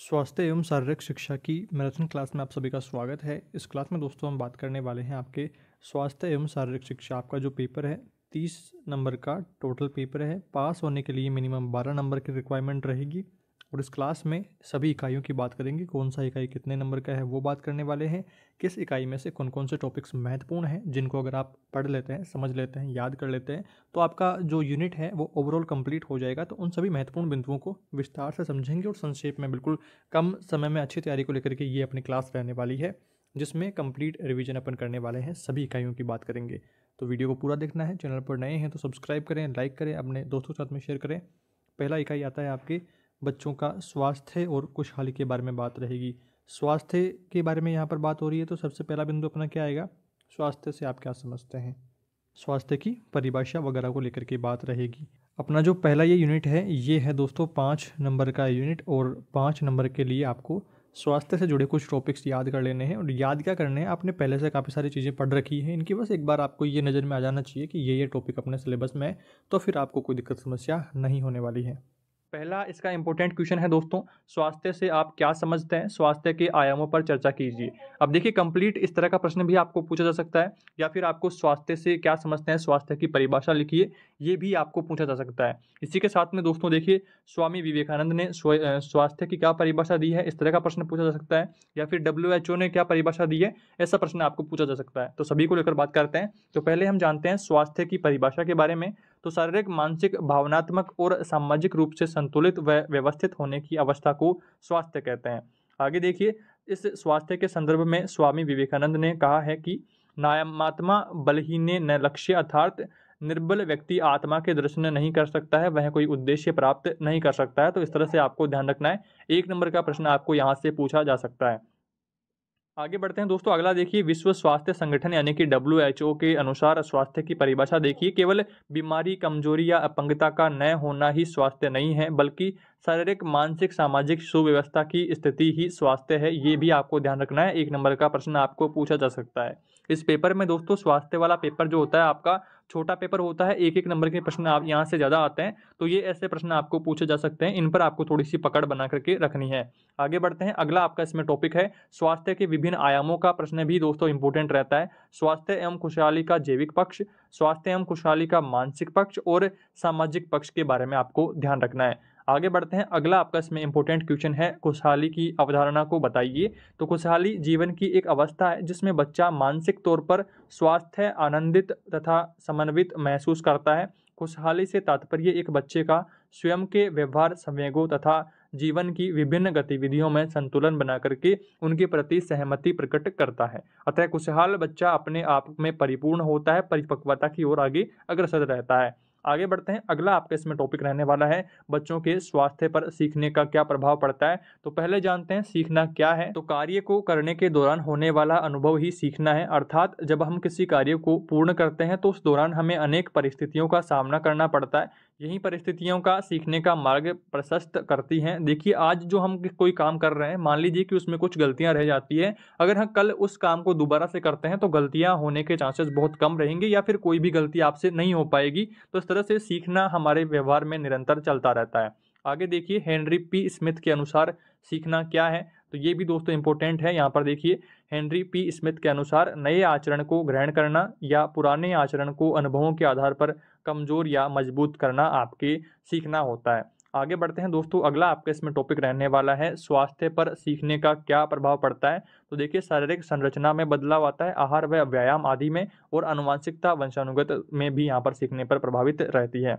स्वास्थ्य एवं शारीरिक शिक्षा की मैराथन क्लास में आप सभी का स्वागत है। इस क्लास में दोस्तों हम बात करने वाले हैं आपके स्वास्थ्य एवं शारीरिक शिक्षा। आपका जो पेपर है 30 नंबर का टोटल पेपर है। पास होने के लिए मिनिमम 12 नंबर की रिक्वायरमेंट रहेगी और इस क्लास में सभी इकाइयों की बात करेंगे। कौन सा इकाई कितने नंबर का है वो बात करने वाले हैं। किस इकाई में से कौन कौन से टॉपिक्स महत्वपूर्ण हैं जिनको अगर आप पढ़ लेते हैं, समझ लेते हैं, याद कर लेते हैं तो आपका जो यूनिट है वो ओवरऑल कंप्लीट हो जाएगा। तो उन सभी महत्वपूर्ण बिंदुओं को विस्तार से समझेंगे और संक्षेप में बिल्कुल कम समय में अच्छी तैयारी को लेकर के ये अपनी क्लास रहने वाली है, जिसमें कंप्लीट रिवीजन अपन करने वाले हैं, सभी इकाइयों की बात करेंगे। तो वीडियो को पूरा देखना है। चैनल पर नए हैं तो सब्सक्राइब करें, लाइक करें, अपने दोस्तों के साथ में शेयर करें। पहला इकाई आता है आपके बच्चों का स्वास्थ्य और खुशहाली के बारे में बात रहेगी। स्वास्थ्य के बारे में यहाँ पर बात हो रही है तो सबसे पहला बिंदु अपना क्या आएगा, स्वास्थ्य से आप क्या समझते हैं, स्वास्थ्य की परिभाषा वगैरह को लेकर के बात रहेगी। अपना जो पहला ये यूनिट है ये है दोस्तों 5 नंबर का यूनिट और 5 नंबर के लिए आपको स्वास्थ्य से जुड़े कुछ टॉपिक्स याद कर लेने हैं। और याद क्या करने हैं, आपने पहले से काफ़ी सारी चीज़ें पढ़ रखी हैं, इनकी बस एक बार आपको ये नज़र में आ जाना चाहिए कि ये टॉपिक अपने सिलेबस में है, तो फिर आपको कोई दिक्कत समस्या नहीं होने वाली है। पहला इसका इंपॉर्टेंट क्वेश्चन है दोस्तों, स्वास्थ्य से आप क्या समझते हैं, स्वास्थ्य के आयामों पर चर्चा कीजिए। अब देखिए कंप्लीट इस तरह का प्रश्न भी आपको पूछा जा सकता है, या फिर आपको स्वास्थ्य से क्या समझते हैं, स्वास्थ्य की परिभाषा लिखिए, ये भी आपको पूछा जा सकता है। इसी के साथ में दोस्तों देखिए स्वामी विवेकानंद ने स्वास्थ्य की क्या परिभाषा दी है, इस तरह का प्रश्न पूछा जा सकता है, या फिर WHO ने क्या परिभाषा दी है, ऐसा प्रश्न आपको पूछा जा सकता है। तो सभी को लेकर बात करते हैं। तो पहले हम जानते हैं स्वास्थ्य की परिभाषा के बारे में। तो शारीरिक, मानसिक, भावनात्मक और सामाजिक रूप से संतुलित व व्यवस्थित होने की अवस्था को स्वास्थ्य कहते हैं। आगे देखिए, इस स्वास्थ्य के संदर्भ में स्वामी विवेकानंद ने कहा है कि नायमात्मा बलहीने न लक्ष्य, अर्थात निर्बल व्यक्ति आत्मा के दर्शन नहीं कर सकता है, वह कोई उद्देश्य प्राप्त नहीं कर सकता है। तो इस तरह से आपको ध्यान रखना है, 1 नंबर का प्रश्न आपको यहाँ से पूछा जा सकता है। आगे बढ़ते हैं दोस्तों, अगला देखिए विश्व स्वास्थ्य संगठन यानी कि WHO के अनुसार स्वास्थ्य की परिभाषा देखिए, केवल बीमारी, कमजोरी या अपंगता का न होना ही स्वास्थ्य नहीं है, बल्कि शारीरिक, मानसिक, सामाजिक सुव्यवस्था की स्थिति ही स्वास्थ्य है। ये भी आपको ध्यान रखना है, 1 नंबर का प्रश्न आपको पूछा जा सकता है। इस पेपर में दोस्तों स्वास्थ्य वाला पेपर जो होता है आपका छोटा पेपर होता है, 1-1 नंबर के प्रश्न आप यहाँ से ज़्यादा आते हैं, तो ये ऐसे प्रश्न आपको पूछे जा सकते हैं, इन पर आपको थोड़ी सी पकड़ बना करके रखनी है। आगे बढ़ते हैं, अगला आपका इसमें टॉपिक है स्वास्थ्य के विभिन्न आयामों का प्रश्न भी दोस्तों इंपॉर्टेंट रहता है। स्वास्थ्य एवं खुशहाली का जैविक पक्ष, स्वास्थ्य एवं खुशहाली का मानसिक पक्ष और सामाजिक पक्ष के बारे में आपको ध्यान रखना है। आगे बढ़ते हैं, अगला आपका इसमें इंपॉर्टेंट क्वेश्चन है खुशहाली की अवधारणा को बताइए। तो खुशहाली जीवन की एक अवस्था है जिसमें बच्चा मानसिक तौर पर स्वास्थ्य, आनंदित तथा समन्वित महसूस करता है। खुशहाली से तात्पर्य एक बच्चे का स्वयं के व्यवहार, संवेगों तथा जीवन की विभिन्न गतिविधियों में संतुलन बना करके उनके प्रति सहमति प्रकट करता है। अतः खुशहाल बच्चा अपने आप में परिपूर्ण होता है, परिपक्वता की ओर आगे अग्रसर रहता है। आगे बढ़ते हैं, अगला आपका इसमें टॉपिक रहने वाला है बच्चों के स्वास्थ्य पर सीखने का क्या प्रभाव पड़ता है। तो पहले जानते हैं सीखना क्या है। तो कार्य को करने के दौरान होने वाला अनुभव ही सीखना है, अर्थात जब हम किसी कार्य को पूर्ण करते हैं तो उस दौरान हमें अनेक परिस्थितियों का सामना करना पड़ता है। यही परिस्थितियों का सीखने का मार्ग प्रशस्त करती हैं। देखिए आज जो हम कोई काम कर रहे हैं, मान लीजिए कि उसमें कुछ गलतियां रह जाती है, अगर हम कल उस काम को दोबारा से करते हैं तो गलतियां होने के चांसेस बहुत कम रहेंगे, या फिर कोई भी गलती आपसे नहीं हो पाएगी। तो इस तरह से सीखना हमारे व्यवहार में निरंतर चलता रहता है। आगे देखिए, हेनरी पी स्मिथ के अनुसार सीखना क्या है। तो ये भी दोस्तों इंपॉर्टेंट है। यहाँ पर देखिए, हेनरी पी स्मिथ के अनुसार नए आचरण को ग्रहण करना या पुराने आचरण को अनुभवों के आधार पर कमजोर या मजबूत करना आपके सीखना होता है। आगे बढ़ते हैं दोस्तों, अगला आपका इसमें टॉपिक रहने वाला है स्वास्थ्य पर सीखने का क्या प्रभाव पड़ता है। तो देखिए शारीरिक संरचना में बदलाव आता है, आहार व व्यायाम आदि में, और आनुवांशिकता, वंशानुगत में भी यहाँ पर सीखने पर प्रभावित रहती है।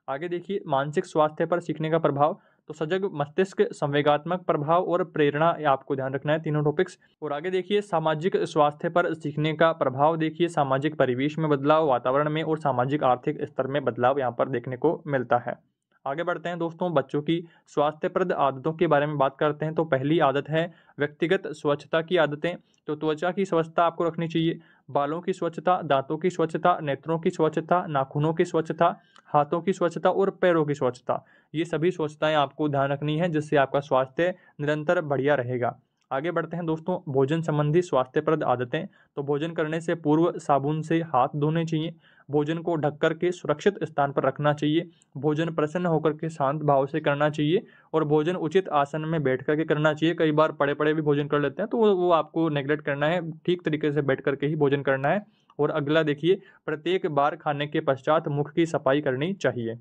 आगे देखिए, मानसिक स्वास्थ्य पर सीखने का प्रभाव। तो सजग मस्तिष्क, संवेगात्मक प्रभाव और प्रेरणा, ये आपको ध्यान रखना है, तीनों टॉपिक्स। और आगे देखिए, सामाजिक स्वास्थ्य पर सीखने का प्रभाव। देखिए सामाजिक परिवेश में बदलाव, वातावरण में और सामाजिक आर्थिक स्तर में बदलाव यहाँ पर देखने को मिलता है। आगे बढ़ते हैं दोस्तों, बच्चों की स्वास्थ्यप्रद आदतों के बारे में बात करते हैं। तो पहली आदत है व्यक्तिगत स्वच्छता की आदतें। तो त्वचा की स्वच्छता आपको रखनी चाहिए, बालों की स्वच्छता, दांतों की स्वच्छता, नेत्रों की स्वच्छता, नाखूनों की स्वच्छता, हाथों की स्वच्छता और पैरों की स्वच्छता। ये सभी स्वच्छताएं आपको ध्यान रखनी है, जिससे आपका स्वास्थ्य निरंतर बढ़िया रहेगा। आगे बढ़ते हैं दोस्तों, भोजन संबंधी स्वास्थ्यप्रद आदतें। तो भोजन करने से पूर्व साबुन से हाथ धोने चाहिए। भोजन को ढक कर के सुरक्षित स्थान पर रखना चाहिए, भोजन प्रसन्न होकर के शांत भाव से करना चाहिए और भोजन उचित आसन में बैठ करके करना चाहिए। कई बार पड़े पड़े भी भोजन कर लेते हैं, तो वो आपको नेगलेक्ट करना है, ठीक तरीके से बैठ करके ही भोजन करना है। और अगला देखिए, प्रत्येक बार खाने के पश्चात मुख की सफाई करनी चाहिए।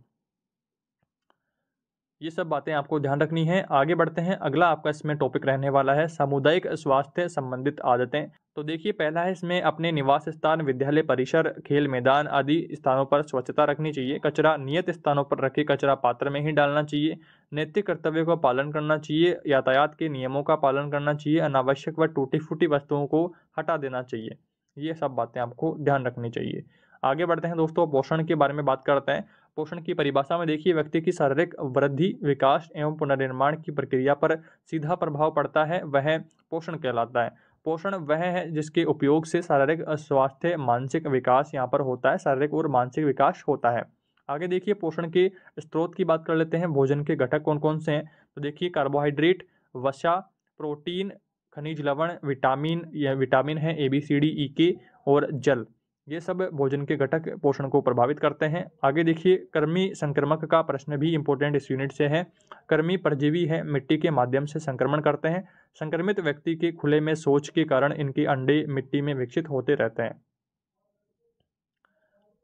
ये सब बातें आपको ध्यान रखनी है। आगे बढ़ते हैं, अगला आपका इसमें टॉपिक रहने वाला है सामुदायिक स्वास्थ्य संबंधित आदतें। तो देखिए, पहला है इसमें अपने निवास स्थान, विद्यालय परिसर, खेल मैदान आदि स्थानों पर स्वच्छता रखनी चाहिए। कचरा नियत स्थानों पर रखे कचरा पात्र में ही डालना चाहिए। नैतिक कर्तव्य का पालन करना चाहिए। यातायात के नियमों का पालन करना चाहिए। अनावश्यक व टूटी फूटी वस्तुओं को हटा देना चाहिए। ये सब बातें आपको ध्यान रखनी चाहिए। आगे बढ़ते हैं दोस्तों, पोषण के बारे में बात करते हैं। पोषण की परिभाषा में देखिए, व्यक्ति की शारीरिक वृद्धि, विकास एवं पुनर्निर्माण की प्रक्रिया पर सीधा प्रभाव पड़ता है, वह पोषण कहलाता है। पोषण वह है जिसके उपयोग से शारीरिक स्वास्थ्य, मानसिक विकास यहाँ पर होता है, शारीरिक और मानसिक विकास होता है। आगे देखिए, पोषण के स्रोत की बात कर लेते हैं। भोजन के घटक कौन कौन से हैं? तो देखिए, कार्बोहाइड्रेट, वसा, प्रोटीन, खनिज लवण, विटामिन, यह विटामिन है ABCD, और जल, ये सब भोजन के घटक पोषण को प्रभावित करते हैं। आगे देखिए, कृमि संक्रमक का प्रश्न भी इंपॉर्टेंट इस यूनिट से है। कृमि परजीवी है, मिट्टी के माध्यम से संक्रमण करते हैं। संक्रमित व्यक्ति के खुले में शौच के कारण इनके अंडे मिट्टी में विकसित होते रहते हैं।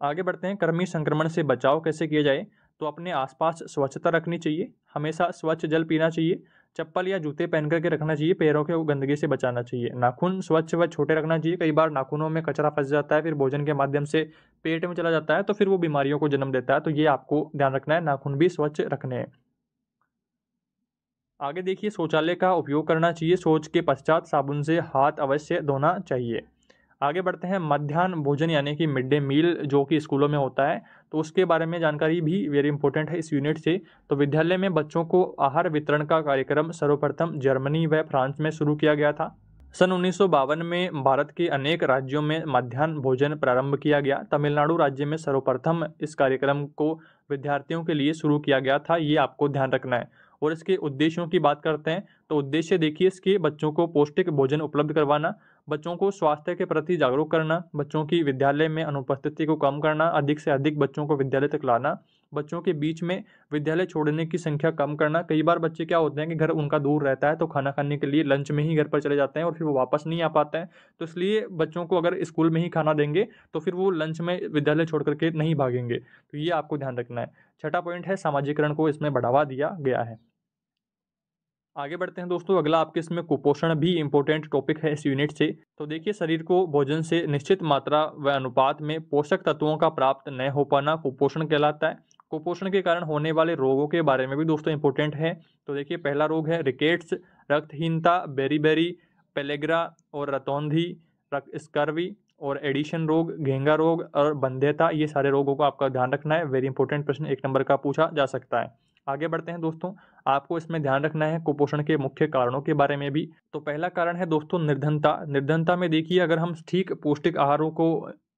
आगे बढ़ते हैं, कृमि संक्रमण से बचाव कैसे किया जाए? तो अपने आसपास स्वच्छता रखनी चाहिए, हमेशा स्वच्छ जल पीना चाहिए, चप्पल या जूते पहन करके रखना चाहिए, पैरों को गंदगी से बचाना चाहिए, नाखून स्वच्छ व छोटे रखना चाहिए। कई बार नाखूनों में कचरा फंस जाता है, फिर भोजन के माध्यम से पेट में चला जाता है, तो फिर वो बीमारियों को जन्म देता है, तो ये आपको ध्यान रखना है, नाखून भी स्वच्छ रखने हैं। आगे देखिए, शौचालय का उपयोग करना चाहिए, शौच के पश्चात साबुन से हाथ अवश्य धोना चाहिए। आगे बढ़ते हैं, मध्याह्न भोजन यानी कि मिड डे मील जो कि स्कूलों में होता है, तो उसके बारे में जानकारी भी वेरी इंपॉर्टेंट है इस यूनिट से। तो विद्यालय में बच्चों को आहार वितरण का कार्यक्रम सर्वप्रथम जर्मनी व फ्रांस में शुरू किया गया था। सन 1952 में भारत के अनेक राज्यों में मध्याह्न भोजन प्रारंभ किया गया। तमिलनाडु राज्य में सर्वप्रथम इस कार्यक्रम को विद्यार्थियों के लिए शुरू किया गया था, ये आपको ध्यान रखना है। और इसके उद्देश्यों की बात करते हैं, तो उद्देश्य देखिए इसके, बच्चों को पौष्टिक भोजन उपलब्ध करवाना, बच्चों को स्वास्थ्य के प्रति जागरूक करना, बच्चों की विद्यालय में अनुपस्थिति को कम करना, अधिक से अधिक बच्चों को विद्यालय तक लाना, बच्चों के बीच में विद्यालय छोड़ने की संख्या कम करना। कई बार बच्चे क्या होते हैं कि घर उनका दूर रहता है, तो खाना खाने के लिए लंच में ही घर पर चले जाते हैं और फिर वो वापस नहीं आ पाते हैं। तो इसलिए बच्चों को अगर स्कूल में ही खाना देंगे तो फिर वो लंच में विद्यालय छोड़ करके नहीं भागेंगे, तो ये आपको ध्यान रखना है। छठा पॉइंट है, सामाजिकरण को इसमें बढ़ावा दिया गया है। आगे बढ़ते हैं दोस्तों, अगला आपके इसमें कुपोषण भी इंपॉर्टेंट टॉपिक है इस यूनिट से। तो देखिए, शरीर को भोजन से निश्चित मात्रा व अनुपात में पोषक तत्वों का प्राप्त न हो पाना कुपोषण कहलाता है। कुपोषण के कारण होने वाले रोगों के बारे में भी दोस्तों इंपॉर्टेंट है। तो देखिए, पहला रोग है रिकेट्स, रक्तहीनता, बेरीबेरी, पेलेग्रा और रतौंधी, स्कर्वी और एडिशन रोग, घेंगा रोग और बंध्यता, ये सारे रोगों को आपका ध्यान रखना है। वेरी इंपॉर्टेंट प्रश्न 1 नंबर का पूछा जा सकता है। आगे बढ़ते हैं दोस्तों, आपको इसमें ध्यान रखना है कुपोषण के मुख्य कारणों के बारे में भी। तो पहला कारण है दोस्तों निर्धनता। निर्धनता में देखिए, अगर हम ठीक पौष्टिक आहारों को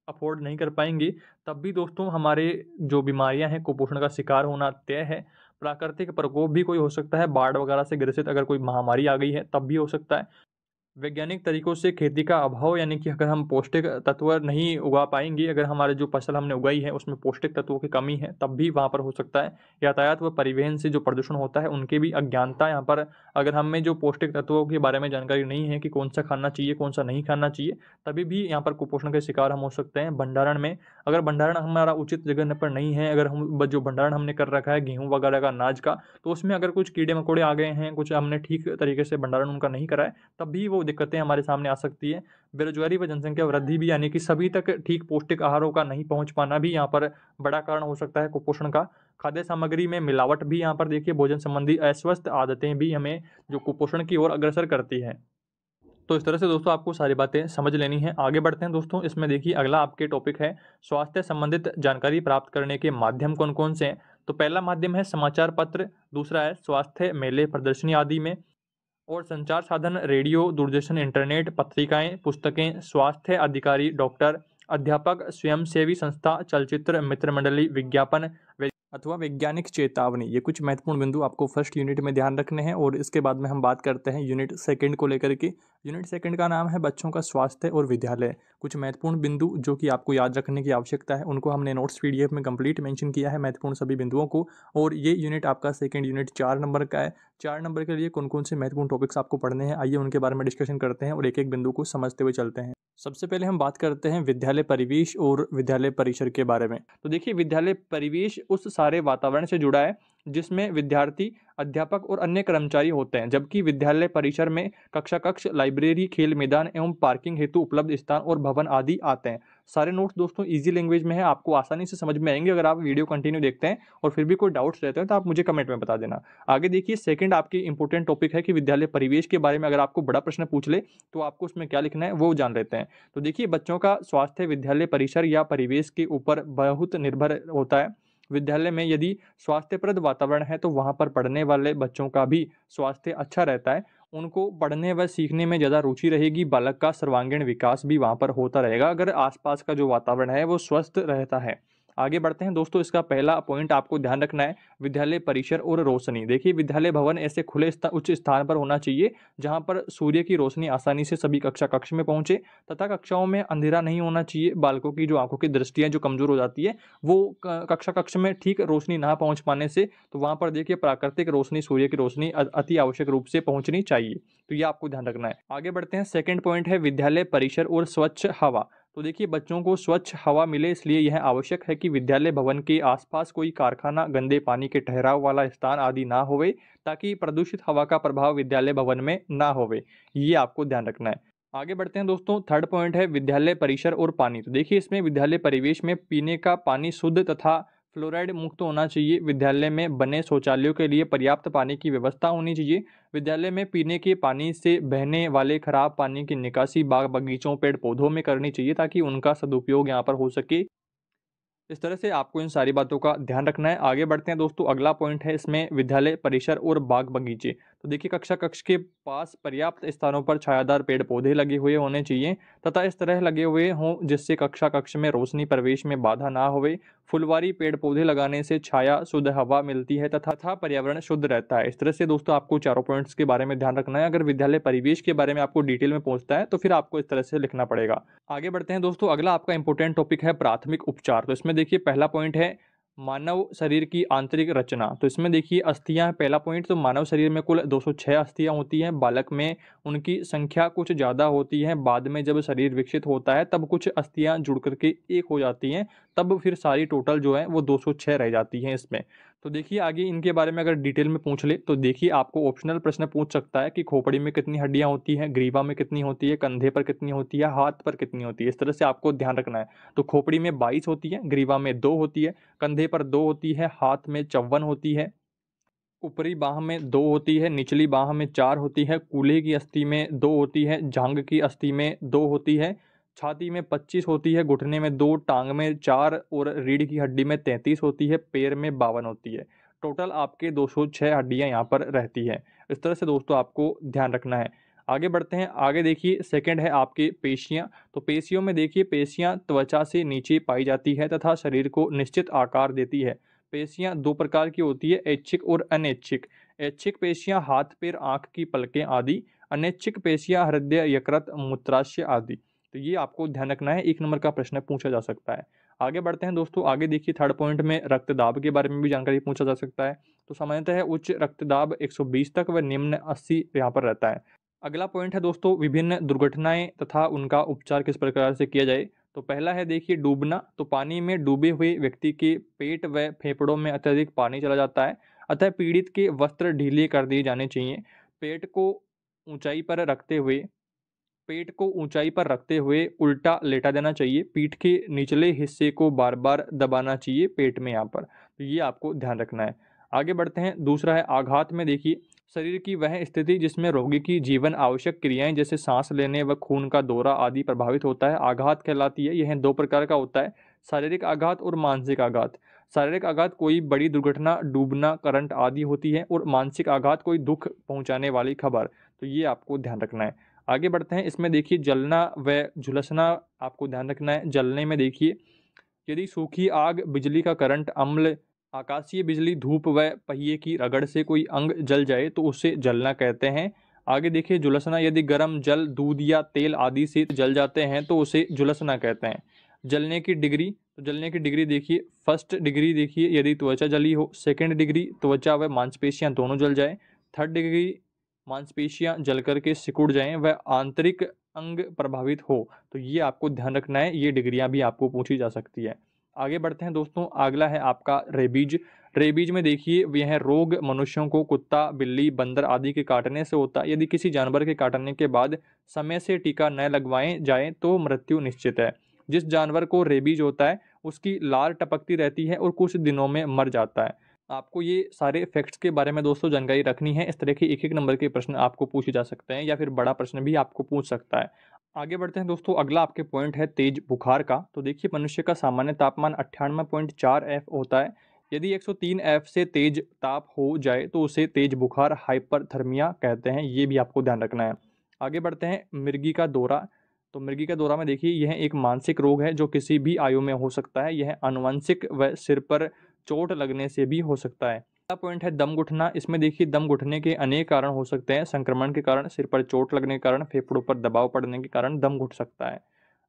अफोर्ड नहीं कर पाएंगे, तब भी दोस्तों हमारे जो बीमारियां हैं कुपोषण का शिकार होना तय है। प्राकृतिक प्रकोप भी कोई हो सकता है, बाढ़ वगैरह से ग्रसित अगर कोई महामारी आ गई है तब भी हो सकता है। वैज्ञानिक तरीकों से खेती का अभाव, यानी कि अगर हम पौष्टिक तत्व नहीं उगा पाएंगे, अगर हमारे जो फसल हमने उगाई है उसमें पौष्टिक तत्वों की कमी है, तब भी वहाँ पर हो सकता है। यातायात व परिवहन से जो प्रदूषण होता है उनके भी अज्ञानता, यहाँ पर अगर हमें जो पौष्टिक तत्वों के बारे में जानकारी नहीं है कि कौन सा खाना चाहिए कौन सा नहीं खाना चाहिए, तभी भी यहाँ पर कुपोषण के शिकार हम हो सकते हैं। भंडारण में, अगर भंडारण हमारा उचित जगह पर नहीं है, अगर हम जो भंडारण हमने कर रखा है गेहूँ वगैरह का, अनाज का, तो उसमें अगर कुछ कीड़े मकोड़े आ गए हैं, कुछ हमने ठीक तरीके से भंडारण उनका नहीं करा है, तब भी वो दिक्कतें हमारे सामने आ सकती है। बेरोजगारी व जनसंख्या वृद्धि भी, यानी कि सभी तक ठीक पौष्टिक आहारों का नहीं पहुंच पाना भी यहाँ पर बड़ा कारण हो सकता है कुपोषण का। खाद्य सामग्री में मिलावट भी यहाँ पर देखिए, भोजन संबंधी अस्वस्थ आदतें भी हमें जो कुपोषण की ओर अग्रसर करती है। तो इस तरह से दोस्तों आपको सारी बातें समझ लेनी है। आगे बढ़ते हैं दोस्तों, इसमें देखिए अगला आपके टॉपिक है स्वास्थ्य संबंधित जानकारी प्राप्त करने के माध्यम कौन कौन से हैं। तो पहला माध्यम है समाचार पत्र, दूसरा है स्वास्थ्य मेले प्रदर्शनी आदि में, और संचार साधन रेडियो, दूरदर्शन, इंटरनेट, पत्रिकाएं, पुस्तकें, स्वास्थ्य अधिकारी, डॉक्टर, अध्यापक, स्वयंसेवी संस्था, चलचित्र, मित्र मंडली, विज्ञापन, अथवा वैज्ञानिक चेतावनी। ये कुछ महत्वपूर्ण बिंदु आपको फर्स्ट यूनिट में ध्यान रखने हैं और इसके बाद में हम बात करते हैं यूनिट सेकंड को लेकर के। यूनिट सेकंड का नाम है बच्चों का स्वास्थ्य और विद्यालय। कुछ महत्वपूर्ण बिंदु जो कि आपको याद रखने की आवश्यकता है उनको हमने नोट्स पीडीएफ में कंप्लीट मेंशन किया है, महत्वपूर्ण सभी बिंदुओं को। और ये यूनिट आपका सेकंड यूनिट 4 नंबर का है। 4 नंबर के लिए कौन कौन से महत्वपूर्ण टॉपिक्स आपको पढ़ने हैं, आइए उनके बारे में डिस्कशन करते हैं और एक एक बिंदु को समझते हुए चलते हैं। सबसे पहले हम बात करते हैं विद्यालय परिवेश और विद्यालय परिसर के बारे में। तो देखिए, विद्यालय परिवेश उस सारे वातावरण से जुड़ा है जिसमें विद्यार्थी, अध्यापक और अन्य कर्मचारी होते हैं, जबकि विद्यालय परिसर में कक्षा कक्ष, लाइब्रेरी, खेल मैदान एवं पार्किंग हेतु उपलब्ध स्थान और भवन आदि आते हैं। सारे नोट्स दोस्तों इजी लैंग्वेज में है, आपको आसानी से समझ में आएंगे। अगर आप वीडियो कंटिन्यू देखते हैं और फिर भी कोई डाउट्स रहते हैं तो आप मुझे कमेंट में बता देना। आगे देखिए, सेकंड आपकी इंपॉर्टेंट टॉपिक है कि विद्यालय परिवेश के बारे में अगर आपको बड़ा प्रश्न पूछ ले तो आपको उसमें क्या लिखना है वो जान लेते हैं। तो देखिए, बच्चों का स्वास्थ्य विद्यालय परिसर या परिवेश के ऊपर बहुत निर्भर होता है। विद्यालय में यदि स्वास्थ्यप्रद वातावरण है तो वहाँ पर पढ़ने वाले बच्चों का भी स्वास्थ्य अच्छा रहता है, उनको पढ़ने व सीखने में ज़्यादा रुचि रहेगी, बालक का सर्वांगीण विकास भी वहाँ पर होता रहेगा अगर आसपास का जो वातावरण है वो स्वस्थ रहता है। आगे बढ़ते हैं दोस्तों, इसका पहला पॉइंट आपको ध्यान रखना है विद्यालय परिसर और रोशनी। देखिए, विद्यालय भवन ऐसे खुले उच्च स्थान पर होना चाहिए जहाँ पर सूर्य की रोशनी आसानी से सभी कक्षा कक्ष में पहुँचे, तथा कक्षाओं में अंधेरा नहीं होना चाहिए। बालकों की जो आंखों की दृष्टि है जो कमजोर हो जाती है वो कक्षा कक्ष में ठीक रोशनी ना पहुँच पाने से, तो वहाँ पर देखिए प्राकृतिक रोशनी, सूर्य की रोशनी अति आवश्यक रूप से पहुँचनी चाहिए। तो ये आपको ध्यान रखना है। आगे बढ़ते हैं, सेकंड पॉइंट है विद्यालय परिसर और स्वच्छ हवा। तो देखिए, बच्चों को स्वच्छ हवा मिले इसलिए यह आवश्यक है कि विद्यालय भवन के आसपास कोई कारखाना, गंदे पानी के ठहराव वाला स्थान आदि ना होवे, ताकि प्रदूषित हवा का प्रभाव विद्यालय भवन में ना होवे। ये आपको ध्यान रखना है। आगे बढ़ते हैं दोस्तों, थर्ड पॉइंट है विद्यालय परिसर और पानी। तो देखिए, इसमें विद्यालय परिवेश में पीने का पानी शुद्ध तथा फ्लोराइड मुक्त होना चाहिए। विद्यालय में बने शौचालयों के लिए पर्याप्त पानी की व्यवस्था होनी चाहिए। विद्यालय में पीने के पानी से बहने वाले खराब पानी की निकासी बाग बगीचों, पेड़ पौधों में करनी चाहिए ताकि उनका सदुपयोग यहाँ पर हो सके। इस तरह से आपको इन सारी बातों का ध्यान रखना है। आगे बढ़ते हैं दोस्तों, अगला पॉइंट है इसमें विद्यालय परिसर और बाग बगीचे। तो देखिए, कक्षा कक्ष के पास पर्याप्त स्थानों पर छायादार पेड़ पौधे लगे हुए होने चाहिए तथा इस तरह लगे हुए हों जिससे कक्षा कक्ष में रोशनी प्रवेश में बाधा ना होवे। फुलवारी पेड़ पौधे लगाने से छाया, शुद्ध हवा मिलती है तथा पर्यावरण शुद्ध रहता है। इस तरह से दोस्तों आपको चारों पॉइंट्स के बारे में ध्यान रखना है। अगर विद्यालय परिवेश के बारे में आपको डिटेल में पहुंचता है तो फिर आपको इस तरह से लिखना पड़ेगा। आगे बढ़ते हैं दोस्तों, अगला आपका इंपॉर्टेंट टॉपिक है प्राथमिक उपचार। तो इसमें देखिए, पहला पॉइंट है मानव शरीर की आंतरिक रचना। तो इसमें देखिए अस्थियां है पहला पॉइंट। तो मानव शरीर में कुल 206 अस्थियां होती हैं। बालक में उनकी संख्या कुछ ज़्यादा होती है, बाद में जब शरीर विकसित होता है तब कुछ अस्थियां जुड़ करके एक हो जाती हैं, तब फिर सारी टोटल जो है वो 206 रह जाती हैं इसमें। तो देखिए, आगे इनके बारे में अगर डिटेल में पूछ ले तो देखिए, आपको ऑप्शनल प्रश्न पूछ सकता है कि खोपड़ी में कितनी हड्डियां होती हैं, ग्रीवा में कितनी होती है, कंधे पर कितनी होती है, हाथ पर कितनी होती है। इस तरह से आपको ध्यान रखना है। तो खोपड़ी में 22 होती है, ग्रीवा में 2 होती है, कंधे पर 2 होती है, हाथ में 54 होती है, ऊपरी बाह में 2 होती है, निचली बाह में 4 होती है, कूल्हे की अस्थि में 2 होती है, जांघ की अस्थि में 2 होती है, छाती में 25 होती है, घुटने में 2, टांग में 4 और रीढ़ की हड्डी में 33 होती है, पैर में 52 होती है। टोटल आपके 206 हड्डियां यहाँ पर रहती है। इस तरह से दोस्तों आपको ध्यान रखना है। आगे बढ़ते हैं, आगे देखिए सेकंड है आपके पेशियां। तो पेशियों में देखिए, पेशियां त्वचा से नीचे पाई जाती है तथा शरीर को निश्चित आकार देती है। पेशियां 2 प्रकार की होती है, ऐच्छिक और अनैच्छिक। ऐच्छिक पेशियां हाथ, पैर, आंख की पलकें आदि। अनैच्छिक पेशियां हृदय, यकृत, मूत्राशय आदि। तो ये आपको ध्यान रखना है, 1 नंबर का प्रश्न पूछा जा सकता है। आगे बढ़ते हैं दोस्तों, आगे देखिए थर्ड पॉइंट में रक्तदाब के बारे में भी जानकारी पूछा जा सकता है। तो सामान्यतः उच्च रक्तदाब 120 तक व निम्न 80 यहाँ पर रहता है। अगला पॉइंट है दोस्तों विभिन्न दुर्घटनाएं तथा उनका उपचार किस प्रकार से किया जाए। तो पहला है देखिए डूबना। तो पानी में डूबे हुए व्यक्ति के पेट व फेफड़ों में अत्यधिक पानी चला जाता है, अतः पीड़ित के वस्त्र ढीले कर दिए जाने चाहिए। पेट को ऊंचाई पर रखते हुए पेट को ऊंचाई पर रखते हुए उल्टा लेटा देना चाहिए। पीठ के निचले हिस्से को बार बार दबाना चाहिए पेट में यहाँ पर। तो ये आपको ध्यान रखना है। आगे बढ़ते हैं, दूसरा है आघात में देखिए, शरीर की वह स्थिति जिसमें रोगी की जीवन आवश्यक क्रियाएं जैसे सांस लेने व खून का दौरा आदि प्रभावित होता है, आघात कहलाती है। यह 2 प्रकार का होता है, शारीरिक आघात और मानसिक आघात। शारीरिक आघात कोई बड़ी दुर्घटना, डूबना, करंट आदि होती है, और मानसिक आघात कोई दुख पहुंचाने वाली खबर। तो ये आपको ध्यान रखना है। आगे बढ़ते हैं, इसमें देखिए जलना व झुलसना आपको ध्यान रखना है। जलने में देखिए, यदि सूखी आग, बिजली का करंट, अम्ल आकाशीय बिजली, धूप व पहिए की रगड़ से कोई अंग जल जाए तो उसे जलना कहते हैं। आगे देखिए झुलसना, यदि गर्म जल, दूध या तेल आदि से जल जाते हैं तो उसे झुलसना कहते हैं। जलने की डिग्री, तो जलने की डिग्री देखिए, फर्स्ट डिग्री देखिए यदि त्वचा जली हो, सेकंड डिग्री त्वचा व मांसपेशियां दोनों जल जाए, थर्ड डिग्री मांसपेशियां जल करके सिकुड़ जाएं व आंतरिक अंग प्रभावित हो। तो ये आपको ध्यान रखना है, ये डिग्रियां भी आपको पूछी जा सकती है। आगे बढ़ते हैं दोस्तों, अगला है आपका रेबीज। रेबीज में देखिए यह रोग मनुष्यों को कुत्ता, बिल्ली, बंदर आदि के काटने से होता है। यदि किसी जानवर के काटने के बाद समय से टीका न लगवाएं जाए तो मृत्यु निश्चित है। जिस जानवर को रेबीज होता है उसकी लार टपकती रहती है और कुछ दिनों में मर जाता है। आपको ये सारे फैक्ट्स के बारे में दोस्तों जानकारी रखनी है। इस तरह के एक एक नंबर के प्रश्न आपको पूछे जा सकते हैं या फिर बड़ा प्रश्न भी आपको पूछ सकता है। आगे बढ़ते हैं दोस्तों, अगला आपके पॉइंट है तेज बुखार का। तो देखिए मनुष्य का सामान्य तापमान 98.4 F होता है। यदि 103 F से तेज ताप हो जाए तो उसे तेज बुखार, हाइपरथर्मिया कहते हैं। ये भी आपको ध्यान रखना है। आगे बढ़ते हैं मिर्गी का दौरा। तो मिर्गी का दौरा में देखिए यह एक मानसिक रोग है जो किसी भी आयु में हो सकता है। यह आनुवंशिक व सिर पर चोट लगने से भी हो सकता है। अगला पॉइंट है दम घुटना। इसमें देखिए दम घुटने के अनेक कारण हो सकते हैं। संक्रमण के कारण, सिर पर चोट लगने के कारण, फेफड़ों पर दबाव पड़ने के कारण दम घुट सकता है।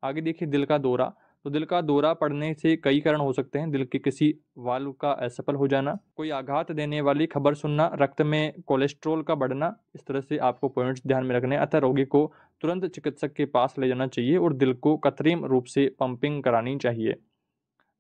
आगे देखिए दिल का दौरा। तो दिल का दौरा पड़ने से कई कारण हो सकते हैं। दिल के किसी वाल्व का असफल हो जाना, कोई आघात देने वाली खबर सुनना, रक्त में कोलेस्ट्रॉल का बढ़ना। इस तरह से आपको पॉइंट्स ध्यान में रखने हैं। अतः रोगी को तुरंत चिकित्सक के पास ले जाना चाहिए और दिल को कृत्रिम रूप से पंपिंग करानी चाहिए।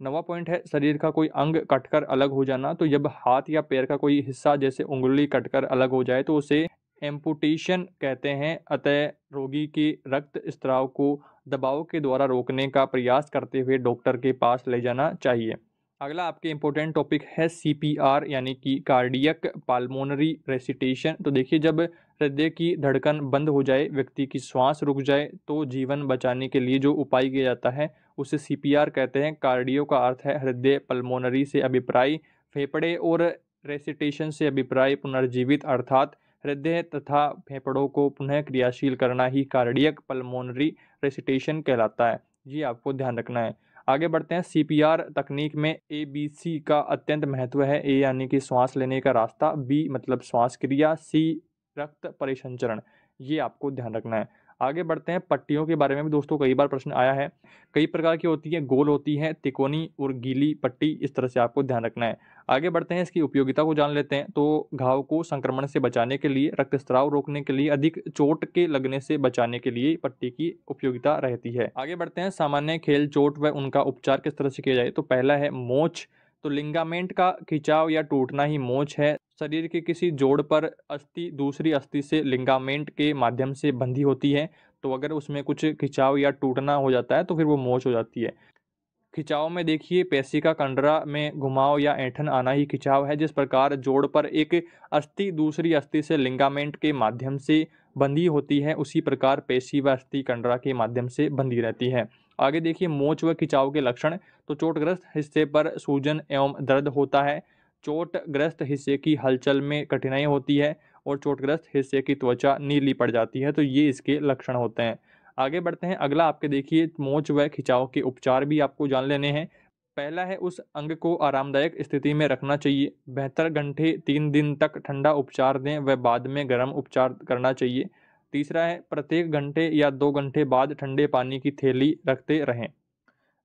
नवा पॉइंट है शरीर का कोई अंग कटकर अलग हो जाना। तो जब हाथ या पैर का कोई हिस्सा जैसे उंगली कटकर अलग हो जाए तो उसे एम्पुटेशन कहते हैं। अतः रोगी के रक्त स्राव को दबाव के द्वारा रोकने का प्रयास करते हुए डॉक्टर के पास ले जाना चाहिए। अगला आपके इम्पोर्टेंट टॉपिक है CPR यानी कि कार्डियक पाल्मोनरी रेसिटेशन। तो देखिए जब हृदय की धड़कन बंद हो जाए, व्यक्ति की श्वास रुक जाए तो जीवन बचाने के लिए जो उपाय किया जाता है उसे CPR कहते हैं। कार्डियो का अर्थ है हृदय, पल्मोनरी से अभिप्राय फेफड़े और रेसिटेशन से अभिप्राय पुनर्जीवित, अर्थात हृदय तथा फेफड़ों को पुनः क्रियाशील करना ही कार्डियक पल्मोनरी रेसिटेशन कहलाता है। ये आपको ध्यान रखना है। आगे बढ़ते हैं, CPR तकनीक में ABC का अत्यंत महत्व है। A यानी कि श्वास लेने का रास्ता, B मतलब श्वास क्रिया, C रक्त परिसंचरण। ये आपको ध्यान रखना है। आगे बढ़ते हैं, पट्टियों के बारे में भी दोस्तों कई बार प्रश्न आया है। कई प्रकार की होती है, गोल होती है, तिकोनी और गीली पट्टी। इस तरह से आपको ध्यान रखना है। आगे बढ़ते हैं, इसकी उपयोगिता को जान लेते हैं। तो घाव को संक्रमण से बचाने के लिए, रक्तस्राव रोकने के लिए, अधिक चोट के लगने से बचाने के लिए पट्टी की उपयोगिता रहती है। आगे बढ़ते हैं, सामान्य खेल चोट व उनका उपचार किस तरह से किया जाए। तो पहला है मोच। तो लिगामेंट का खिंचाव या टूटना ही मोच है। शरीर के किसी जोड़ पर अस्थि दूसरी अस्थि से लिगामेंट के माध्यम से बंधी होती है। तो अगर उसमें कुछ खिंचाव या टूटना हो जाता है तो फिर वो मोच हो जाती है। खिंचाव में देखिए पेशिका कंडरा में घुमाव या ऐंठन आना ही खिंचाव है। जिस प्रकार जोड़ पर एक अस्थि दूसरी अस्थि से लिगामेंट के माध्यम से बंधी होती है, उसी प्रकार पेशी व अस्थि कंडरा के माध्यम से बंधी रहती है। आगे देखिए मोच व खिंचाव के लक्षण। तो चोटग्रस्त हिस्से पर सूजन एवं दर्द होता है। चोटग्रस्त हिस्से की हलचल में कठिनाई होती है और चोटग्रस्त हिस्से की त्वचा नीली पड़ जाती है। तो ये इसके लक्षण होते हैं। आगे बढ़ते हैं, अगला आपके देखिए मोच व खिंचाव के उपचार भी आपको जान लेने हैं। पहला है उस अंग को आरामदायक स्थिति में रखना चाहिए। बेहतर घंटे 3 दिन तक ठंडा उपचार दें व बाद में गर्म उपचार करना चाहिए। तीसरा है प्रत्येक घंटे या 2 घंटे बाद ठंडे पानी की थैली रखते रहें।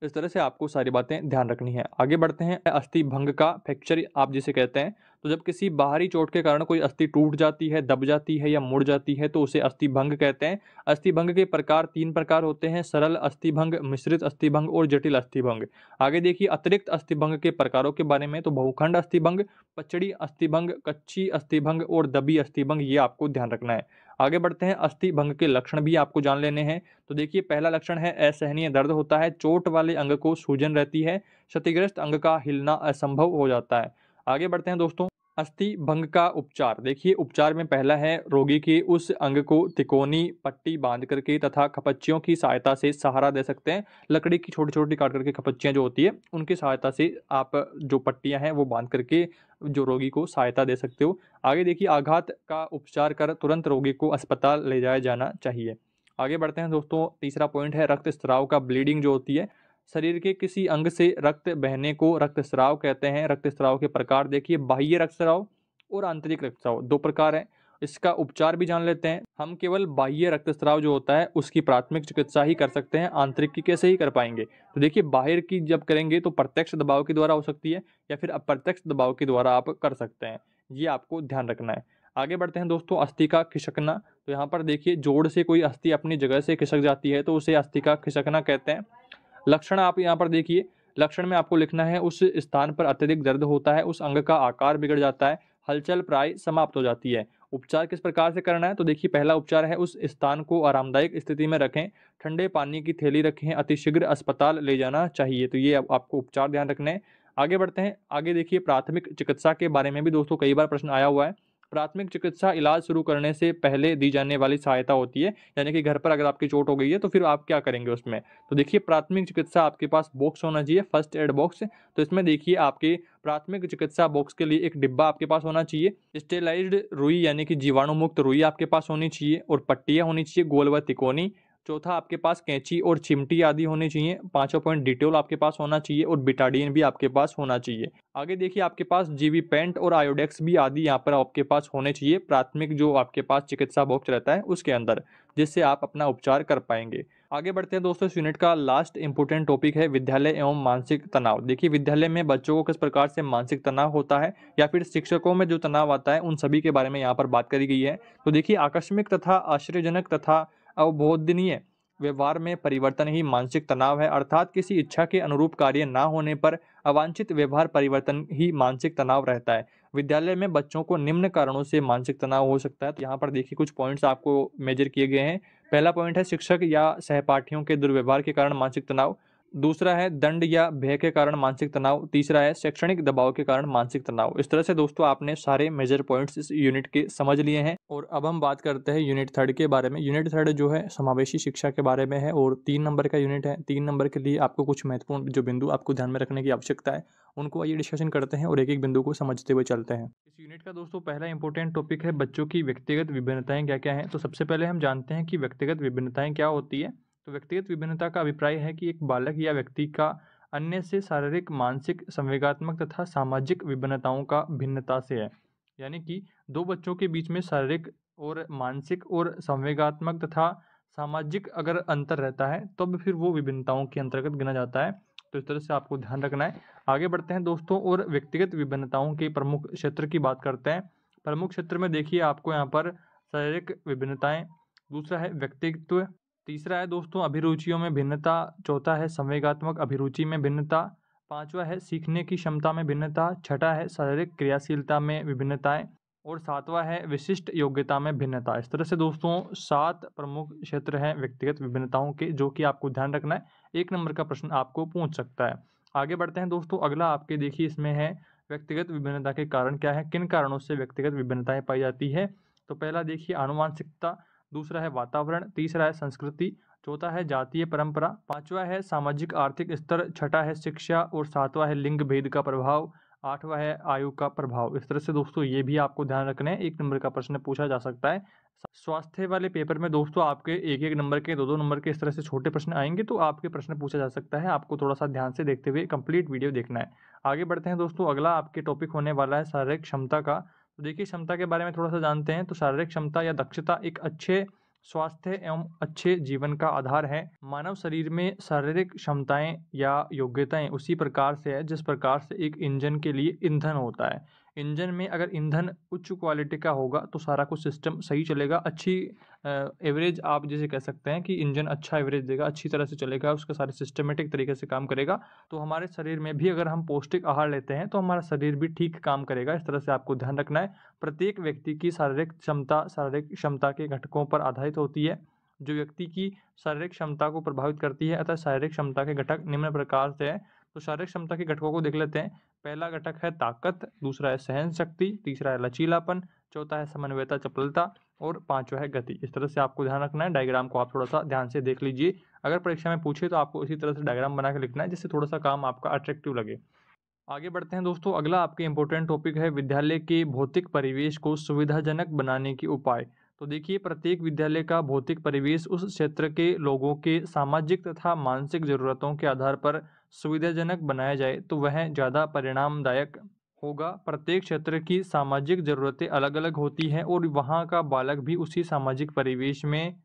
इस तरह से आपको सारी बातें ध्यान रखनी है। आगे बढ़ते हैं, अस्थि भंग का, फ्रैक्चर आप जिसे कहते हैं। तो जब किसी बाहरी चोट के कारण कोई अस्थि टूट जाती है, दब जाती है या मुड़ जाती है तो उसे अस्थि भंग कहते हैं। अस्थि भंग के प्रकार 3 प्रकार होते हैं, सरल अस्थि भंग, मिश्रित अस्थि भंग और जटिल अस्थि भंग। आगे देखिए अतिरिक्त अस्थि भंग के प्रकारों के बारे में। तो बहुखंड अस्थि भंग, पचड़ी अस्थि भंग, कच्ची अस्थि भंग और दबी अस्थि भंग, ये आपको ध्यान रखना है। आगे बढ़ते हैं, अस्थि भंग के लक्षण भी आपको जान लेने हैं। तो देखिए पहला लक्षण है असहनीय दर्द होता है। चोट वाले अंग को सूजन रहती है। क्षतिग्रस्त अंग का हिलना असंभव हो जाता है। आगे बढ़ते हैं दोस्तों, अस्थि भंग का उपचार। देखिए उपचार में पहला है रोगी के उस अंग को तिकोनी पट्टी बांध करके तथा खपच्चियों की सहायता से सहारा दे सकते हैं। लकड़ी की छोटी छोटी काट करके खपच्चियां जो होती है उनकी सहायता से आप जो पट्टियां हैं वो बांध करके जो रोगी को सहायता दे सकते हो। आगे देखिए आघात का उपचार कर तुरंत रोगी को अस्पताल ले जाया जाना चाहिए। आगे बढ़ते हैं दोस्तों, तीसरा पॉइंट है रक्तस्राव का, ब्लीडिंग जो होती है। शरीर के किसी अंग से रक्त बहने को रक्तस्राव कहते हैं। रक्तस्राव के प्रकार देखिए, बाह्य रक्तस्राव और आंतरिक रक्तस्राव, दो प्रकार है। इसका उपचार भी जान लेते हैं। हम केवल बाह्य रक्तस्राव जो होता है उसकी प्राथमिक चिकित्सा ही कर सकते हैं, आंतरिक की कैसे ही कर पाएंगे। तो देखिए, बाहर की जब करेंगे तो प्रत्यक्ष दबाव के द्वारा हो सकती है या फिर अप्रत्यक्ष दबाव के द्वारा आप कर सकते हैं, ये आपको ध्यान रखना है। आगे बढ़ते हैं दोस्तों, अस्थि का खिसकना। तो यहाँ पर देखिए, जोड़ से कोई अस्थि अपनी जगह से खिसक जाती है तो उसे अस्थि का खिसकना कहते हैं। लक्षण आप यहाँ पर देखिए, लक्षण में आपको लिखना है उस स्थान पर अत्यधिक दर्द होता है, उस अंग का आकार बिगड़ जाता है, हलचल प्राय समाप्त हो जाती है। उपचार किस प्रकार से करना है, तो देखिए पहला उपचार है उस स्थान को आरामदायक स्थिति में रखें, ठंडे पानी की थैली रखें, अतिशीघ्र अस्पताल ले जाना चाहिए। तो ये आपको उपचार ध्यान रखने हैं। आगे बढ़ते हैं, आगे देखिए प्राथमिक चिकित्सा के बारे में भी दोस्तों कई बार प्रश्न आया हुआ है। प्राथमिक चिकित्सा इलाज शुरू करने से पहले दी जाने वाली सहायता होती है, यानी कि घर पर अगर आपकी चोट हो गई है तो फिर आप क्या करेंगे उसमें। तो देखिए, प्राथमिक चिकित्सा आपके पास बॉक्स होना चाहिए, फर्स्ट एड बॉक्स। तो इसमें देखिए आपके प्राथमिक चिकित्सा बॉक्स के लिए एक डिब्बा आपके पास होना चाहिए, स्टेलाइज्ड रुई यानी कि जीवाणु मुक्त रुई आपके पास होनी चाहिए और पट्टियां होनी चाहिए गोल व तिकोनी। चौथा, आपके पास कैंची और चिमटी आदि होनी चाहिए। पांचवा पॉइंट, डिटोल आपके पास होना चाहिए और बिटाडीन भी आपके पास होना चाहिए। आगे देखिए, आपके पास जीवी पेंट और आयोडेक्स भी आदि यहाँ पर आपके पास होने चाहिए, प्राथमिक जो आपके पास चिकित्सा बॉक्स रहता है उसके अंदर, जिससे आप अपना उपचार कर पाएंगे। आगे बढ़ते हैं दोस्तों, इस यूनिट का लास्ट इंपोर्टेंट टॉपिक है विद्यालय एवं मानसिक तनाव। देखिए, विद्यालय में बच्चों को किस प्रकार से मानसिक तनाव होता है या फिर शिक्षकों में जो तनाव आता है, उन सभी के बारे में यहाँ पर बात करी गई है। तो देखिए, आकस्मिक तथा आश्चर्यजनक तथा अवबोधनीय व्यवहार में परिवर्तन ही मानसिक तनाव है, अर्थात किसी इच्छा के अनुरूप कार्य ना होने पर अवांछित व्यवहार परिवर्तन ही मानसिक तनाव रहता है। विद्यालय में बच्चों को निम्न कारणों से मानसिक तनाव हो सकता है। तो यहाँ पर देखिए कुछ पॉइंट्स आपको मेजर किए गए हैं। पहला पॉइंट है शिक्षक या सहपाठियों के दुर्व्यवहार के कारण मानसिक तनाव। दूसरा है दंड या भय के कारण मानसिक तनाव। तीसरा है शैक्षणिक दबाव के कारण मानसिक तनाव। इस तरह से दोस्तों आपने सारे मेजर पॉइंट्स इस यूनिट के समझ लिए हैं। और अब हम बात करते हैं यूनिट 3 के बारे में। यूनिट 3 जो है समावेशी शिक्षा के बारे में है और 3 नंबर का यूनिट है। 3 नंबर के लिए आपको कुछ महत्वपूर्ण जो बिंदु आपको ध्यान में रखने की आवश्यकता है, उनको आइए डिस्कशन करते हैं और एक एक बिंदु को समझते हुए चलते हैं। इस यूनिट का दोस्तों पहला इंपॉर्टेंट टॉपिक है बच्चों की व्यक्तिगत विभिन्नताएं क्या क्या हैं। तो सबसे पहले हम जानते हैं कि व्यक्तिगत विभिन्नताएं क्या होती है। तो व्यक्तिगत विभिन्नता का अभिप्राय है कि एक बालक या व्यक्ति का अन्य से शारीरिक, मानसिक, संवेगात्मक तथा सामाजिक विभिन्नताओं का भिन्नता से है। यानी कि दो बच्चों के बीच में शारीरिक और मानसिक और संवेगात्मक तथा सामाजिक अगर अंतर रहता है तब फिर वो विभिन्नताओं के अंतर्गत गिना जाता है। तो इस तरह से आपको ध्यान रखना है। आगे बढ़ते हैं दोस्तों और व्यक्तिगत विभिन्नताओं के प्रमुख क्षेत्र की बात करते हैं। प्रमुख क्षेत्र में देखिए आपको यहाँ पर शारीरिक विभिन्नताएं, दूसरा है व्यक्तित्व, तीसरा है दोस्तों अभिरुचियों में भिन्नता, चौथा है संवेगात्मक अभिरुचि में भिन्नता, पांचवा है सीखने की क्षमता में भिन्नता, छठा है शारीरिक क्रियाशीलता में विभिन्नताएं और सातवां है विशिष्ट योग्यता में भिन्नता। इस तरह से दोस्तों 7 प्रमुख क्षेत्र हैं व्यक्तिगत विभिन्नताओं के, जो कि आपको ध्यान रखना है। 1 नंबर का प्रश्न आपको पूछ सकता है। आगे बढ़ते हैं दोस्तों, अगला आपके देखिए इसमें है व्यक्तिगत विभिन्नता के कारण क्या है, किन कारणों से व्यक्तिगत विभिन्नताएं पाई जाती है। तो पहला देखिए आनुवांशिकता, दूसरा है वातावरण, तीसरा है संस्कृति, चौथा है जातीय परंपरा, पांचवा है सामाजिक आर्थिक स्तर, छठा है शिक्षा और सातवां है लिंग भेद का प्रभाव, आठवां है आयु का प्रभाव। इस तरह से दोस्तों ये भी आपको ध्यान रखना है, 1 नंबर का प्रश्न पूछा जा सकता है। स्वास्थ्य वाले पेपर में दोस्तों आपके 1-1 नंबर के, 2-2 नंबर के इस तरह से छोटे प्रश्न आएंगे, तो आपके प्रश्न पूछा जा सकता है। आपको थोड़ा सा ध्यान से देखते हुए कंप्लीट वीडियो देखना है। आगे बढ़ते हैं दोस्तों, अगला आपके टॉपिक होने वाला है शारीरिक क्षमता का। तो देखिए क्षमता के बारे में थोड़ा सा जानते हैं। तो शारीरिक क्षमता या दक्षता एक अच्छे स्वास्थ्य एवं अच्छे जीवन का आधार है। मानव शरीर में शारीरिक क्षमताएं या योग्यताएं उसी प्रकार से है जिस प्रकार से एक इंजन के लिए ईंधन होता है। इंजन में अगर ईंधन उच्च क्वालिटी का होगा तो सारा कुछ सिस्टम सही चलेगा। अच्छी एवरेज आप जैसे कह सकते हैं कि इंजन अच्छा एवरेज देगा, अच्छी तरह से चलेगा, उसका सारे सिस्टमेटिक तरीके से काम करेगा। तो हमारे शरीर में भी अगर हम पौष्टिक आहार लेते हैं तो हमारा शरीर भी ठीक काम करेगा। इस तरह से आपको ध्यान रखना है। प्रत्येक व्यक्ति की शारीरिक क्षमता के घटकों पर आधारित होती है जो व्यक्ति की शारीरिक क्षमता को प्रभावित करती है। अतः शारीरिक क्षमता के घटक निम्न प्रकार से है। तो शारीरिक क्षमता के घटकों को देख लेते हैं। पहला घटक है ताकत, दूसरा है सहन शक्ति, तीसरा है लचीलापन, चौथा है समन्वयता चपलता और पांचवा है गति। इस तरह से आपको ध्यान रखना है। डायग्राम को आप थोड़ा सा ध्यान से देख लीजिए। अगर परीक्षा में पूछे तो आपको इसी तरह से डायग्राम बना के लिखना है, जिससे थोड़ा सा काम आपका अट्रैक्टिव लगे। आगे बढ़ते हैं दोस्तों, अगला आपके इंपॉर्टेंट टॉपिक है विद्यालय के भौतिक परिवेश को सुविधाजनक बनाने के उपाय। तो देखिए प्रत्येक विद्यालय का भौतिक परिवेश उस क्षेत्र के लोगों के सामाजिक तथा मानसिक जरूरतों के आधार पर सुविधाजनक बनाया जाए तो वह ज़्यादा परिणामदायक होगा। प्रत्येक क्षेत्र की सामाजिक ज़रूरतें अलग-अलग होती हैं और वहाँ का बालक भी उसी सामाजिक परिवेश में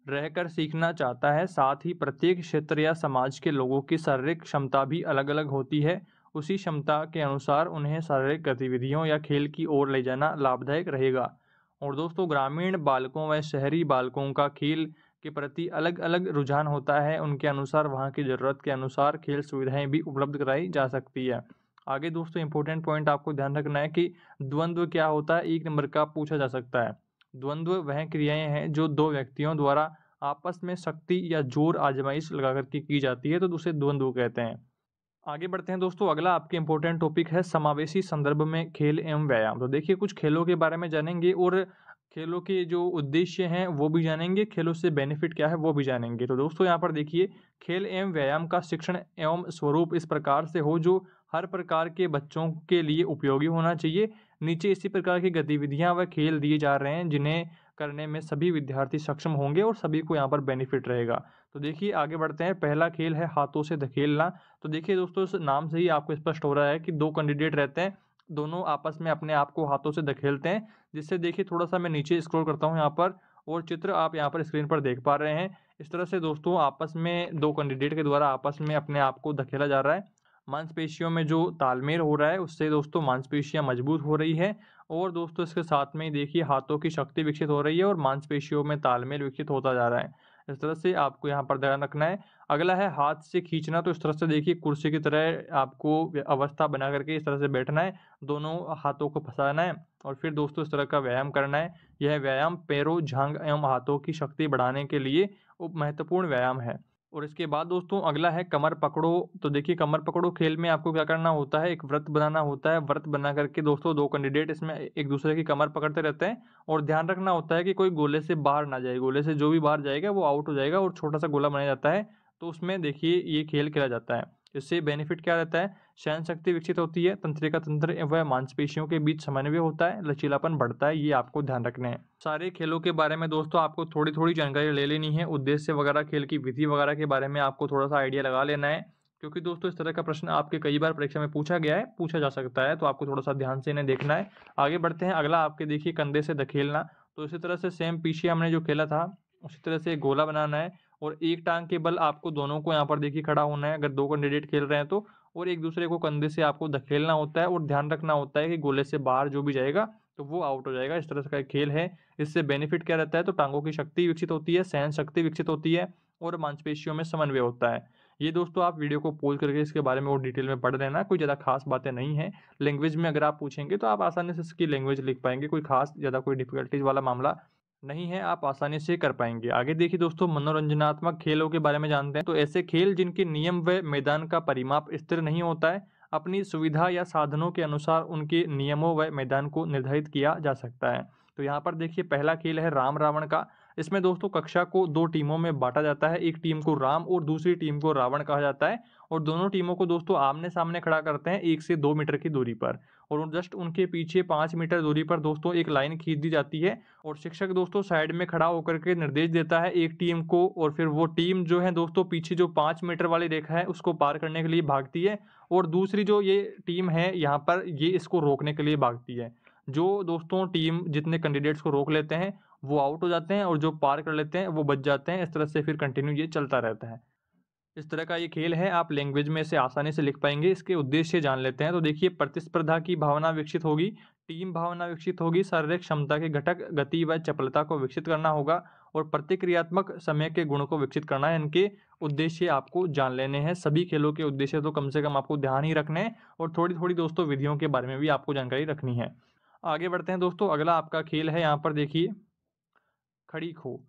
रहकर सीखना चाहता है। साथ ही प्रत्येक क्षेत्र या समाज के लोगों की शारीरिक क्षमता भी अलग-अलग होती है। उसी क्षमता के अनुसार उन्हें शारीरिक गतिविधियों या खेल की ओर ले जाना लाभदायक रहेगा। और दोस्तों ग्रामीण बालकों व शहरी बालकों का खेल के प्रति अलग-अलग रुझान होता है। उनके अनुसार वहाँ की ज़रूरत के अनुसार खेल सुविधाएं भी उपलब्ध कराई जा सकती है। आगे दोस्तों इंपॉर्टेंट पॉइंट आपको ध्यान रखना है कि द्वंद्व क्या होता है, 1 नंबर का पूछा जा सकता है। द्वंद्व वह क्रियाएं हैं जो दो व्यक्तियों द्वारा आपस में शक्ति या जोर आजमाइश लगा करके की जाती है, तो उसे द्वंद्व कहते हैं। आगे बढ़ते हैं दोस्तों, अगला आपके इंपॉर्टेंट टॉपिक है समावेशी संदर्भ में खेल एवं व्यायाम। तो देखिए कुछ खेलों के बारे में जानेंगे और खेलों के जो उद्देश्य हैं वो भी जानेंगे, खेलों से बेनिफिट क्या है वो भी जानेंगे। तो दोस्तों यहाँ पर देखिए खेल एवं व्यायाम का शिक्षण एवं स्वरूप इस प्रकार से हो जो हर प्रकार के बच्चों के लिए उपयोगी होना चाहिए। नीचे इसी प्रकार की गतिविधियां व खेल दिए जा रहे हैं जिन्हें करने में सभी विद्यार्थी सक्षम होंगे और सभी को यहाँ पर बेनिफिट रहेगा। तो देखिए आगे बढ़ते हैं, पहला खेल है हाथों से धकेलना। तो देखिए दोस्तों इस नाम से ही आपको स्पष्ट हो रहा है कि दो कैंडिडेट रहते हैं, दोनों आपस में अपने आप को हाथों से धकेलते हैं। जिससे देखिए थोड़ा सा मैं नीचे स्क्रॉल करता हूँ यहाँ पर और चित्र आप यहाँ पर स्क्रीन पर देख पा रहे हैं। इस तरह से दोस्तों आपस में दो कैंडिडेट के द्वारा आपस में अपने आप को धकेला जा रहा है। मांसपेशियों में जो तालमेल हो रहा है उससे दोस्तों मांसपेशियां मजबूत हो रही है और दोस्तों इसके साथ में ही देखिए हाथों की शक्ति विकसित हो रही है और मांसपेशियों में तालमेल विकसित होता जा रहा है। इस तरह से आपको यहाँ पर ध्यान रखना है। अगला है हाथ से खींचना। तो इस तरह से देखिए कुर्सी की तरह आपको अवस्था बना करके इस तरह से बैठना है, दोनों हाथों को फंसाना है और फिर दोस्तों इस तरह का व्यायाम करना है। यह व्यायाम पैरों, जांघ एवं हाथों की शक्ति बढ़ाने के लिए महत्वपूर्ण व्यायाम है। और इसके बाद दोस्तों अगला है कमर पकड़ो। तो देखिए कमर पकड़ो खेल में आपको क्या करना होता है, एक व्रत बनाना होता है। व्रत बना करके दोस्तों दो कैंडिडेट इसमें एक दूसरे की कमर पकड़ते रहते हैं और ध्यान रखना होता है कि कोई गोले से बाहर ना जाए। गोले से जो भी बाहर जाएगा वो आउट हो जाएगा और छोटा सा गोला बनाया जाता है। तो उसमें देखिए ये खेल खेला जाता है। इससे बेनिफिट क्या रहता है, सहन शक्ति विकसित होती है, तंत्रिका तंत्र व मांसपेशियों के बीच समन्वय होता है, लचीलापन बढ़ता है। ये आपको ध्यान रखना है। सारे खेलों के बारे में दोस्तों आपको थोड़ी थोड़ी जानकारी ले लेनी है। उद्देश्य वगैरह, खेल की विधि वगैरह के बारे में आपको थोड़ा सा आइडिया लगा लेना है, क्योंकि दोस्तों इस तरह का प्रश्न आपके कई बार परीक्षा में पूछा गया है, पूछा जा सकता है। तो आपको थोड़ा सा ध्यान से इन्हें देखना है। आगे बढ़ते हैं, अगला आपके देखिए कंधे से धकेलना। तो इसी तरह से सेम पीछे हमने जो खेला था उसी तरह से गोला बनाना है और एक टांग के बल आपको दोनों को यहाँ पर देखिए खड़ा होना है अगर दो कैंडिडेट खेल रहे हैं तो, और एक दूसरे को कंधे से आपको धकेलना होता है और ध्यान रखना होता है कि गोले से बाहर जो भी जाएगा तो वो आउट हो जाएगा। इस तरह का एक खेल है। इससे बेनिफिट क्या रहता है, तो टांगों की शक्ति विकसित होती है, सहन शक्ति विकसित होती है और मांसपेशियों में समन्वय होता है। ये दोस्तों आप वीडियो को पॉज करके इसके बारे में और डिटेल में पढ़ लेना, कोई ज़्यादा खास बातें नहीं है। लैंग्वेज में अगर आप पूछेंगे तो आप आसानी से इसकी लैंग्वेज लिख पाएंगे, कोई खास ज़्यादा कोई डिफिकल्टीज वाला मामला नहीं है, आप आसानी से कर पाएंगे। आगे देखिए दोस्तों मनोरंजनात्मक खेलों के बारे में जानते हैं। तो ऐसे खेल जिनके नियम व मैदान का परिमाप स्थिर नहीं होता है, अपनी सुविधा या साधनों के अनुसार उनके नियमों व मैदान को निर्धारित किया जा सकता है। तो यहाँ पर देखिए पहला खेल है राम रावण का। इसमें दोस्तों कक्षा को दो टीमों में बांटा जाता है, एक टीम को राम और दूसरी टीम को रावण कहा जाता है और दोनों टीमों को दोस्तों आमने सामने खड़ा करते हैं 1 से 2 मीटर की दूरी पर और जस्ट उनके पीछे 5 मीटर दूरी पर दोस्तों एक लाइन खींच दी जाती है और शिक्षक दोस्तों साइड में खड़ा होकर के निर्देश देता है एक टीम को और फिर वो टीम जो है दोस्तों पीछे जो 5 मीटर वाली रेखा है उसको पार करने के लिए भागती है और दूसरी जो ये टीम है यहाँ पर ये इसको रोकने के लिए भागती है। जो दोस्तों टीम जितने कैंडिडेट्स को रोक लेते हैं वो आउट हो जाते हैं और जो पार कर लेते हैं वो बच जाते हैं। इस तरह से फिर कंटिन्यू ये चलता रहता है। इस तरह का ये खेल है, आप लैंग्वेज में इसे आसानी से लिख पाएंगे। इसके उद्देश्य जान लेते हैं। तो देखिए प्रतिस्पर्धा की भावना विकसित होगी, टीम भावना विकसित होगी, शारीरिक क्षमता के घटक गति व चपलता को विकसित करना होगा और प्रतिक्रियात्मक समय के गुण को विकसित करना है। इनके उद्देश्य आपको जान लेने हैं। सभी खेलों के उद्देश्य तो कम से कम आपको ध्यान ही रखने हैं और थोड़ी थोड़ी दोस्तों विधियों के बारे में भी आपको जानकारी रखनी है। आगे बढ़ते हैं दोस्तों, अगला आपका खेल है यहाँ पर देखिए खड़ी खो।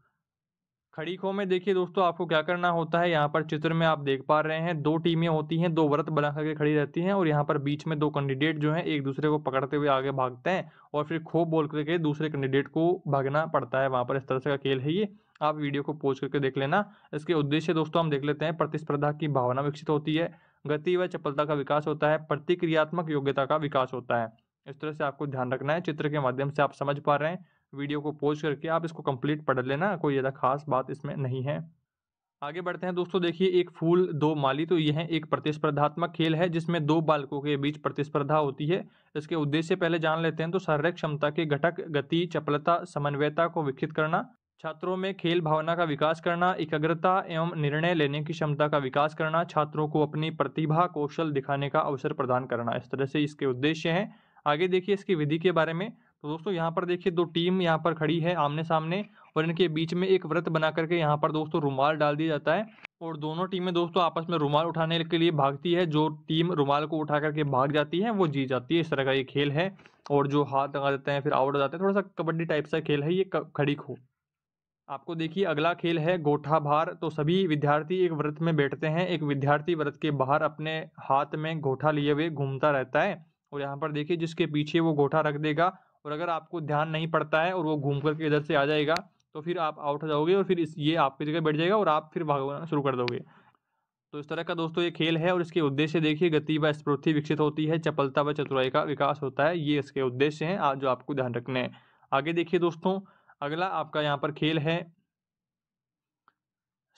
खड़ी खो में देखिए दोस्तों आपको क्या करना होता है, यहाँ पर चित्र में आप देख पा रहे हैं दो टीमें होती हैं, दो व्रत बना करके खड़ी रहती हैं और यहाँ पर बीच में दो कैंडिडेट जो हैं एक दूसरे को पकड़ते हुए आगे भागते हैं और फिर खो बोल करके दूसरे कैंडिडेट को भागना पड़ता है वहाँ पर। इस तरह से का खेल है ये, आप वीडियो को पॉज करके देख लेना। इसके उद्देश्य दोस्तों हम देख लेते हैं। प्रतिस्पर्धा की भावना विकसित होती है, गति व चपलता का विकास होता है, प्रतिक्रियात्मक योग्यता का विकास होता है। इस तरह से आपको ध्यान रखना है। चित्र के माध्यम से आप समझ पा रहे हैं, वीडियो को पॉज करके आप इसको कंप्लीट पढ़ लेना, कोई ज़्यादा खास बात इसमें नहीं है। आगे बढ़ते हैं दोस्तों, देखिए एक फूल दो माली, तो यह एक प्रतिस्पर्धात्मक खेल है जिसमें दो बालकों के बीच प्रतिस्पर्धा होती है। इसके उद्देश्य पहले जान लेते हैं। तो शारीरिक क्षमता के घटक गति, चपलता, समन्वयता को विकसित करना, छात्रों में खेल भावना का विकास करना, एकाग्रता एवं निर्णय लेने की क्षमता का विकास करना, छात्रों को अपनी प्रतिभा कौशल दिखाने का अवसर प्रदान करना। इस तरह से इसके उद्देश्य हैं। आगे देखिए इसकी विधि के बारे में। तो दोस्तों यहाँ पर देखिए दो टीम यहाँ पर खड़ी है आमने सामने, और इनके बीच में एक वृत्त बना करके यहाँ पर दोस्तों रुमाल डाल दिया जाता है, और दोनों टीमें दोस्तों आपस में रुमाल उठाने के लिए भागती है। जो टीम रुमाल को उठा करके भाग जाती है वो जीत जाती है। इस तरह का ये खेल है, और जो हाथ लगा देते हैं फिर आउट हो जाते हैं, थोड़ा सा कबड्डी टाइप सा खेल है ये, खड़ी खो। आपको देखिए अगला खेल है गोठा भार। तो सभी विद्यार्थी एक वृत्त में बैठते हैं, एक विद्यार्थी वृत्त के बाहर अपने हाथ में गोठा लिए हुए घूमता रहता है, और यहाँ पर देखिए जिसके पीछे वो गोठा रख देगा, और अगर आपको ध्यान नहीं पड़ता है और वो घूम करके इधर से आ जाएगा तो फिर आप आउट हो जाओगे, और फिर ये आपकी जगह बैठ जाएगा और आप फिर भागना शुरू कर दोगे। तो इस तरह का दोस्तों ये खेल है, और इसके उद्देश्य देखिए गति व स्फूर्ति विकसित होती है, चपलता व चतुराई का विकास होता है। ये इसके उद्देश्य हैं आज जो आपको ध्यान रखने हैं। आगे देखिए दोस्तों, अगला आपका यहाँ पर खेल है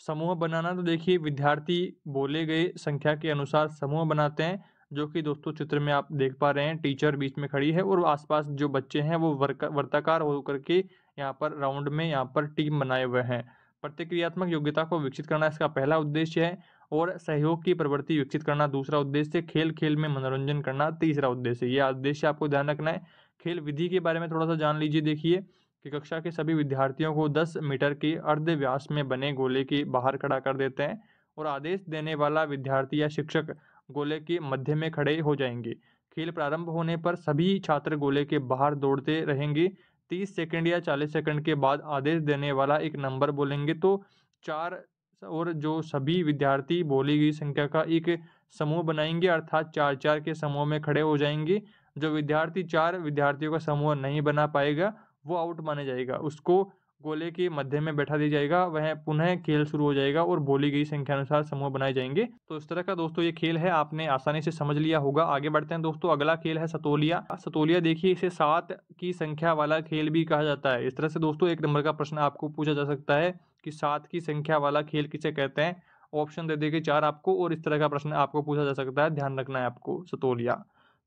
समूह बनाना। तो देखिए विद्यार्थी बोले गए संख्या के अनुसार समूह बनाते हैं, जो कि दोस्तों चित्र में आप देख पा रहे हैं। टीचर बीच में खड़ी है और आसपास जो बच्चे हैं वो वर्ताकार होकर के यहाँ पर राउंड में यहाँ पर टीम बनाए हुए हैं। प्रतिक्रियात्मक योग्यता को विकसित करना इसका पहला उद्देश्य है, और सहयोग की प्रवृत्ति विकसित करना दूसरा उद्देश्य, खेल खेल में मनोरंजन करना तीसरा उद्देश्य। यह उद्देश्य आपको ध्यान रखना है। खेल विधि के बारे में थोड़ा सा जान लीजिए। देखिए कि कक्षा के सभी विद्यार्थियों को 10 मीटर के अर्ध व्यास में बने गोले के बाहर खड़ा कर देते हैं, और आदेश देने वाला विद्यार्थी या शिक्षक गोले के मध्य में खड़े हो जाएंगे। खेल प्रारंभ होने पर सभी छात्र गोले के बाहर दौड़ते रहेंगे। 30 सेकंड या 40 सेकंड के बाद आदेश देने वाला एक नंबर बोलेंगे, तो 4 और जो सभी विद्यार्थी बोली गई संख्या का एक समूह बनाएंगे, अर्थात 4-4 के समूह में खड़े हो जाएंगे। जो विद्यार्थी 4 विद्यार्थियों का समूह नहीं बना पाएगा वो आउट माने जाएगा, उसको गोले के मध्य में बैठा दिया जाएगा, वह पुनः खेल शुरू हो जाएगा और बोली गई संख्या अनुसार समूह बनाए जाएंगे। तो इस तरह का दोस्तों ये खेल है, आपने आसानी से समझ लिया होगा। आगे बढ़ते हैं दोस्तों, अगला खेल है सतोलिया। सतोलिया देखिए इसे 7 की संख्या वाला खेल भी कहा जाता है। इस तरह से दोस्तों 1 नंबर का प्रश्न आपको पूछा जा सकता है कि 7 की संख्या वाला खेल किसे कहते हैं। ऑप्शन दे देंगे 4 आपको, और इस तरह का प्रश्न आपको पूछा जा सकता है। ध्यान रखना है आपको सतोलिया।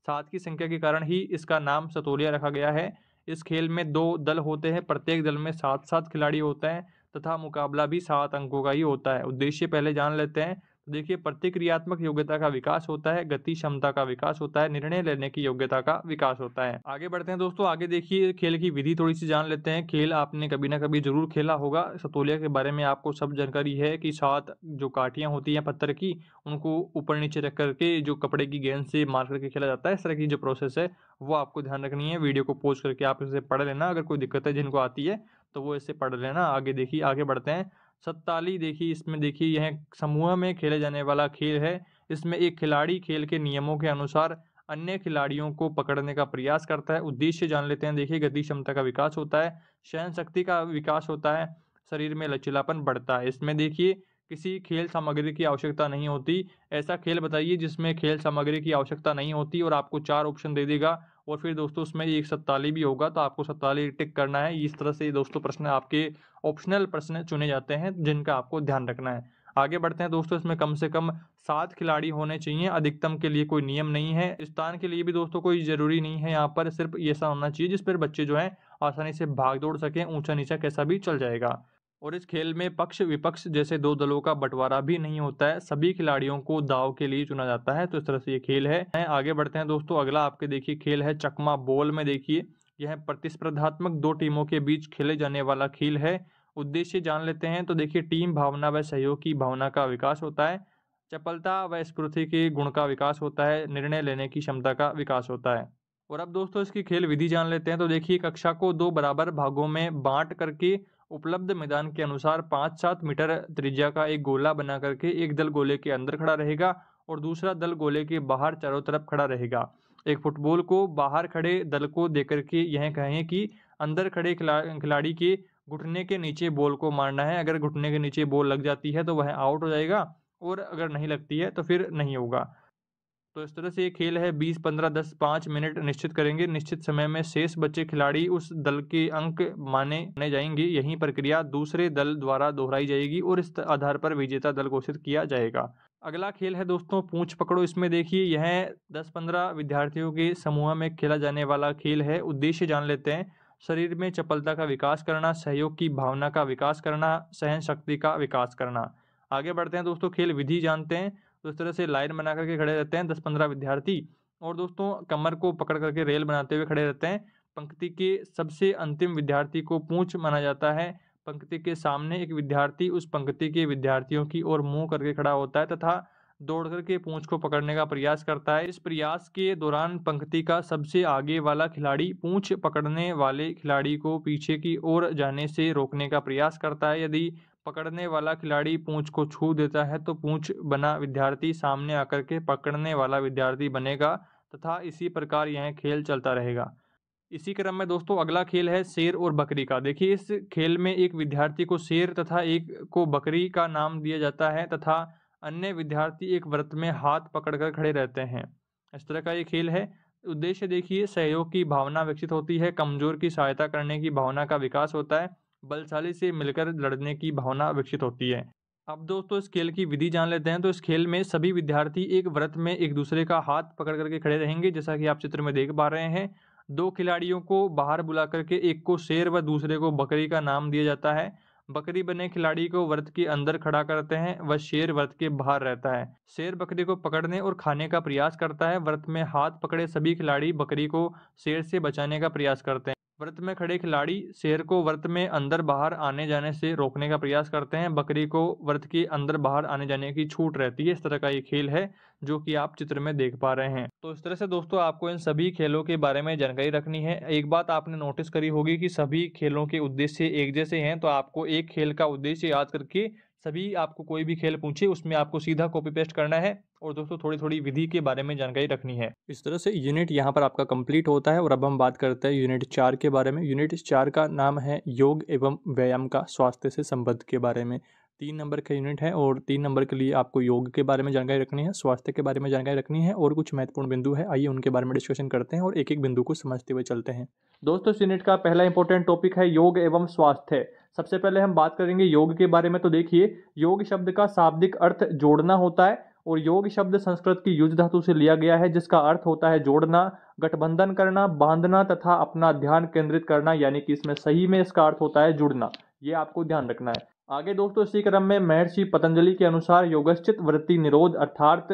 7 की संख्या के कारण ही इसका नाम सतोलिया रखा गया है। इस खेल में 2 दल होते हैं, प्रत्येक दल में 7-7 खिलाड़ी होते हैं, तथा मुकाबला भी 7 अंकों का ही होता है। उद्देश्य पहले जान लेते हैं। तो देखिए प्रतिक्रियात्मक योग्यता का विकास होता है, गति क्षमता का विकास होता है, निर्णय लेने की योग्यता का विकास होता है। आगे बढ़ते हैं दोस्तों, आगे देखिए खेल की विधि थोड़ी सी जान लेते हैं। खेल आपने कभी ना कभी जरूर खेला होगा। सतोलिया के बारे में आपको सब जानकारी है कि 7 जो काटियां होती हैं पत्थर की, उनको ऊपर नीचे रख करके जो कपड़े की गेंद से मार करके खेला जाता है। इस तरह की जो प्रोसेस है वो आपको ध्यान रखनी है। वीडियो को पॉज करके आप इसे पढ़ लेना, अगर कोई दिक्कत है जिनको आती है तो वो इसे पढ़ लेना। आगे देखिए, आगे बढ़ते हैं। सत्ताली देखिए, इसमें देखिए यह समूह में खेले जाने वाला खेल है। इसमें एक खिलाड़ी खेल के नियमों के अनुसार अन्य खिलाड़ियों को पकड़ने का प्रयास करता है। उद्देश्य जान लेते हैं। देखिए गति क्षमता का विकास होता है, सहन शक्ति का विकास होता है, शरीर में लचीलापन बढ़ता है। इसमें देखिए किसी खेल सामग्री की आवश्यकता नहीं होती। ऐसा खेल बताइए जिसमें खेल सामग्री की आवश्यकता नहीं होती, और आपको 4 ऑप्शन दे देगा, और फिर दोस्तों उसमें एक 47 भी होगा, तो आपको 47 टिक करना है। इस तरह से दोस्तों प्रश्न आपके ऑप्शनल प्रश्न चुने जाते हैं जिनका आपको ध्यान रखना है। आगे बढ़ते हैं दोस्तों, इसमें कम से कम 7 खिलाड़ी होने चाहिए। अधिकतम के लिए कोई नियम नहीं है। स्थान के लिए भी दोस्तों कोई जरूरी नहीं है। यहाँ पर सिर्फ ऐसा होना चाहिए जिस पर बच्चे जो है आसानी से भाग दौड़ सकें, ऊंचा नीचा कैसा भी चल जाएगा। और इस खेल में पक्ष विपक्ष जैसे 2 दलों का बंटवारा भी नहीं होता है। सभी खिलाड़ियों को दाव के लिए चुना जाता है। तो इस तरह से ये खेल है। आगे बढ़ते हैं दोस्तों, अगला आपके देखिए खेल है चकमा बॉल। में देखिए यह प्रतिस्पर्धात्मक 2 टीमों के बीच खेले जाने वाला खेल है। उद्देश्य जान लेते हैं। तो देखिए टीम भावना व सहयोग की भावना का विकास होता है, चपलता व स्फूर्ति के गुण का विकास होता है, निर्णय लेने की क्षमता का विकास होता है। और अब दोस्तों इसकी खेल विधि जान लेते हैं। तो देखिए कक्षा को 2 बराबर भागों में बांट करके उपलब्ध मैदान के अनुसार 5-7 मीटर त्रिज्या का एक गोला बना करके एक दल गोले के अंदर खड़ा रहेगा और दूसरा दल गोले के बाहर चारों तरफ खड़ा रहेगा। एक फुटबॉल को बाहर खड़े दल को देकर के यह कहें कि अंदर खड़े खिलाड़ी के घुटने के नीचे बॉल को मारना है। अगर घुटने के नीचे बॉल लग जाती है तो वह आउट हो जाएगा, और अगर नहीं लगती है तो फिर नहीं होगा। तो इस तरह से ये खेल है 20, 15, 10, 5 मिनट निश्चित करेंगे। निश्चित समय में शेष बचे खिलाड़ी उस दल के अंक माने जाएंगे। यही प्रक्रिया दूसरे दल द्वारा दोहराई जाएगी और इस आधार पर विजेता दल घोषित किया जाएगा। अगला खेल है दोस्तों पूंछ पकड़ो। इसमें देखिए यह 10-15 विद्यार्थियों के समूह में खेला जाने वाला खेल है। उद्देश्य जान लेते हैं। शरीर में चपलता का विकास करना, सहयोग की भावना का विकास करना, सहन शक्ति का विकास करना। आगे बढ़ते हैं दोस्तों, खेल विधि जानते हैं। तो इस तरह से लाइन बना करके खड़े रहते हैं 10-15 विद्यार्थी और दोस्तों कमर को पकड़ करके रेल बनाते हुए खड़े रहते हैं। पंक्ति के सबसे अंतिम विद्यार्थी को पूंछ माना जाता है। पंक्ति के सामने एक विद्यार्थी उस पंक्ति के विद्यार्थियों की ओर मुंह करके खड़ा होता है तथा दौड़ करके पूंछ को पकड़ने का प्रयास करता है। इस प्रयास के दौरान पंक्ति का सबसे आगे वाला खिलाड़ी पूंछ पकड़ने वाले खिलाड़ी को पीछे की ओर जाने से रोकने का प्रयास करता है। यदि पकड़ने वाला खिलाड़ी पूंछ को छू देता है तो पूंछ बना विद्यार्थी सामने आकर के पकड़ने वाला विद्यार्थी बनेगा तथा इसी प्रकार यह खेल चलता रहेगा। इसी क्रम में दोस्तों अगला खेल है शेर और बकरी का। देखिए इस खेल में एक विद्यार्थी को शेर तथा एक को बकरी का नाम दिया जाता है तथा अन्य विद्यार्थी एक वृत्त में हाथ पकड़कर खड़े रहते हैं। इस तरह का ये खेल है। उद्देश्य देखिए सहयोग की भावना विकसित होती है, कमजोर की सहायता करने की भावना का विकास होता है, बलशाली से मिलकर लड़ने की भावना विकसित होती है। अब दोस्तों इस खेल की विधि जान लेते हैं। तो इस खेल में सभी विद्यार्थी एक वृत्त में एक दूसरे का हाथ पकड़ करके खड़े रहेंगे, जैसा कि आप चित्र में देख पा रहे हैं। दो खिलाड़ियों को बाहर बुला करके एक को शेर व दूसरे को बकरी का नाम दिया जाता है। बकरी बने खिलाड़ी को वृत्त के अंदर खड़ा करते हैं व शेर वृत्त के बाहर रहता है। शेर बकरी को पकड़ने और खाने का प्रयास करता है। वृत्त में हाथ पकड़े सभी खिलाड़ी बकरी को शेर से बचाने का प्रयास करते हैं। वृत्त में खड़े खिलाड़ी शेर को वृत्त में अंदर बाहर आने जाने से रोकने का प्रयास करते हैं। बकरी को वृत्त के अंदर बाहर आने जाने की छूट रहती है। इस तरह का ये खेल है जो कि आप चित्र में देख पा रहे हैं। तो इस तरह से दोस्तों आपको इन सभी खेलों के बारे में जानकारी रखनी है। एक बात आपने नोटिस करी होगी कि सभी खेलों के उद्देश्य एक जैसे हैं, तो आपको एक खेल का उद्देश्य याद करके सभी आपको कोई भी खेल पूछे उसमें आपको सीधा कॉपी पेस्ट करना है और दोस्तों थोड़ी थोड़ी विधि के बारे में जानकारी रखनी है। इस तरह से यूनिट यहाँ पर आपका कंप्लीट होता है और अब हम बात करते हैं यूनिट 4 के बारे में। यूनिट 4 का नाम है योग एवं व्यायाम का स्वास्थ्य से संबंध के बारे में। 3 नंबर का यूनिट है और 3 नंबर के लिए आपको योग के बारे में जानकारी रखनी है, स्वास्थ्य के बारे में जानकारी रखनी है और कुछ महत्वपूर्ण बिंदु है। आइए उनके बारे में डिस्कशन करते हैं और एक एक बिंदु को समझते हुए चलते हैं। दोस्तों इस यूनिट का पहला इंपॉर्टेंट टॉपिक है योग एवं स्वास्थ्य। सबसे पहले हम बात करेंगे योग के बारे में। तो देखिए योग शब्द का शाब्दिक अर्थ जोड़ना होता है और योग शब्द संस्कृत की युज धातु से लिया गया है जिसका अर्थ होता है जोड़ना, गठबंधन करना, बांधना तथा अपना ध्यान केंद्रित करना, यानी कि इसमें सही में इसका अर्थ होता है जुड़ना। ये आपको ध्यान रखना है। आगे दोस्तों इसी क्रम में महर्षि पतंजलि के अनुसार योगश्चित वृत्ति निरोध अर्थात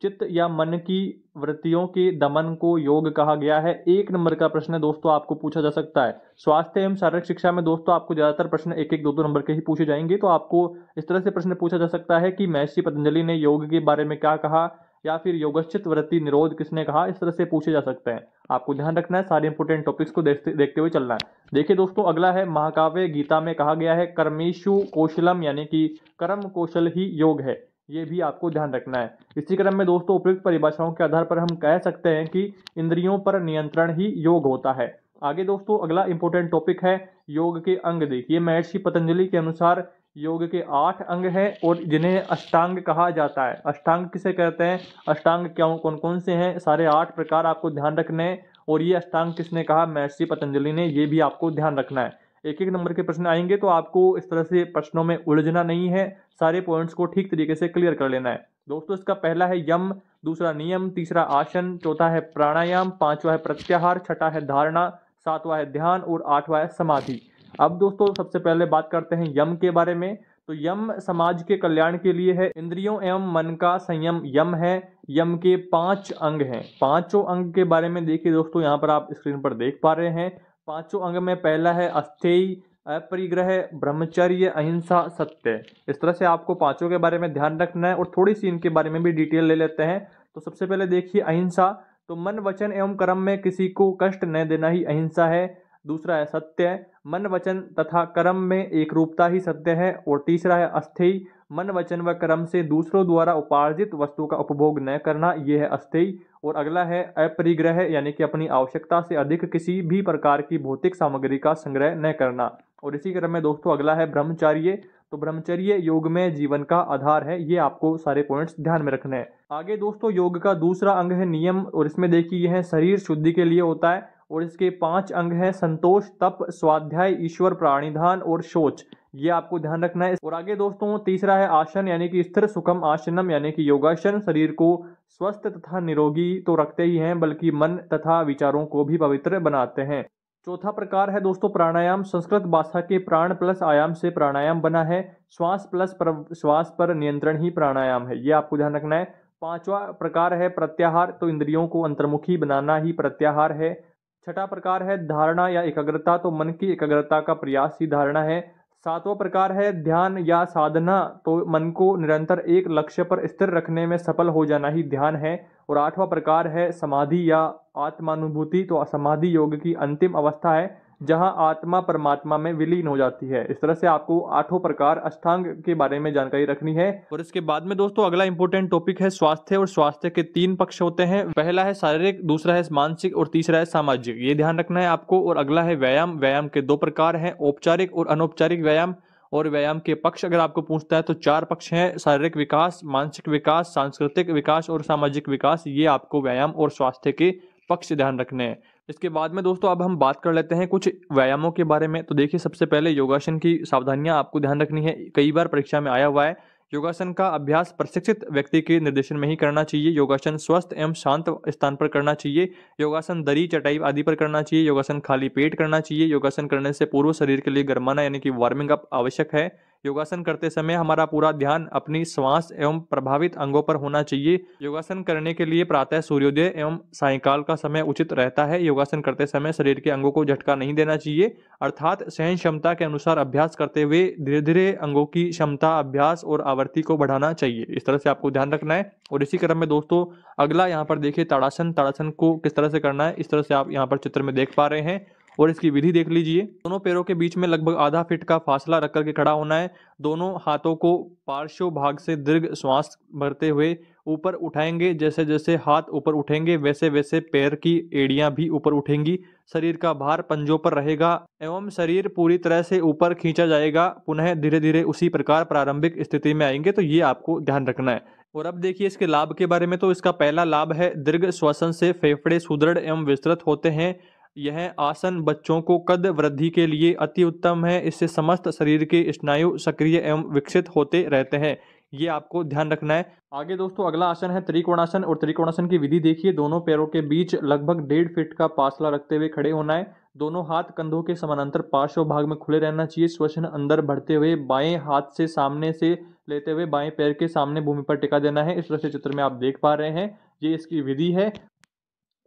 चित्त या मन की वृत्तियों के दमन को योग कहा गया है। 1 नंबर का प्रश्न दोस्तों आपको पूछा जा सकता है। स्वास्थ्य एवं शारीरिक शिक्षा में दोस्तों आपको ज्यादातर प्रश्न 1-1, 2-2 नंबर के ही पूछे जाएंगे। तो आपको इस तरह से प्रश्न पूछा जा सकता है कि महर्षि पतंजलि ने योग के बारे में क्या कहा या फिर योगश्चित वृत्ति निरोध किसने कहा, इस तरह से पूछे जा सकते हैं। आपको ध्यान रखना है, सारे इंपोर्टेंट टॉपिक्स को देखते हुए चलना है। देखिए दोस्तों अगला है महाकाव्य गीता में कहा गया है कर्मेषु कौशलम, यानी कि कर्म कौशल ही योग है। ये भी आपको ध्यान रखना है। इसी क्रम में दोस्तों उपयुक्त परिभाषाओं के आधार पर हम कह सकते हैं कि इंद्रियों पर नियंत्रण ही योग होता है। आगे दोस्तों अगला इंपॉर्टेंट टॉपिक है योग के अंग। देखिए महर्षि पतंजलि के अनुसार योग के 8 अंग हैं और जिन्हें अष्टांग कहा जाता है। अष्टांग किसे कहते हैं, अष्टांग क्या कौन कौन से हैं, सारे 8 प्रकार आपको ध्यान रखने हैं। और ये अष्टांग किसने कहा, महर्षि पतंजलि ने, ये भी आपको ध्यान रखना है। 1-1 नंबर के प्रश्न आएंगे तो आपको इस तरह से प्रश्नों में उलझना नहीं है, सारे पॉइंट्स को ठीक तरीके से क्लियर कर लेना है। दोस्तों इसका पहला है यम, दूसरा नियम, तीसरा आसन, चौथा है प्राणायाम, 5वां है प्रत्याहार, 6ठा है धारणा, 7वां है ध्यान और 8वां है समाधि। अब दोस्तों सबसे पहले बात करते हैं यम के बारे में। तो यम समाज के कल्याण के लिए है, इंद्रियों एवं मन का संयम यम है। यम के 5 अंग हैं। 5 अंग के बारे में देखिए दोस्तों यहाँ पर आप स्क्रीन पर देख पा रहे हैं। 5 अंग में पहला है अस्थेय, अपरिग्रह, ब्रह्मचर्य, अहिंसा, सत्य। इस तरह से आपको 5 के बारे में ध्यान रखना है और थोड़ी सी इनके बारे में भी डिटेल ले लेते हैं। तो सबसे पहले देखिए अहिंसा, तो मन वचन एवं कर्म में किसी को कष्ट न देना ही अहिंसा है। दूसरा है सत्य, मन वचन तथा कर्म में एक रूपता ही सत्य है। और तीसरा है अस्थेय, मन वचन व कर्म से दूसरों द्वारा उपार्जित वस्तु का उपभोग न करना, यह है अस्थेय। और अगला है अपरिग्रह, यानी कि अपनी आवश्यकता से अधिक किसी भी प्रकार की भौतिक सामग्री का संग्रह न करना। और इसी क्रम में दोस्तों अगला है ब्रह्मचर्य, तो ब्रह्मचर्य योग में जीवन का आधार है। ये आपको सारे पॉइंट्स ध्यान में रखने हैं। आगे दोस्तों योग का दूसरा अंग है नियम, और इसमें देखिए यह है शरीर शुद्धि के लिए होता है, और इसके 5 अंग हैं संतोष, तप, स्वाध्याय, ईश्वर प्राणिधान और शौच। ये आपको ध्यान रखना है। और आगे दोस्तों तीसरा है आसन यानी कि स्थिर सुखम आसनम यानी कि योगासन। शरीर को स्वस्थ तथा निरोगी तो रखते ही हैं बल्कि मन तथा विचारों को भी पवित्र बनाते हैं। चौथा प्रकार है दोस्तों प्राणायाम। संस्कृत भाषा के प्राण प्लस आयाम से प्राणायाम बना है। श्वास प्लस श्वास पर नियंत्रण ही प्राणायाम है, ये आपको ध्यान रखना है। पांचवा प्रकार है प्रत्याहार, तो इंद्रियों को अंतर्मुखी बनाना ही प्रत्याहार है। छठा प्रकार है धारणा या एकाग्रता, तो मन की एकाग्रता का प्रयास ही धारणा है। सातवां प्रकार है ध्यान या साधना, तो मन को निरंतर एक लक्ष्य पर स्थिर रखने में सफल हो जाना ही ध्यान है। और आठवां प्रकार है समाधि या आत्मानुभूति, तो समाधि योग की अंतिम अवस्था है जहां आत्मा परमात्मा में विलीन हो जाती है। इस तरह से आपको 8 प्रकार अष्टांग के बारे में जानकारी रखनी है। और इसके बाद में दोस्तों अगला इंपॉर्टेंट टॉपिक है स्वास्थ्य, और स्वास्थ्य के 3 पक्ष होते हैं। पहला है शारीरिक, दूसरा है मानसिक और तीसरा है सामाजिक, ये ध्यान रखना है आपको। और अगला है व्यायाम। व्यायाम के 2 प्रकार हैं, औपचारिक और अनौपचारिक व्यायाम। और व्यायाम के पक्ष अगर आपको पूछता है तो 4 पक्ष हैं, शारीरिक विकास, मानसिक विकास, सांस्कृतिक विकास और सामाजिक विकास। ये आपको व्यायाम और स्वास्थ्य के पक्ष ध्यान रखने हैं। इसके बाद में दोस्तों अब हम बात कर लेते हैं कुछ व्यायामों के बारे में। तो देखिए सबसे पहले योगासन की सावधानियां आपको ध्यान रखनी है, कई बार परीक्षा में आया हुआ है। योगासन का अभ्यास प्रशिक्षित व्यक्ति के निर्देशन में ही करना चाहिए। योगासन स्वस्थ एवं शांत स्थान पर करना चाहिए। योगासन दरी चटाई आदि पर करना चाहिए। योगासन खाली पेट करना चाहिए। योगासन करने से पूर्व शरीर के लिए गर्माना यानी कि वार्मिंग अप आवश्यक है। योगासन करते समय हमारा पूरा ध्यान अपनी श्वास एवं प्रभावित अंगों पर होना चाहिए। योगासन करने के लिए प्रातः सूर्योदय एवं सायंकाल का समय उचित रहता है। योगासन करते समय शरीर के अंगों को झटका नहीं देना चाहिए, अर्थात सहन क्षमता के अनुसार अभ्यास करते हुए धीरे धीरे अंगों की क्षमता, अभ्यास और आवृत्ति को बढ़ाना चाहिए। इस तरह से आपको ध्यान रखना है। और इसी क्रम में दोस्तों अगला यहाँ पर देखिए ताड़ासन। ताड़ासन को किस तरह से करना है, इस तरह से आप यहाँ पर चित्र में देख पा रहे हैं। और इसकी विधि देख लीजिए। दोनों पैरों के बीच में लगभग आधा फीट का फासला रख करके खड़ा होना है। दोनों हाथों को पार्श्व भाग से दीर्घ श्वास भरते हुए ऊपर उठाएंगे। जैसे जैसे हाथ ऊपर उठेंगे वैसे वैसे पैर की एड़ियां भी ऊपर उठेंगी। शरीर का भार पंजों पर रहेगा एवं शरीर पूरी तरह से ऊपर खींचा जाएगा। पुनः धीरे धीरे उसी प्रकार प्रारंभिक स्थिति में आएंगे। तो ये आपको ध्यान रखना है। और अब देखिए इसके लाभ के बारे में। तो इसका पहला लाभ है दीर्घ श्वसन से फेफड़े सुदृढ़ एवं विस्तृत होते हैं। यह आसन बच्चों को कद वृद्धि के लिए अति उत्तम है। इससे समस्त शरीर के स्नायु सक्रिय एवं विकसित होते रहते हैं। ये आपको ध्यान रखना है। आगे दोस्तों अगला आसन है त्रिकोणासन। और त्रिकोणासन की विधि देखिए। दोनों पैरों के बीच लगभग 1.5 फीट का फासला रखते हुए खड़े होना है। दोनों हाथ कंधों के समानांतर पार्श्व भाग में खुले रहना चाहिए। श्वसन अंदर बढ़ते हुए बाएं हाथ से सामने से लेते हुए बाएं पैर के सामने भूमि पर टिका देना है। इस तरह से चित्र में आप देख पा रहे हैं, ये इसकी विधि है।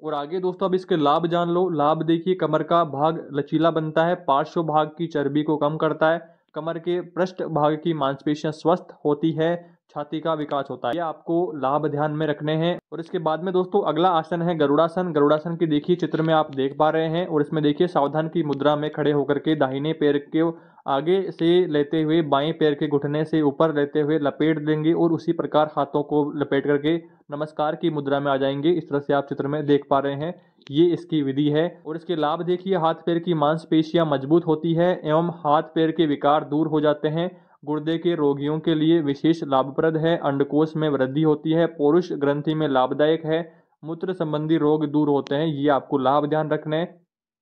और आगे दोस्तों अब इसके लाभ जान लो। लाभ देखिए कमर का भाग लचीला बनता है, पार्श्व भाग की चर्बी को कम करता है, कमर के पृष्ठ भाग की मांसपेशियां स्वस्थ होती है, छाती का विकास होता है। ये आपको लाभ ध्यान में रखने हैं। और इसके बाद में दोस्तों अगला आसन है गरुड़ासन। गरुड़ासन की देखिए चित्र में आप देख पा रहे हैं। और इसमें देखिए सावधान की मुद्रा में खड़े होकर के दाहिने पैर के आगे से लेते हुए बाएं पैर के घुटने से ऊपर लेते हुए लपेट देंगे और उसी प्रकार हाथों को लपेट करके नमस्कार की मुद्रा में आ जाएंगे। इस तरह से आप चित्र में देख पा रहे हैं, ये इसकी विधि है। और इसके लाभ देखिए हाथ पैर की मांसपेशियां मजबूत होती है एवं हाथ पैर के विकार दूर हो जाते हैं। गुर्दे के रोगियों के लिए विशेष लाभप्रद है। अंडकोश में वृद्धि होती है, पुरुष ग्रंथि में लाभदायक है, मूत्र संबंधी रोग दूर होते हैं। ये आपको लाभ ध्यान रखने हैं।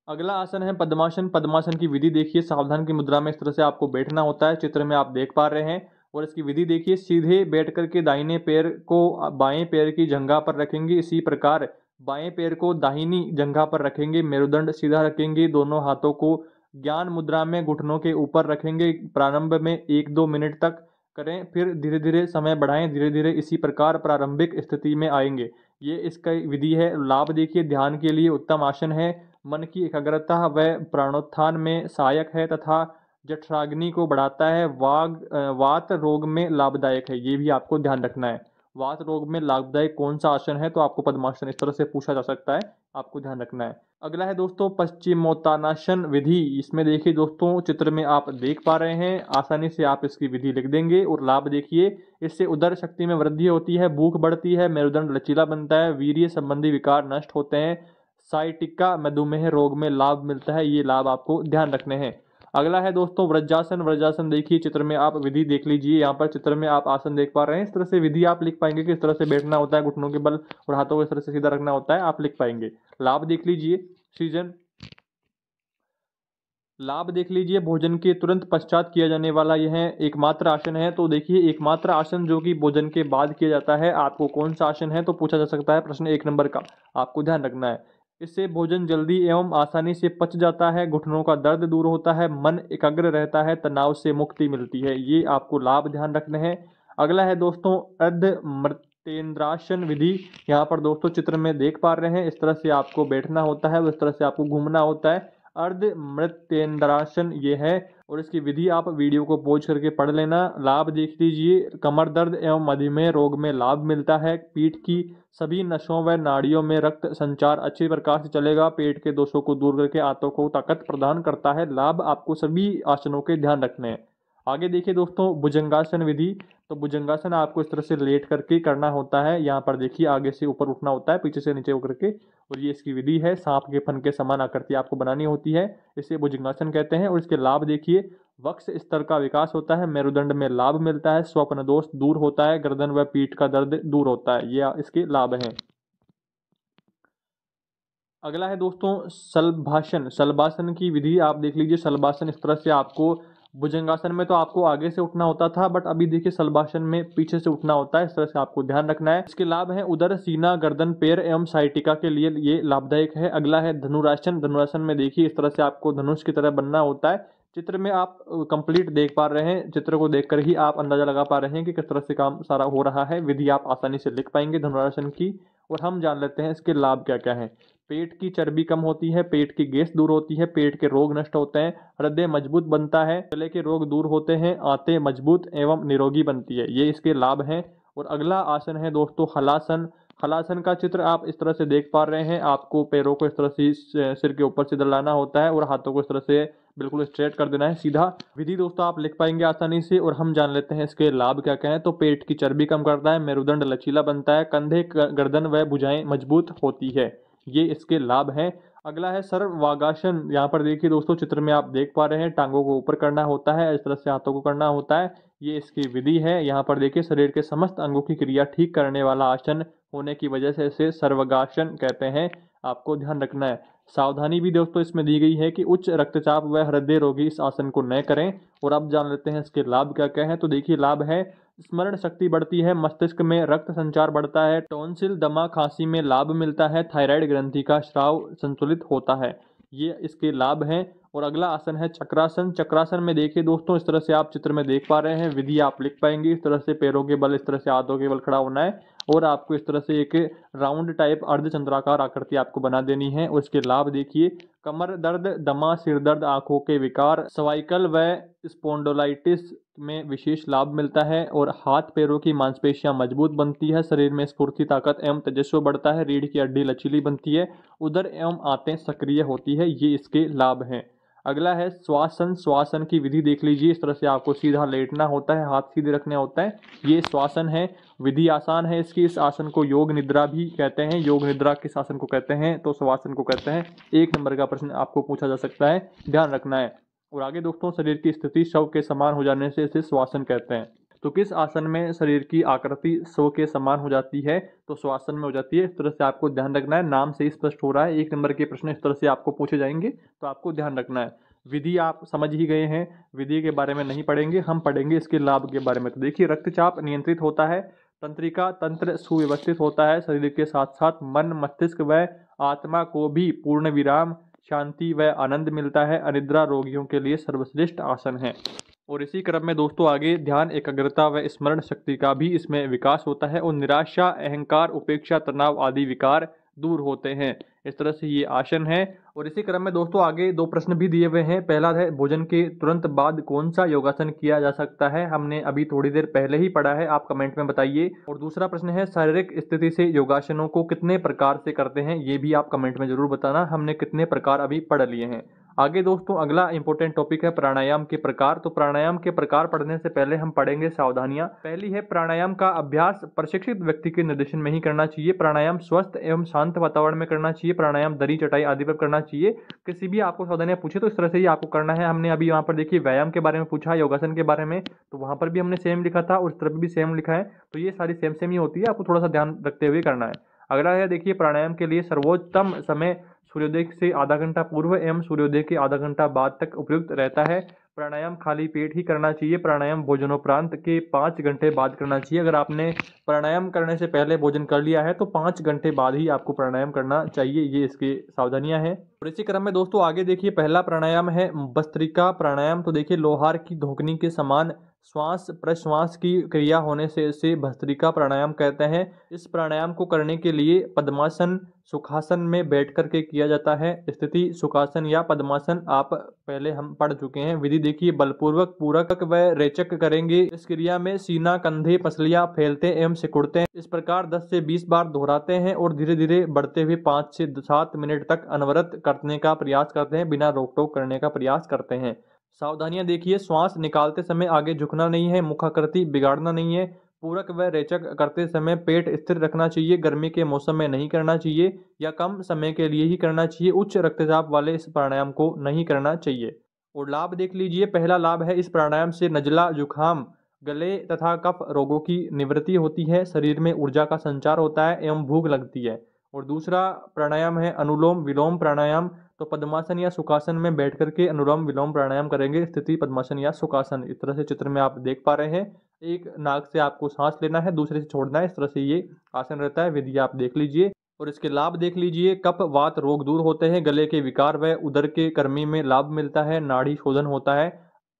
अगला आसन है पद्मासन। पद्मासन की विधि देखिए। सावधान की मुद्रा में इस तरह से आपको बैठना होता है, चित्र में आप देख पा रहे हैं। और इसकी विधि देखिए। सीधे बैठ करके दाहिने पैर को बाएं पैर की जंघा पर रखेंगे। इसी प्रकार बाएं पैर को दाहिनी जंघा पर रखेंगे, मेरुदंड सीधा रखेंगे, दोनों हाथों को ज्ञान मुद्रा में घुटनों के ऊपर रखेंगे। प्रारंभ में 1-2 मिनट तक करें, फिर धीरे धीरे समय बढ़ाएं, धीरे धीरे इसी प्रकार प्रारंभिक स्थिति में आएंगे। ये इसका विधि है। लाभ देखिए ध्यान के लिए उत्तम आसन है, मन की एकाग्रता व प्राणोत्थान में सहायक है तथा जठराग्नि को बढ़ाता है। वात रोग में लाभदायक है, ये भी आपको ध्यान रखना है। वात रोग में लाभदायक कौन सा आसन है, तो आपको पद्मासन इस तरह से पूछा जा सकता है, आपको ध्यान रखना है। अगला है दोस्तों पश्चिमोत्तानासन विधि। इसमें देखिए दोस्तों चित्र में आप देख पा रहे हैं, आसानी से आप इसकी विधि लिख देंगे। और लाभ देखिए, इससे उदर शक्ति में वृद्धि होती है, भूख बढ़ती है, मेरुदंड लचीला बनता है, वीर्य संबंधी विकार नष्ट होते हैं, साइटिका मधुमेह रोग में लाभ मिलता है। ये लाभ आपको ध्यान रखने हैं। अगला है दोस्तों वज्रासन। वज्रासन देखिए चित्र में आप विधि देख लीजिए, यहाँ पर चित्र में आप आसन देख पा रहे हैं। इस तरह से विधि आप लिख पाएंगे कि इस तरह से बैठना होता है, घुटनों के बल और हाथों को इस तरह से सीधा रखना होता है, आप लिख पाएंगे। लाभ देख लीजिए, सृजन। लाभ देख लीजिए, भोजन के तुरंत पश्चात किया जाने वाला यह एकमात्र आसन है। तो देखिए एकमात्र आसन जो कि भोजन के बाद किया जाता है, आपको कौन सा आसन है तो पूछा जा सकता है, प्रश्न 1 नंबर का आपको ध्यान रखना है। इससे भोजन जल्दी एवं आसानी से पच जाता है, घुटनों का दर्द दूर होता है, मन एकाग्र रहता है, तनाव से मुक्ति मिलती है। ये आपको लाभ ध्यान रखने हैं। अगला है दोस्तों अर्धमृत्येंद्रासन विधि। यहाँ पर दोस्तों चित्र में देख पा रहे हैं, इस तरह से आपको बैठना होता है, उस तरह से आपको घूमना होता है। अर्धमृत्येंद्रासन ये है और इसकी विधि आप वीडियो को पॉज करके पढ़ लेना। लाभ देख लीजिए, कमर दर्द एवं मधुमेह रोग में लाभ मिलता है। पीठ की सभी नसों व नाड़ियों में रक्त संचार अच्छी प्रकार से चलेगा। पेट के दोषों को दूर करके आंतों को ताकत प्रदान करता है। लाभ आपको सभी आसनों के ध्यान रखने हैं। आगे देखिए दोस्तों भुजंगासन विधि। तो भुजंगासन आपको इस तरह से लेट करके करना होता है। यहाँ पर देखिए आगे से ऊपर उठना होता है, पीछे से नीचे होकर के, और ये इसकी विधि है। सांप के फन के समान आकृति आपको बनानी होती है, इसे भुजंगासन कहते हैं। और इसके लाभ देखिए, वक्ष स्तर का विकास होता है, मेरुदंड में लाभ मिलता है, स्वप्न दोष दूर होता है, गर्दन व पीठ का दर्द दूर होता है। ये इसके लाभ हैं। अगला है दोस्तों शलभासन। शलभासन की विधि आप देख लीजिए। शलभासन इस तरह से आपको, भुजंगासन में तो आपको आगे से उठना होता था, बट अभी देखिए शलभासन में पीछे से उठना होता है। इस तरह से आपको ध्यान रखना है। इसके लाभ हैं उदर, सीना, गर्दन, पैर एवं साइटिका के लिए ये लाभदायक है। अगला है धनुरासन। धनुरासन में देखिए इस तरह से आपको धनुष की तरह बनना होता है। चित्र में आप कंप्लीट देख पा रहे हैं, चित्र को देखकर ही आप अंदाजा लगा पा रहे हैं कि किस तरह से काम सारा हो रहा है। विधि आप आसानी से लिख पाएंगे धनुरासन की। और हम जान लेते हैं इसके लाभ क्या क्या हैं। पेट की चर्बी कम होती है, पेट की गैस दूर होती है, पेट के रोग नष्ट होते हैं, हृदय मजबूत बनता है, गले के रोग दूर होते हैं, आंतें मजबूत एवं निरोगी बनती है। ये इसके लाभ हैं। और अगला आसन है दोस्तों हलासन। हलासन का चित्र आप इस तरह से देख पा रहे हैं। आपको पैरों को इस तरह से सिर के ऊपर से दलाना होता है और हाथों को इस तरह से बिल्कुल स्ट्रेट कर देना है सीधा। विधि दोस्तों आप लिख पाएंगे आसानी से। और हम जान लेते हैं इसके लाभ क्या क्या हैं। तो पेट की चर्बी कम करता है, मेरुदंड लचीला बनता है, कंधे, गर्दन व भुजाएं मजबूत होती है। ये इसके लाभ हैं। अगला है सर्वांगासन। यहाँ पर देखिए दोस्तों चित्र में आप देख पा रहे हैं, टांगों को ऊपर करना होता है, इस तरह से हाथों को करना होता है। ये इसकी विधि है। यहाँ पर देखिए शरीर के समस्त अंगों की क्रिया ठीक करने वाला आसन होने की वजह से इसे सर्वांगासन कहते हैं। आपको ध्यान रखना है। सावधानी भी दोस्तों इसमें दी गई है कि उच्च रक्तचाप व हृदय रोगी इस आसन को न करें। और अब जान लेते हैं इसके लाभ क्या क्या हैं। तो देखिए लाभ है, स्मरण शक्ति बढ़ती है, मस्तिष्क में रक्त संचार बढ़ता है, टॉन्सिल, दमा, खांसी में लाभ मिलता है, थायराइड ग्रंथि का स्राव संतुलित होता है। ये इसके लाभ हैं। और अगला आसन है चक्रासन। चक्रासन में देखिए दोस्तों इस तरह से आप चित्र में देख पा रहे हैं, विधि आप लिख पाएंगे। इस तरह से पैरों के बल, इस तरह से हाथों के बल खड़ा होना है और आपको इस तरह से एक राउंड टाइप अर्धचंद्राकार आकृति आपको बना देनी है। और इसके लाभ देखिए, कमर दर्द, दमा, सिर दर्द, आंखों के विकार, सर्वाइकल व स्पॉन्डिलाइटिस में विशेष लाभ मिलता है। और हाथ पैरों की मांसपेशियां मजबूत बनती है, शरीर में स्फूर्ति, ताकत एवं तेजस्व बढ़ता है, रीढ़ की हड्डी लचीली बनती है, उदर एवं आंतें सक्रिय होती है। ये इसके लाभ हैं। अगला है श्वासन। श्वासन की विधि देख लीजिए। इस तरह से आपको सीधा लेटना होता है, हाथ सीधे रखने होता है। ये श्वासन है। विधि आसान है इसकी। इस आसन को योग निद्रा भी कहते हैं। योग निद्रा किस आसन को कहते हैं तो श्वासन को कहते हैं। 1 नंबर का प्रश्न आपको पूछा जा सकता है, ध्यान रखना है। और आगे दोस्तों शरीर की स्थिति शव के समान हो जाने से इसे श्वासन कहते हैं। तो किस आसन में शरीर की आकृति शव के समान हो जाती है तो श्वासन में हो जाती है। इस तरह से आपको ध्यान रखना है, नाम से स्पष्ट हो रहा है। 1 नंबर के प्रश्न इस तरह से आपको पूछे जाएंगे, तो आपको ध्यान रखना है। विधि आप समझ ही गए हैं, विधि के बारे में नहीं पढ़ेंगे, हम पढ़ेंगे इसके लाभ के बारे में। तो देखिए रक्तचाप नियंत्रित होता है, तंत्रिका तंत्र सुव्यवस्थित होता है, शरीर के साथ साथ मन, मस्तिष्क व आत्मा को भी पूर्ण विराम, शांति व आनंद मिलता है। अनिद्रा रोगियों के लिए सर्वश्रेष्ठ आसन है। और इसी क्रम में दोस्तों आगे ध्यान, एकाग्रता व स्मरण शक्ति का भी इसमें विकास होता है। और निराशा, अहंकार, उपेक्षा, तनाव आदि विकार दूर होते हैं। इस तरह से ये आसन है। और इसी क्रम में दोस्तों आगे 2 प्रश्न भी दिए हुए हैं। पहला है भोजन के तुरंत बाद कौन सा योगासन किया जा सकता है, हमने अभी थोड़ी देर पहले ही पढ़ा है, आप कमेंट में बताइए। और दूसरा प्रश्न है शारीरिक स्थिति से योगासनों को कितने प्रकार से करते हैं, ये भी आप कमेंट में जरूर बताना, हमने कितने प्रकार अभी पढ़ लिए हैं। आगे दोस्तों अगला इंपॉर्टेंट टॉपिक है प्राणायाम के प्रकार। तो प्राणायाम के प्रकार पढ़ने से पहले हम पढ़ेंगे सावधानियां। पहली है, प्राणायाम का अभ्यास प्रशिक्षित व्यक्ति के निर्देशन में ही करना चाहिए। प्राणायाम स्वस्थ एवं शांत वातावरण में करना चाहिए। प्राणायाम दरी चटाई आदि पर करना चाहिए। किसी भी आपको सावधानियां पूछे तो इस तरह से ही आपको करना है। हमने अभी यहाँ पर देखिए व्यायाम के बारे में पूछा, योगासन के बारे में, तो वहां पर भी हमने सेम लिखा था और इस तरफ भी सेम लिखा है। तो ये सारी सेम ही होती है, आपको थोड़ा सा ध्यान रखते हुए करना है। अगला है देखिए, प्राणायाम के लिए सर्वोत्तम समय सूर्योदय से आधा घंटा पूर्व एवं सूर्योदय के आधा घंटा बाद तक उपयुक्त रहता है। प्राणायाम खाली पेट ही करना चाहिए। प्राणायाम भोजनोपरांत के 5 घंटे बाद करना चाहिए। अगर आपने प्राणायाम करने से पहले भोजन कर लिया है तो 5 घंटे बाद ही आपको प्राणायाम करना चाहिए। ये इसकी सावधानियां हैं। और इसी क्रम में दोस्तों आगे देखिए, पहला प्राणायाम है भस्त्रिका प्राणायाम। तो देखिए, लोहार की धोकनी के समान श्वास प्रश्वास की क्रिया होने से इसे भस्त्रिका प्राणायाम कहते हैं। इस प्राणायाम को करने के लिए पद्मासन सुखासन में बैठ करके किया जाता है। स्थिति सुखासन या पद्मासन आप पहले हम पढ़ चुके हैं। विधि देखिए, बलपूर्वक पूरक व रेचक करेंगे। इस क्रिया में सीना कंधे पसलियां फैलते एवं सिकुड़ते हैं। इस प्रकार 10 से 20 बार दोहराते हैं और धीरे धीरे बढ़ते हुए 5 से 7 मिनट तक अनवरत करने का प्रयास करते हैं, बिना रोक टोक करने का प्रयास करते हैं। सावधानियां देखिए, श्वास निकालते समय आगे झुकना नहीं है, मुखाकृति बिगाड़ना नहीं है। पूरक व रेचक करते समय पेट स्थिर रखना चाहिए। गर्मी के मौसम में नहीं करना चाहिए या कम समय के लिए ही करना चाहिए। उच्च रक्तचाप वाले इस प्राणायाम को नहीं करना चाहिए। और लाभ देख लीजिए, पहला लाभ है, इस प्राणायाम से नजला जुखाम गले तथा कफ रोगों की निवृत्ति होती है। शरीर में ऊर्जा का संचार होता है एवं भूख लगती है। और दूसरा प्राणायाम है अनुलोम विलोम प्राणायाम। तो पद्मासन या सुखासन में बैठ करके अनुलोम विलोम प्राणायाम करेंगे। स्थिति पद्मासन या सुखासन, इस तरह से चित्र में आप देख पा रहे हैं। एक नाक से आपको सांस लेना है, दूसरे से छोड़ना है, इस तरह से ये आसन रहता है। विधि आप देख लीजिए और इसके लाभ देख लीजिए। कफ वात रोग दूर होते हैं। गले के विकार व उदर के कर्मी में लाभ मिलता है। नाड़ी शोधन होता है।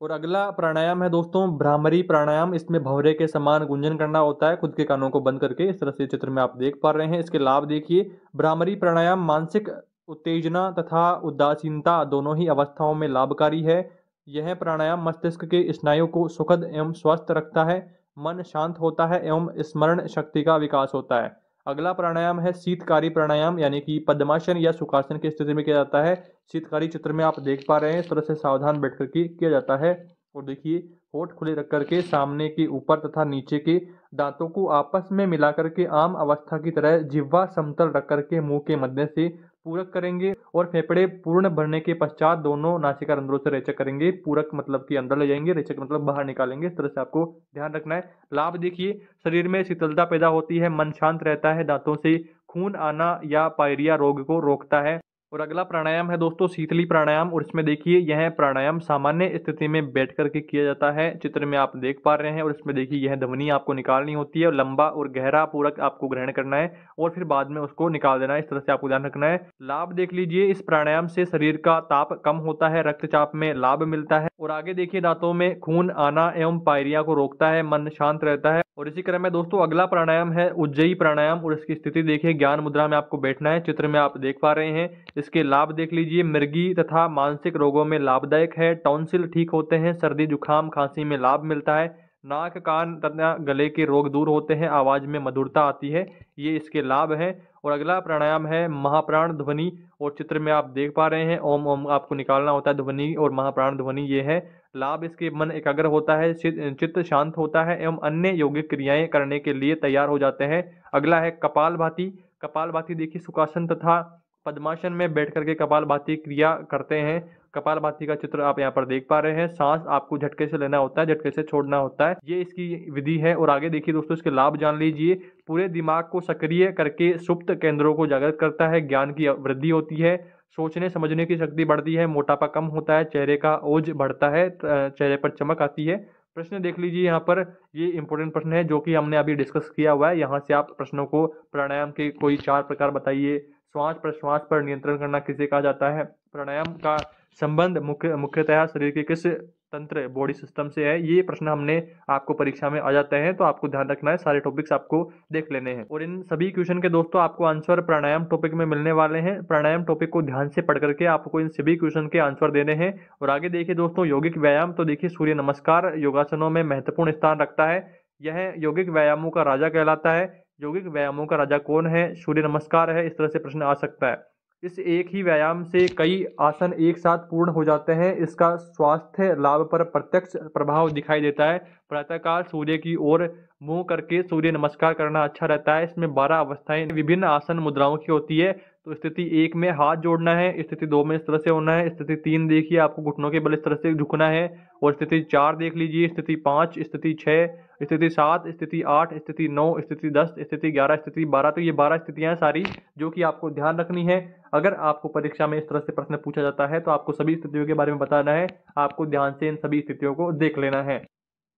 और अगला प्राणायाम है दोस्तों भ्रामरी प्राणायाम। इसमें भंवरे के समान गुंजन करना होता है खुद के कानों को बंद करके। इस तरह से चित्र में आप देख पा रहे हैं। इसके लाभ देखिए, भ्रामरी प्राणायाम मानसिक उत्तेजना तथा उदासीनता दोनों ही अवस्थाओं में लाभकारी है। यह प्राणायाम मस्तिष्क के स्नायु को सुखद एवं स्वस्थ रखता है। मन शांत होता है एवं स्मरण शक्ति का विकास होता है। अगला प्राणायाम है शीतकारी प्राणायाम, यानी कि पद्मासन या सुखासन की स्थिति में किया जाता है। शीतकारी चित्र में आप देख पा रहे हैं, इस तरह से सावधान बैठ कर के किया जाता है। और देखिए, होठ खुले रख करके सामने के ऊपर तथा नीचे के दांतों को आपस में मिला करके आम अवस्था की तरह जिह्वा समतल रख करके मुंह के मध्य से पूरक करेंगे और फेफड़े पूर्ण भरने के पश्चात दोनों नासिका रंध्रों से रेचक करेंगे। पूरक मतलब कि अंदर ले जाएंगे, रेचक मतलब बाहर निकालेंगे। इस तरह से आपको ध्यान रखना है। लाभ देखिए, शरीर में शीतलता पैदा होती है, मन शांत रहता है, दांतों से खून आना या पायरिया रोग को रोकता है। और अगला प्राणायाम है दोस्तों शीतली प्राणायाम। और इसमें देखिए, यह प्राणायाम सामान्य स्थिति में बैठ करके किया जाता है। चित्र में आप देख पा रहे हैं। और इसमें देखिए, यह ध्वनि आपको निकालनी होती है और लंबा और गहरा पूरक आपको ग्रहण करना है और फिर बाद में उसको निकाल देना है। इस तरह से आपको ध्यान रखना है। लाभ देख लीजिए, इस प्राणायाम से शरीर का ताप कम होता है, रक्तचाप में लाभ मिलता है। और आगे देखिए, दांतों में खून आना एवं पायरिया को रोकता है, मन शांत रहता है। और इसी क्रम में दोस्तों अगला प्राणायाम है उज्जयी प्राणायाम। और इसकी स्थिति देखिए, ज्ञान मुद्रा में आपको बैठना है। चित्र में आप देख पा रहे हैं। इसके लाभ देख लीजिए, मृगी तथा मानसिक रोगों में लाभदायक है। टॉन्सिल ठीक होते हैं। सर्दी जुखाम खांसी में लाभ मिलता है। नाक कान तथा गले के रोग दूर होते हैं। आवाज में मधुरता आती है। ये इसके लाभ हैं। और अगला प्राणायाम है महाप्राण ध्वनि। और चित्र में आप देख पा रहे हैं, ओम ओम आपको निकालना होता है ध्वनि और महाप्राण ध्वनि ये है। लाभ इसके मन एकाग्र होता है, चित्त शांत होता है एवं अन्य यौगिक क्रियाएं करने के लिए तैयार हो जाते हैं। अगला है कपालभाति। कपालभाति देखिए, सुखासन तथा पद्मासन में बैठ करके कपालभाति क्रिया करते हैं। कपालभाति का चित्र आप यहाँ पर देख पा रहे हैं। सांस आपको झटके से लेना होता है, झटके से छोड़ना होता है, ये इसकी विधि है। और आगे देखिए दोस्तों, इसके लाभ जान लीजिए। पूरे दिमाग को सक्रिय करके सुप्त केंद्रों को जागृत करता है। ज्ञान की वृद्धि होती है। सोचने समझने की शक्ति बढ़ती है। मोटापा कम होता है। चेहरे का ओज बढ़ता है, चेहरे पर चमक आती है। प्रश्न देख लीजिए, यहाँ पर ये इंपॉर्टेंट प्रश्न है जो कि हमने अभी डिस्कस किया हुआ है। यहाँ से आप प्रश्नों को प्राणायाम के कोई 4 प्रकार बताइए। श्वास प्रश्वास पर नियंत्रण करना किसे कहा जाता है? प्राणायाम का संबंध मुख्यतः शरीर के किस तंत्र बॉडी सिस्टम से है? ये प्रश्न हमने आपको परीक्षा में आ जाते हैं, तो आपको ध्यान रखना है, सारे टॉपिक्स आपको देख लेने हैं। और इन सभी क्वेश्चन के दोस्तों आपको आंसर प्राणायाम टॉपिक में मिलने वाले हैं। प्राणायाम टॉपिक को ध्यान से पढ़ करके आपको इन सभी क्वेश्चन के आंसर देने हैं। और आगे देखिए दोस्तों, यौगिक व्यायाम। तो देखिए, सूर्य नमस्कार योगासनों में महत्वपूर्ण स्थान रखता है। यह यौगिक व्यायामों का राजा कहलाता है। यौगिक व्यायामों का राजा कौन है? सूर्य नमस्कार है। इस तरह से प्रश्न आ सकता है। इस एक ही व्यायाम से कई आसन एक साथ पूर्ण हो जाते हैं। इसका स्वास्थ्य लाभ पर प्रत्यक्ष प्रभाव दिखाई देता है। प्रातःकाल सूर्य की ओर मुंह करके सूर्य नमस्कार करना अच्छा रहता है। इसमें 12 अवस्थाएं विभिन्न आसन मुद्राओं की होती है। तो स्थिति 1 में हाथ जोड़ना है, स्थिति 2 में इस तरह से होना है, स्थिति 3 देखिए आपको घुटनों के बल इस तरह से झुकना है, और स्थिति 4 देख लीजिए, स्थिति 5, स्थिति 6, स्थिति 7, स्थिति 8, स्थिति 9, स्थिति 10, स्थिति 11, स्थिति 12। तो ये 12 स्थितियां सारी जो कि आपको ध्यान रखनी है। अगर आपको परीक्षा में इस तरह से प्रश्न पूछा जाता है तो आपको सभी स्थितियों के बारे में बताना है, आपको ध्यान से इन सभी स्थितियों को देख लेना है।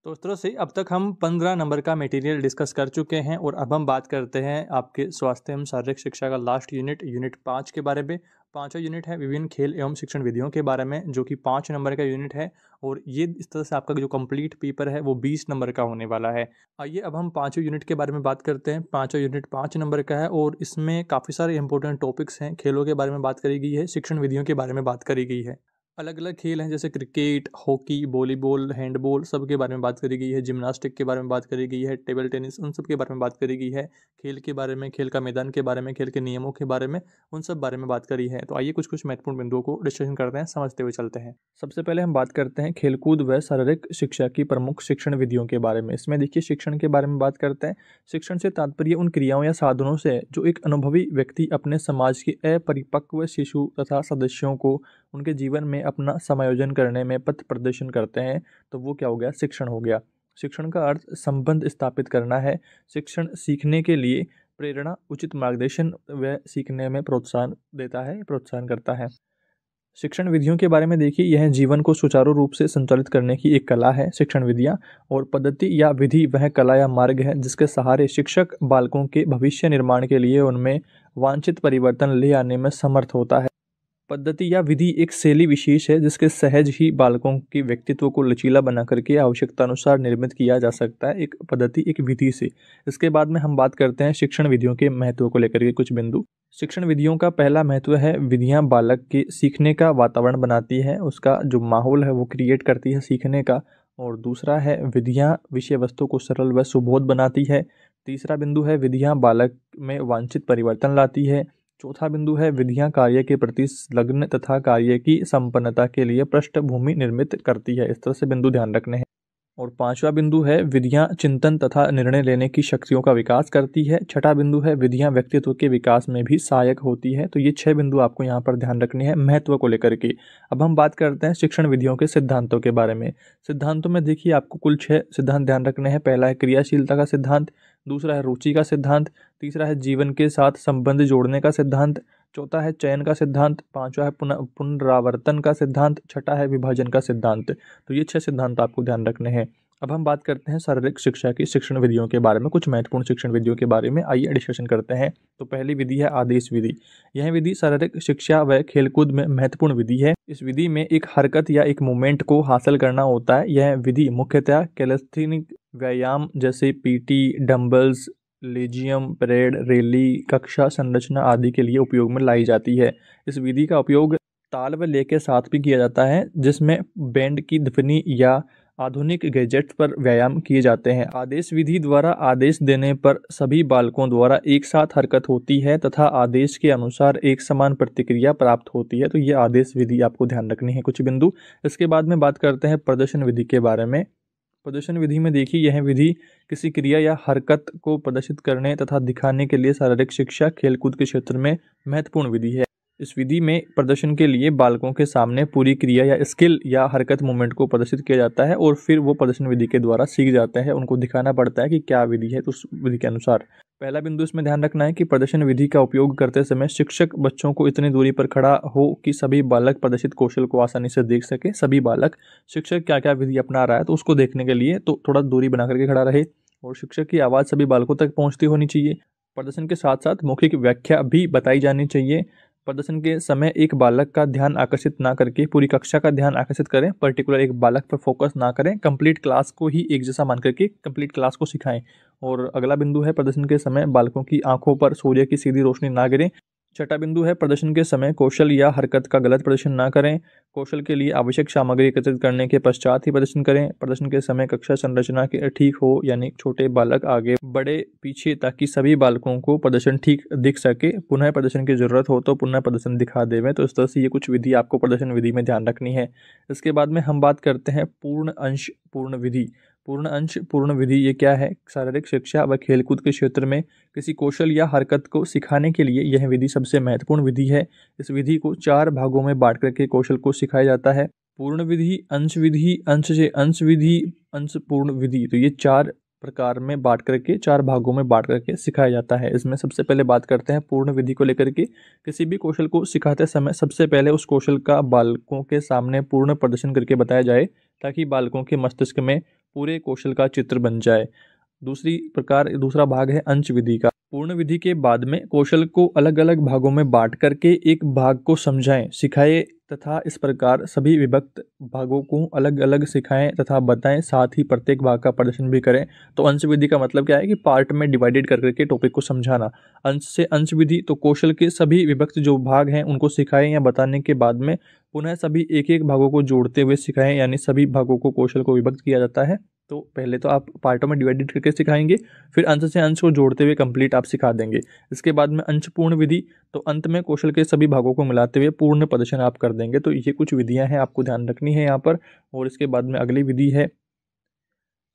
तो इस तरह से अब तक हम 15 नंबर का मटेरियल डिस्कस कर चुके हैं, और अब हम बात करते हैं आपके स्वास्थ्य एवं शारीरिक शिक्षा का लास्ट यूनिट 5 के बारे में। 5वां यूनिट है विभिन्न खेल एवं शिक्षण विधियों के बारे में, जो कि 5 नंबर का यूनिट है, और ये इस तरह से आपका जो कंप्लीट पेपर है वो 20 नंबर का होने वाला है। आइए अब हम 5वें यूनिट के बारे में बात करते हैं। 5वां यूनिट 5 नंबर का है, और इसमें काफ़ी सारे इंपॉर्टेंट टॉपिक्स हैं। खेलों के बारे में बात करी गई है, शिक्षण विधियों के बारे में बात करी गई है। अलग अलग खेल हैं जैसे क्रिकेट, हॉकी, वॉलीबॉल, हैंडबॉल, सब के बारे में बात करी गई है। जिम्नास्टिक के बारे में बात करी गई है, टेबल टेनिस, उन सब के बारे में बात करी गई है। खेल के बारे में, खेल का मैदान के बारे में, खेल के नियमों के बारे में, उन सब बारे में बात करी है। तो आइए कुछ कुछ महत्वपूर्ण बिंदुओं को डिस्कशन करते हैं, समझते हुए चलते हैं। सबसे पहले हम बात करते हैं खेलकूद व शारीरिक शिक्षा की प्रमुख शिक्षण विधियों के बारे में। इसमें देखिए शिक्षण के बारे में बात करते हैं। शिक्षण से तात्पर्य उन क्रियाओं या साधनों से है जो एक अनुभवी व्यक्ति अपने समाज के अपरिपक्व शिशु तथा सदस्यों को उनके जीवन में अपना समायोजन करने में पथ प्रदर्शन करते हैं। तो वो क्या हो गया? शिक्षण हो गया। शिक्षण का अर्थ संबंध स्थापित करना है। शिक्षण सीखने के लिए प्रेरणा, उचित मार्गदर्शन व सीखने में प्रोत्साहन देता है, प्रोत्साहन करता है। शिक्षण विधियों के बारे में देखिए, यह जीवन को सुचारू रूप से संचालित करने की एक कला है। शिक्षण विधियाँ और पद्धति या विधि वह कला या मार्ग है जिसके सहारे शिक्षक बालकों के भविष्य निर्माण के लिए उनमें वांछित परिवर्तन ले आने में समर्थ होता है। पद्धति या विधि एक शैली विशेष है जिसके सहज ही बालकों के व्यक्तित्व को लचीला बना करके आवश्यकता अनुसार निर्मित किया जा सकता है, एक पद्धति, एक विधि से। इसके बाद में हम बात करते हैं शिक्षण विधियों के महत्व को लेकर के कुछ बिंदु। शिक्षण विधियों का पहला महत्व है विधियां बालक के सीखने का वातावरण बनाती है, उसका जो माहौल है वो क्रिएट करती है सीखने का। और दूसरा है विधियां विषय वस्तु को सरल व सुबोध बनाती है। तीसरा बिंदु है विधियां बालक में वांछित परिवर्तन लाती है। चौथा बिंदु है विधियां कार्य के प्रति संलग्न तथा कार्य की संपन्नता के लिए पृष्ठभूमि निर्मित करती है। इस तरह से बिंदु ध्यान रखने हैं। और पांचवा बिंदु है विधियां चिंतन तथा निर्णय लेने की शक्तियों का विकास करती है। छठा बिंदु है विधियां व्यक्तित्व के विकास में भी सहायक होती है। तो ये 6 बिंदु आपको यहाँ पर ध्यान रखने हैं महत्व को लेकर के। अब हम बात करते हैं शिक्षण विधियों के सिद्धांतों के बारे में। सिद्धांतों में देखिए आपको कुल 6 सिद्धांत ध्यान रखने हैं। पहला है क्रियाशीलता का सिद्धांत, दूसरा है रुचि का सिद्धांत, तीसरा है जीवन के साथ संबंध जोड़ने का सिद्धांत, चौथा है चयन का सिद्धांत, पांचवा है पुनरावर्तन का सिद्धांत, छठा है विभाजन का सिद्धांत। तो ये 6 सिद्धांत आपको ध्यान रखने हैं। अब हम बात करते हैं शारीरिक शिक्षा की शिक्षण विधियों के बारे में, कुछ महत्वपूर्ण शिक्षण विधियों के बारे में आइए डिस्कशन करते हैं। तो पहली विधि है आदेश विधि। यह विधि शारीरिक शिक्षा व खेलकूद में महत्वपूर्ण विधि है। इस विधि में एक हरकत या एक मूवमेंट को हासिल करना होता है। यह विधि मुख्यतः कैलिस्थेनिक व्यायाम जैसे PT, dumbbells, lezim, parade, rally, कक्षा संरचना आदि के लिए उपयोग में लाई जाती है। इस विधि का उपयोग ताल व लय के साथ भी किया जाता है, जिसमें बैंड की ध्वनि या आधुनिक गैजेट्स पर व्यायाम किए जाते हैं। आदेश विधि द्वारा आदेश देने पर सभी बालकों द्वारा एक साथ हरकत होती है तथा आदेश के अनुसार एक समान प्रतिक्रिया प्राप्त होती है। तो ये आदेश विधि आपको ध्यान रखनी है कुछ बिंदु। इसके बाद में बात करते हैं प्रदर्शन विधि के बारे में। प्रदर्शन विधि में देखिए, यह विधि किसी क्रिया या हरकत को प्रदर्शित करने तथा दिखाने के लिए शारीरिक शिक्षा खेलकूद के क्षेत्र में महत्वपूर्ण विधि है। इस विधि में प्रदर्शन के लिए बालकों के सामने पूरी क्रिया या स्किल या हरकत मूवमेंट को प्रदर्शित किया जाता है और फिर वो प्रदर्शन विधि के द्वारा सीख जाते हैं। उनको दिखाना पड़ता है कि क्या विधि है, तो उस विधि के अनुसार। पहला बिंदु इसमें ध्यान रखना है कि प्रदर्शन विधि का उपयोग करते समय शिक्षक बच्चों को इतनी दूरी पर खड़ा हो कि सभी बालक प्रदर्शित कौशल को आसानी से देख सके। सभी बालक शिक्षक क्या क्या विधि अपना रहा है तो उसको देखने के लिए तो थोड़ा दूरी बना करके खड़ा रहे, और शिक्षक की आवाज़ सभी बालकों तक पहुँचती होनी चाहिए। प्रदर्शन के साथ साथ मौखिक व्याख्या भी बताई जानी चाहिए। प्रदर्शन के समय एक बालक का ध्यान आकर्षित ना करके पूरी कक्षा का ध्यान आकर्षित करें, पर्टिकुलर एक बालक पर फोकस ना करें, कंप्लीट क्लास को ही एक जैसा मान करके कंप्लीट क्लास को सिखाएं। और अगला बिंदु है प्रदर्शन के समय बालकों की आंखों पर सूर्य की सीधी रोशनी ना गिरे। छठा बिंदु है प्रदर्शन के समय कौशल या हरकत का गलत प्रदर्शन ना करें। कौशल के लिए आवश्यक सामग्री एकत्रित करने के पश्चात ही प्रदर्शन करें। प्रदर्शन के समय कक्षा संरचना के ठीक हो, यानी छोटे बालक आगे बड़े पीछे, ताकि सभी बालकों को प्रदर्शन ठीक दिख सके। पुनः प्रदर्शन की जरूरत हो तो पुनः प्रदर्शन दिखा देवें। तो इस तरह से ये कुछ विधि आपको प्रदर्शन विधि में ध्यान रखनी है। इसके बाद में हम बात करते हैं पूर्ण अंश पूर्ण विधि। पूर्ण अंश पूर्ण विधि ये क्या है? शारीरिक शिक्षा व खेलकूद के क्षेत्र में किसी कौशल या हरकत को सिखाने के लिए यह विधि सबसे महत्वपूर्ण विधि है। इस विधि को 4 भागों में बांट करके कौशल को सिखाया जाता है। पूर्ण विधि, अंश विधि, अंश से अंश विधि, अंश पूर्ण विधि। तो ये 4 प्रकार में बांट करके 4 भागों में बांट करके सिखाया जाता है। इसमें सबसे पहले बात करते हैं पूर्ण विधि को लेकर के। किसी भी कौशल को सिखाते समय सबसे पहले उस कौशल का बालकों के सामने पूर्ण प्रदर्शन करके बताया जाए, ताकि बालकों के मस्तिष्क में पूरे कौशल का चित्र बन जाए। दूसरा भाग है अंश विधि का। पूर्ण विधि के बाद में कौशल को अलग अलग भागों में बांट करके एक भाग को समझाएं, सिखाएं तथा इस प्रकार सभी विभक्त भागों को अलग अलग सिखाएं तथा बताएं, साथ ही प्रत्येक भाग का प्रदर्शन भी करें। तो अंश विधि का मतलब क्या है कि पार्ट में डिवाइडेड कर करके टॉपिक को समझाना। अंश से अंश विधि तो कौशल के सभी विभक्त जो भाग हैं उनको सिखाएं या बताने के बाद में पुनः सभी एक एक भागों को जोड़ते हुए सिखाएं, यानी सभी भागों को कौशल को विभक्त किया जाता है। तो पहले तो आप पार्टों में डिवाइडेड करके सिखाएंगे, फिर अंश से अंश को जोड़ते हुए कंप्लीट आप सिखा देंगे। इसके बाद में अंश पूर्ण विधि, तो अंत में कौशल के सभी भागों को मिलाते हुए पूर्ण प्रदर्शन आप कर देंगे। तो ये कुछ विधियां हैं, आपको ध्यान रखनी है यहाँ पर। और इसके बाद में अगली विधि है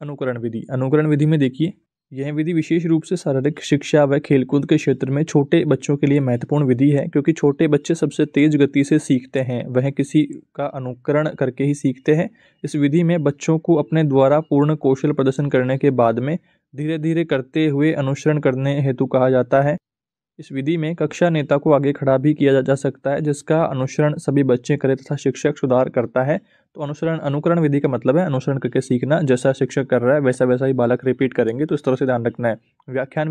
अनुकरण विधि। अनुकरण विधि में देखिए, यह विधि विशेष रूप से शारीरिक शिक्षा व खेलकूद के क्षेत्र में छोटे बच्चों के लिए महत्वपूर्ण विधि है, क्योंकि छोटे बच्चे सबसे तेज गति से सीखते हैं, वह किसी का अनुकरण करके ही सीखते हैं। इस विधि में बच्चों को अपने द्वारा पूर्ण कौशल प्रदर्शन करने के बाद में धीरे धीरे करते हुए अनुसरण करने हेतु कहा जाता है। इस विधि में कक्षा नेता को आगे खड़ा भी किया जा सकता है, जिसका अनुसरण सभी बच्चे करें तथा शिक्षक सुधार करता है। तो अनुकरण विधि का मतलब है अनुसरण करके सीखना, जैसा शिक्षक कर रहा है वैसा वैसा ही बालक रिपीट करेंगे। तो इस तरह से ध्यान रखना है। व्याख्यान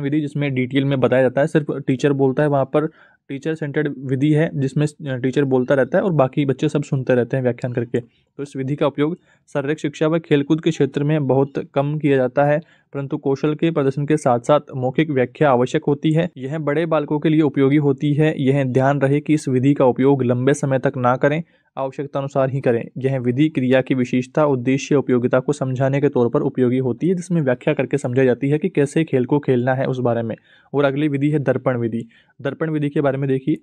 विधि जिसमें डिटेल में बताया जाता है, सिर्फ टीचर बोलता है, वहाँ पर टीचर सेंटर्ड विधि है जिसमें टीचर बोलता रहता है और बाकी बच्चे सब सुनते रहते हैं व्याख्यान करके। तो इस विधि का उपयोग शारीरिक शिक्षा व खेलकूद के क्षेत्र में बहुत कम किया जाता है, परंतु कौशल के प्रदर्शन के साथ साथ मौखिक व्याख्या आवश्यक होती है। यह बड़े बालकों के लिए उपयोगी होती है। यह ध्यान रहे कि इस विधि का उपयोग लंबे समय तक ना करें, आवश्यकता अनुसार ही करें। यह विधि क्रिया की विशेषता, उद्देश्य, उपयोगिता को समझाने के तौर पर उपयोगी होती है, जिसमें व्याख्या करके समझाई जाती है कि कैसे खेल को खेलना है उस बारे में। और अगली विधि है दर्पण विधि। दर्पण विधि के बारे में देखिए,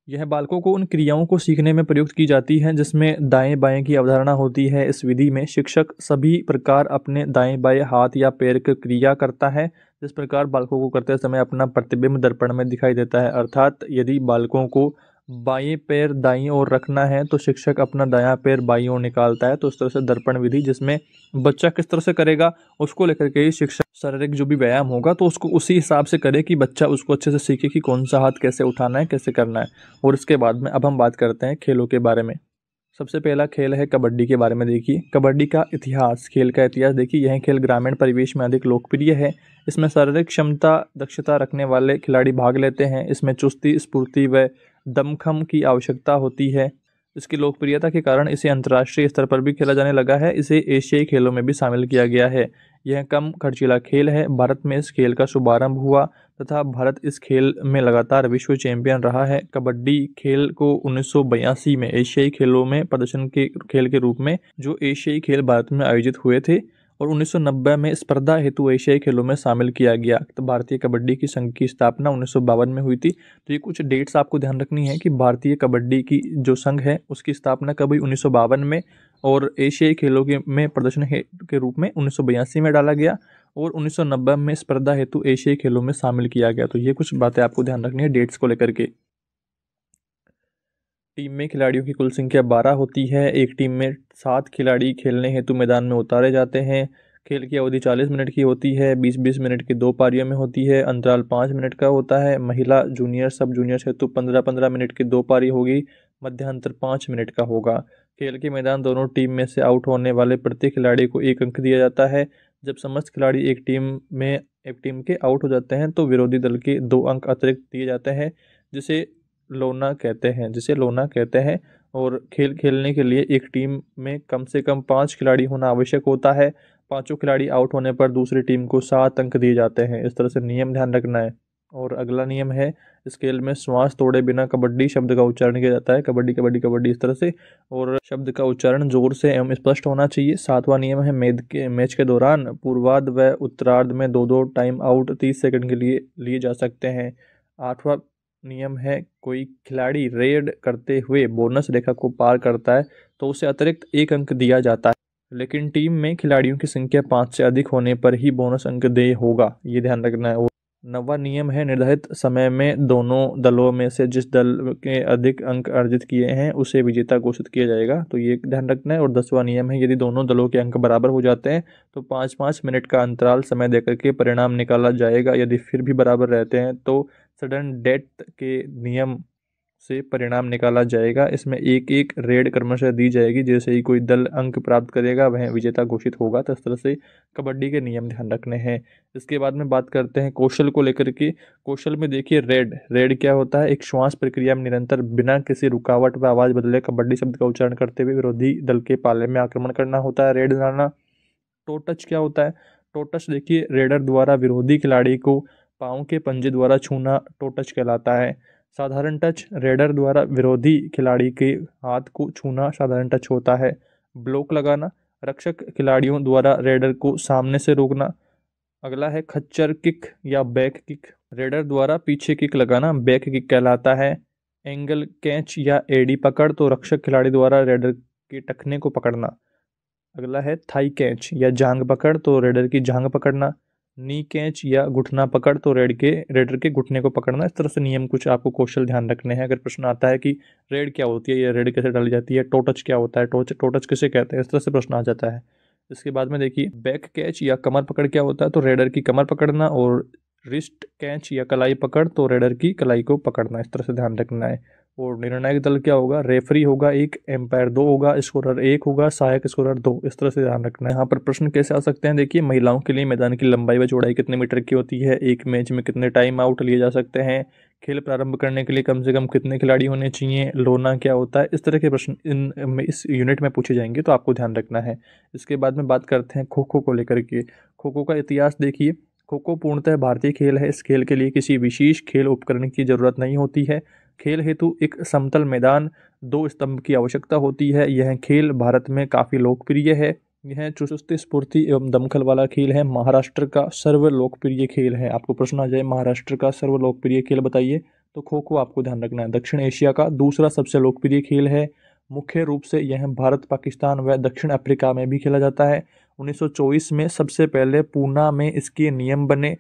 यह बालकों को उन क्रियाओं को सीखने में प्रयुक्त की जाती है जिसमें दाएं बाएं की अवधारणा होती है। इस विधि में शिक्षक सभी प्रकार अपने दाएं बाएं हाथ या पैर की क्रिया करता है, जिस प्रकार बालकों को करते समय अपना प्रतिबिंब दर्पण में दिखाई देता है। अर्थात यदि बालकों को बाएं पैर दाईं ओर रखना है तो शिक्षक अपना दायां पैर बाईं ओर निकालता है। तो इस तरह से दर्पण विधि, जिसमें बच्चा किस तरह से करेगा उसको लेकर के ही शिक्षक शारीरिक जो भी व्यायाम होगा तो उसको उसी हिसाब से करे कि बच्चा उसको अच्छे से सीखे कि कौन सा हाथ कैसे उठाना है, कैसे करना है। और इसके बाद में अब हम बात करते हैं खेलों के बारे में। सबसे पहला खेल है कबड्डी के बारे में। देखिए, कबड्डी का इतिहास, खेल का इतिहास देखिए, यह खेल ग्रामीण परिवेश में अधिक लोकप्रिय है। इसमें शारीरिक क्षमता दक्षता रखने वाले खिलाड़ी भाग लेते हैं। इसमें चुस्ती, स्फूर्ति व दमखम की आवश्यकता होती है। इसकी लोकप्रियता के कारण इसे अंतर्राष्ट्रीय स्तर पर भी खेला जाने लगा है। इसे एशियाई खेलों में भी शामिल किया गया है। यह कम खर्चीला खेल है। भारत में इस खेल का शुभारंभ हुआ तथा भारत इस खेल में लगातार विश्व चैंपियन रहा है। कबड्डी खेल को 1982 में एशियाई खेलों में प्रदर्शन के खेल के रूप में जो एशियाई खेल भारत में आयोजित हुए थे और 1990 में स्पर्धा हेतु एशियाई खेलों में शामिल किया गया। तो भारतीय कबड्डी की संघ की स्थापना 1952 में हुई थी। तो ये कुछ डेट्स आपको ध्यान रखनी है कि भारतीय कबड्डी की जो संघ है उसकी स्थापना कब हुई, 1952 में, और एशियाई खेलों के में प्रदर्शन के रूप में 1982 में डाला गया और 1990 में स्पर्धा हेतु एशियाई खेलों में शामिल किया गया। तो ये कुछ बातें आपको ध्यान रखनी है डेट्स को लेकर के। टीम में खिलाड़ियों की कुल संख्या 12 होती है। एक टीम में 7 खिलाड़ी खेलने हेतु मैदान में उतारे जाते हैं। खेल की अवधि 40 मिनट की होती है। 20-20 मिनट की 2 पारियों में होती है। अंतराल 5 मिनट का होता है। महिला जूनियर सब जूनियर हेतु 15-15 मिनट की 2 पारी होगी। मध्यांतर 5 मिनट का होगा। खेल के मैदान दोनों टीम में से आउट होने वाले प्रत्येक खिलाड़ी को 1 अंक दिया जाता है। जब समस्त खिलाड़ी एक टीम के आउट हो जाते हैं तो विरोधी दल के 2 अंक अतिरिक्त दिए जाते हैं, जिसे लोना कहते हैं। और खेल खेलने के लिए एक टीम में कम से कम 5 खिलाड़ी होना आवश्यक होता है। 5 खिलाड़ी आउट होने पर दूसरी टीम को 7 अंक दिए जाते हैं। इस तरह से नियम ध्यान रखना है। और अगला नियम है, स्केल में श्वास तोड़े बिना कबड्डी शब्द का उच्चारण किया जाता है, कबड्डी कबड्डी कबड्डी इस तरह से, और शब्द का उच्चारण जोर से एवं स्पष्ट होना चाहिए। 7वां नियम है, मैच के दौरान पूर्वार्ध व उत्तरार्ध में 2-2 टाइम आउट 30 सेकंड के लिए लिए जा सकते हैं। 8वां नियम है, कोई खिलाड़ी रेड करते हुए बोनस रेखा को पार करता है तो उसे अतिरिक्त 1 अंक दिया जाता है, लेकिन टीम में खिलाड़ियों की संख्या 5 से अधिक होने पर ही बोनस अंक देय होगा, ये ध्यान रखना है। 9वां नियम है, निर्धारित समय में दोनों दलों में से जिस दल के अधिक अंक अर्जित किए हैं उसे विजेता घोषित किया जाएगा, तो ये ध्यान रखना है। और 10वां नियम है, यदि दोनों दलों के अंक बराबर हो जाते हैं तो 5-5 मिनट का अंतराल समय देकर के परिणाम निकाला जाएगा। यदि फिर भी बराबर रहते हैं तो सडन डेथ के नियम से परिणाम निकाला जाएगा। इसमें एक एक रेड क्रमशः दी जाएगी, जैसे ही कोई दल अंक प्राप्त करेगा वह विजेता घोषित होगा। तो इस तरह से कबड्डी के नियम ध्यान रखने हैं। इसके बाद में बात करते हैं कौशल को लेकर के। कौशल में देखिए, रेड क्या होता है, एक श्वास प्रक्रिया में निरंतर बिना किसी रुकावट व आवाज बदले कबड्डी शब्द का उच्चारण करते हुए विरोधी दल के पाले में आक्रमण करना होता है, रेड डालना। टो टच क्या होता है, टो टच देखिए, रेडर द्वारा विरोधी खिलाड़ी को पाँव के पंजे द्वारा छूना टो टच कहलाता है। साधारण टच, रेडर द्वारा विरोधी खिलाड़ी के हाथ को छूना साधारण टच होता है। ब्लॉक लगाना, रक्षक खिलाड़ियों द्वारा रेडर को सामने से रोकना। अगला है खच्चर किक या बैक किक, रेडर द्वारा पीछे किक लगाना बैक किक कहलाता है। एंगल कैच या एडी पकड़, तो रक्षक खिलाड़ी द्वारा रेडर के टखने को पकड़ना। अगला है थाई कैच या जांग पकड़, तो रेडर की जांग पकड़ना। नी कैच या घुटना पकड़, तो रेडर के घुटने को पकड़ना। इस तरह से नियम कुछ आपको कौशल ध्यान रखने हैं। अगर प्रश्न आता है कि रेड क्या होती है या रेड कैसे डाली जाती है, टोटच क्या होता है, टोटच किसे कहते हैं, इस तरह से प्रश्न आ जाता है। इसके बाद में देखिए, बैक कैच या कमर पकड़ क्या होता है, तो रेडर की कमर पकड़ना। और रिस्ट कैच या कलाई पकड़, तो रेडर की कलाई को पकड़ना। इस तरह से ध्यान रखना है। और निर्णायक दल क्या होगा, रेफरी होगा 1, एम्पायर 2 होगा, स्कोरर 1 होगा, सहायक स्कोरर 2। इस तरह से ध्यान रखना है। यहाँ पर प्रश्न कैसे आ सकते हैं, देखिए, महिलाओं के लिए मैदान की लंबाई व चौड़ाई कितने मीटर की होती है, एक मैच में कितने टाइम आउट लिए जा सकते हैं, खेल प्रारंभ करने के लिए कम से कम कितने खिलाड़ी होने चाहिए, लोना क्या होता है, इस तरह के प्रश्न इस यूनिट में पूछे जाएंगे, तो आपको ध्यान रखना है। इसके बाद में बात करते हैं खो खो को लेकर के। खो खो का इतिहास देखिए, खो खो पूर्णतः भारतीय खेल है। इस खेल के लिए किसी विशेष खेल उपकरण की जरूरत नहीं होती है। खेल हेतु एक समतल मैदान, 2 स्तंभ की आवश्यकता होती है। यह खेल भारत में काफ़ी लोकप्रिय है। यह चुस्ती स्फूर्ति एवं दमखल वाला खेल है। महाराष्ट्र का सर्व लोकप्रिय खेल है। आपको प्रश्न आ जाए महाराष्ट्र का सर्व लोकप्रिय खेल बताइए, तो खो खो आपको ध्यान रखना है। दक्षिण एशिया का दूसरा सबसे लोकप्रिय खेल है। मुख्य रूप से यह भारत, पाकिस्तान व दक्षिण अफ्रीका में भी खेला जाता है। 1924 में सबसे पहले पूना में इसके नियम बने।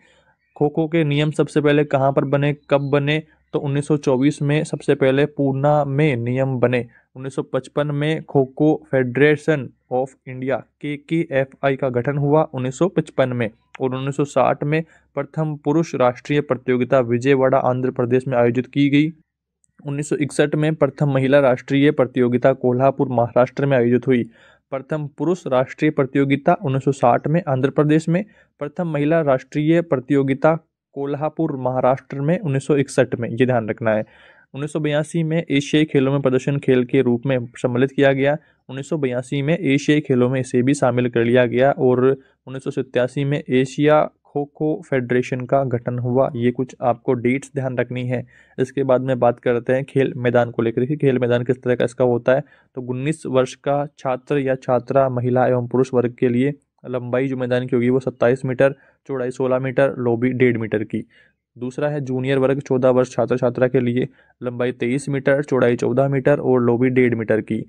खो खो के नियम सबसे पहले कहाँ पर बने, कब बने, तो 1924 में सबसे पहले पूना में नियम बने। 1955 में kho kho federation of India KKFI का गठन हुआ 1955 में। और 1960 में प्रथम पुरुष राष्ट्रीय प्रतियोगिता विजयवाड़ा आंध्र प्रदेश में आयोजित की गई। 1961 में प्रथम महिला राष्ट्रीय प्रतियोगिता कोल्हापुर महाराष्ट्र में आयोजित हुई। प्रथम पुरुष राष्ट्रीय प्रतियोगिता 1960 में आंध्र प्रदेश में, प्रथम महिला राष्ट्रीय प्रतियोगिता कोल्हापुर महाराष्ट्र में 1961 में, ये ध्यान रखना है। 1982 में एशियाई खेलों में प्रदर्शन खेल के रूप में सम्मिलित किया गया। 1982 में एशियाई खेलों में इसे भी शामिल कर लिया गया। और 1987 में एशिया खो खो फेडरेशन का गठन हुआ। ये कुछ आपको डेट्स ध्यान रखनी है। इसके बाद में बात करते हैं खेल मैदान को लेकर के। खेल मैदान किस तरह का इसका होता है, तो 19 वर्ष का छात्र या छात्रा, महिला एवं पुरुष वर्ग के लिए लंबाई जो मैदान की होगी वो 27 मीटर, चौड़ाई 16 मीटर, लंबाई 1.5 मीटर की। दूसरा है जूनियर वर्ग, 14 वर्ष छात्र छात्रा के लिए, लंबाई 23 मीटर, चौड़ाई 14 मीटर और लंबाई 1.5 मीटर की।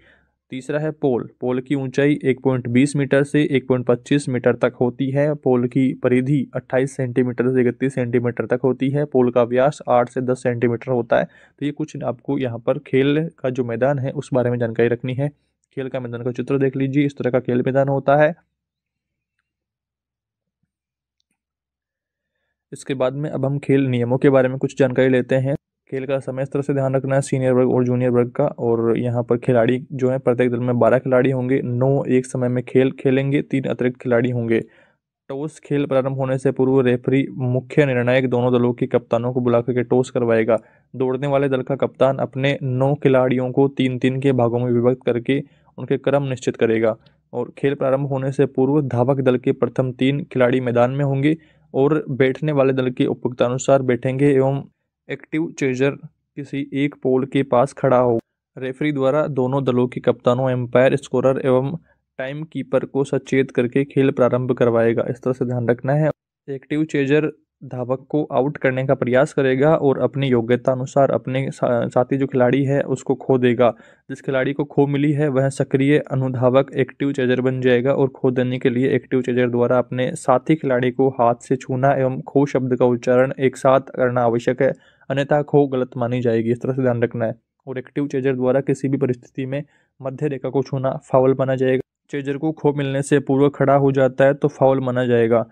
तीसरा है पोल की ऊंचाई 1.20 मीटर से 1.25 मीटर तक होती है। पोल की परिधि 28 सेंटीमीटर से 31 सेंटीमीटर तक होती है। पोल का व्यास 8 से 10 सेंटीमीटर होता है। तो ये कुछ आपको यहाँ पर खेल का जो मैदान है उस बारे में जानकारी रखनी है। खेल का मैदान का चित्र देख लीजिए, इस तरह का खेल मैदान होता है। इसके बाद में अब हम खेल नियमों के बारे में कुछ जानकारी लेते हैं। खेल का समय इस तरह से ध्यान रखना है, सीनियर वर्ग और जूनियर वर्ग का। और यहाँ पर खिलाड़ी जो है, प्रत्येक दल में 12 खिलाड़ी होंगे। 9 एक समय में खेल खेलेंगे, 3 अतिरिक्त खिलाड़ी होंगे। टॉस खेल प्रारंभ होने से पूर्व रेफरी मुख्य निर्णायक दोनों दलों के कप्तानों को बुला करके टॉस करवाएगा। दौड़ने वाले दल का कप्तान अपने 9 खिलाड़ियों को 3-3 के भागों में विभक्त करके उनके क्रम निश्चित करेगा। और खेल प्रारंभ होने से पूर्व धावक दल के प्रथम 3 खिलाड़ी मैदान में होंगे और बैठने वाले दल के उपयुक्तानुसार बैठेंगे एवं एक्टिव चेजर किसी एक पोल के पास खड़ा हो। रेफरी द्वारा दोनों दलों के कप्तानों, एम्पायर, स्कोरर एवं टाइम कीपर को सचेत करके खेल प्रारंभ करवाएगा। इस तरह से ध्यान रखना है। एक्टिव चेजर धावक को आउट करने का प्रयास करेगा और अपनी योग्यता अनुसार अपने साथी जो खिलाड़ी है उसको खो देगा। जिस खिलाड़ी को खो मिली है वह सक्रिय अनुधावक एक्टिव चेजर बन जाएगा और खो देने के लिए एक्टिव चेजर द्वारा अपने साथी खिलाड़ी को हाथ से छूना एवं खो शब्द का उच्चारण एक साथ करना आवश्यक है, अन्यथा खो गलत मानी जाएगी। इस तरह से ध्यान रखना है। और एक्टिव चेजर द्वारा किसी भी परिस्थिति में मध्य रेखा को छूना फाउल माना जाएगा। चेजर को खो मिलने से पूर्व खड़ा हो जाता है तो फाउल माना जाएगा।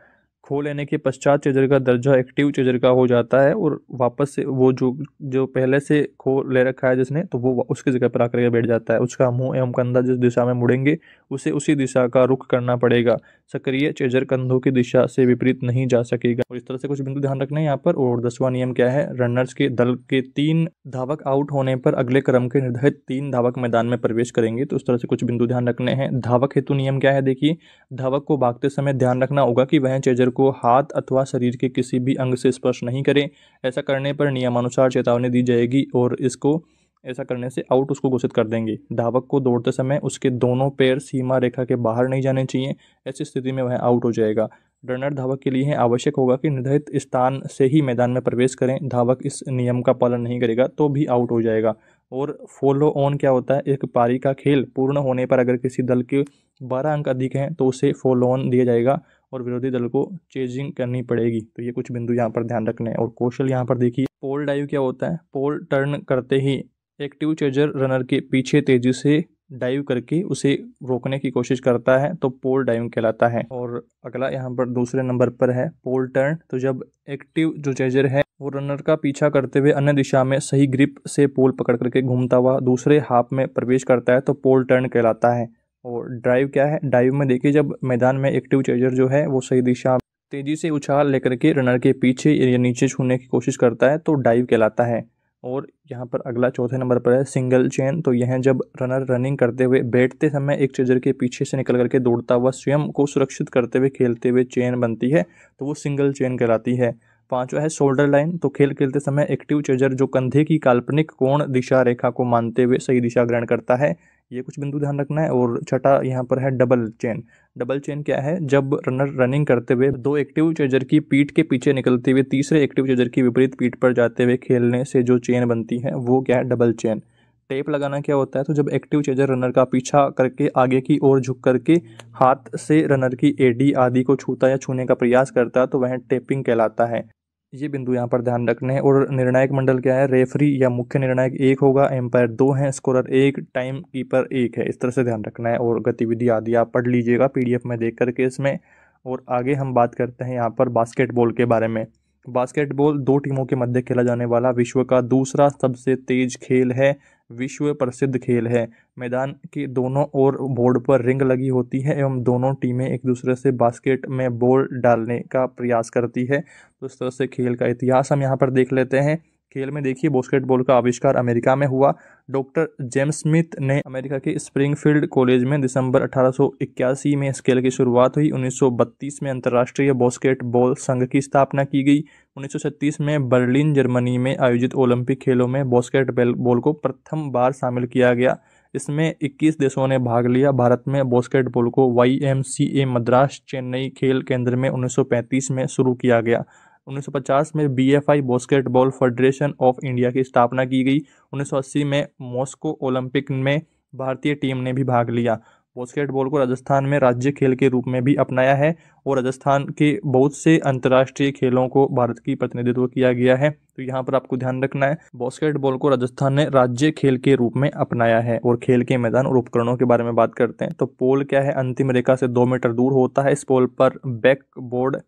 खो लेने के पश्चात चेजर का दर्जा एक्टिव चेजर का हो जाता है और वापस से वो जो पहले से खो ले रखा है जिसने, तो वो उसकी जगह पर आकर के बैठ जाता है। उसका मुंह एवं कंधा जिस दिशा में मुड़ेंगे उसे उसी दिशा का रुख करना पड़ेगा। सक्रिय चेजर कंधों की दिशा से विपरीत नहीं जा सकेगा। और इस तरह से कुछ बिंदु ध्यान रखना है यहाँ पर। और 10वां नियम क्या है, रनर्स के दल के 3 धावक आउट होने पर अगले क्रम के निर्धारित 3 धावक मैदान में प्रवेश करेंगे। तो उस तरह से कुछ बिंदु ध्यान रखने हैं। धावक हेतु नियम क्या है, देखिए धावक को भागते समय ध्यान रखना होगा कि वह चेजर को हाथ अथवा शरीर के किसी भी अंग से स्पर्श नहीं करें। ऐसा करने पर नियमानुसार चेतावनी दी जाएगी और इसको ऐसा करने से आउट उसको घोषित कर देंगे। धावक को दौड़ते समय उसके दोनों पैर सीमा रेखा के बाहर नहीं जाने चाहिए, ऐसी स्थिति में वह आउट हो जाएगा। रनर धावक के लिए आवश्यक होगा कि निर्धारित स्थान से ही मैदान में प्रवेश करें। धावक इस नियम का पालन नहीं करेगा तो भी आउट हो जाएगा। और फॉलो ऑन क्या होता है, एक पारी का खेल पूर्ण होने पर अगर किसी दल के 12 अंक अधिक हैं तो उसे फॉलो ऑन दिया जाएगा और विरोधी दल को चेजिंग करनी पड़ेगी। तो ये कुछ बिंदु यहाँ पर ध्यान रखने हैं। और कौशल यहाँ पर देखिए, पोल डाइव क्या होता है, पोल टर्न करते ही एक्टिव चेजर रनर के पीछे तेजी से डाइव करके उसे रोकने की कोशिश करता है तो पोल डाइविंग कहलाता है। और अगला यहाँ पर दूसरे नंबर पर है पोल टर्न। तो जब एक्टिव जो चेजर है वो रनर का पीछा करते हुए अन्य दिशा में सही ग्रिप से पोल पकड़ करके घूमता हुआ दूसरे हाफ में प्रवेश करता है तो पोल टर्न कहलाता है। और ड्राइव क्या है, डाइव में देखिए जब मैदान में एक्टिव चेजर जो है वो सही दिशा तेजी से उछाल लेकर के रनर के पीछे या नीचे छूने की कोशिश करता है तो डाइव कहलाता है। और यहाँ पर अगला चौथे नंबर पर है सिंगल चेन। तो यह जब रनर रनिंग करते हुए बैठते समय एक चेजर के पीछे से निकल करके दौड़ता हुआ स्वयं को सुरक्षित करते हुए खेलते हुए चेन बनती है तो वो सिंगल चेन कहलाती है। 5वां है शोल्डर लाइन। तो खेल खेलते समय एक्टिव चेजर जो कंधे की काल्पनिक कोण दिशा रेखा को मानते हुए सही दिशा ग्रहण करता है। ये कुछ बिंदु ध्यान रखना है। और छठा यहाँ पर है डबल चेन। डबल चेन क्या है, जब रनर रनिंग करते हुए 2 एक्टिव चेजर की पीठ के पीछे निकलते हुए तीसरे एक्टिव चेजर की विपरीत पीठ पर जाते हुए खेलने से जो चेन बनती है वो क्या है, डबल चेन। टेप लगाना क्या होता है, तो जब एक्टिव चेजर रनर का पीछा करके आगे की ओर झुक करके हाथ से रनर की एडी आदि को छूता या छूने का प्रयास करता है तो वह टेपिंग कहलाता है। ये बिंदु यहाँ पर ध्यान रखने हैं। और निर्णायक मंडल क्या है, रेफरी या मुख्य निर्णायक 1 होगा, एम्पायर 2 हैं, स्कोरर 1, टाइम कीपर 1 है। इस तरह से ध्यान रखना है। और गतिविधि आदि आप पढ़ लीजिएगा पीडीएफ में देख करके इसमें। और आगे हम बात करते हैं यहाँ पर बास्केटबॉल के बारे में। बास्केटबॉल 2 टीमों के मध्य खेला जाने वाला विश्व का दूसरा सबसे तेज खेल है, विश्व प्रसिद्ध खेल है। मैदान के दोनों ओर बोर्ड पर रिंग लगी होती है एवं दोनों टीमें एक दूसरे से बास्केट में बॉल डालने का प्रयास करती है। तो इस तरह से खेल का इतिहास हम यहाँ पर देख लेते हैं। खेल में देखिए बास्केटबॉल का आविष्कार अमेरिका में हुआ। डॉक्टर जेम्स स्मिथ ने अमेरिका के स्प्रिंगफील्ड कॉलेज में दिसंबर 1881 में इस खेल की शुरुआत हुई। 1932 में अंतर्राष्ट्रीय बास्केटबॉल संघ की स्थापना की गई। 1936 में बर्लिन जर्मनी में आयोजित ओलंपिक खेलों में बास्केटबॉल को प्रथम बार शामिल किया गया। इसमें 21 देशों ने भाग लिया। भारत में बास्केटबॉल को YMCA मद्रास चेन्नई खेल केंद्र में 1935 में शुरू किया गया। 1950 में BFI basketball federation of India की स्थापना की गई। 1980 में मॉस्को ओलंपिक में भारतीय टीम ने भी भाग लिया। बास्केटबॉल को राजस्थान में राज्य खेल के रूप में भी अपनाया है और राजस्थान के बहुत से अंतर्राष्ट्रीय खेलों को भारत की प्रतिनिधित्व किया गया है। तो यहाँ पर आपको ध्यान रखना है, बास्केटबॉल को राजस्थान ने राज्य खेल के रूप में अपनाया है। और खेल के मैदान और उपकरणों के बारे में बात करते हैं तो पोल क्या है, अंतिम रेखा से 2 मीटर दूर होता है। इस पोल पर बैक बोर्ड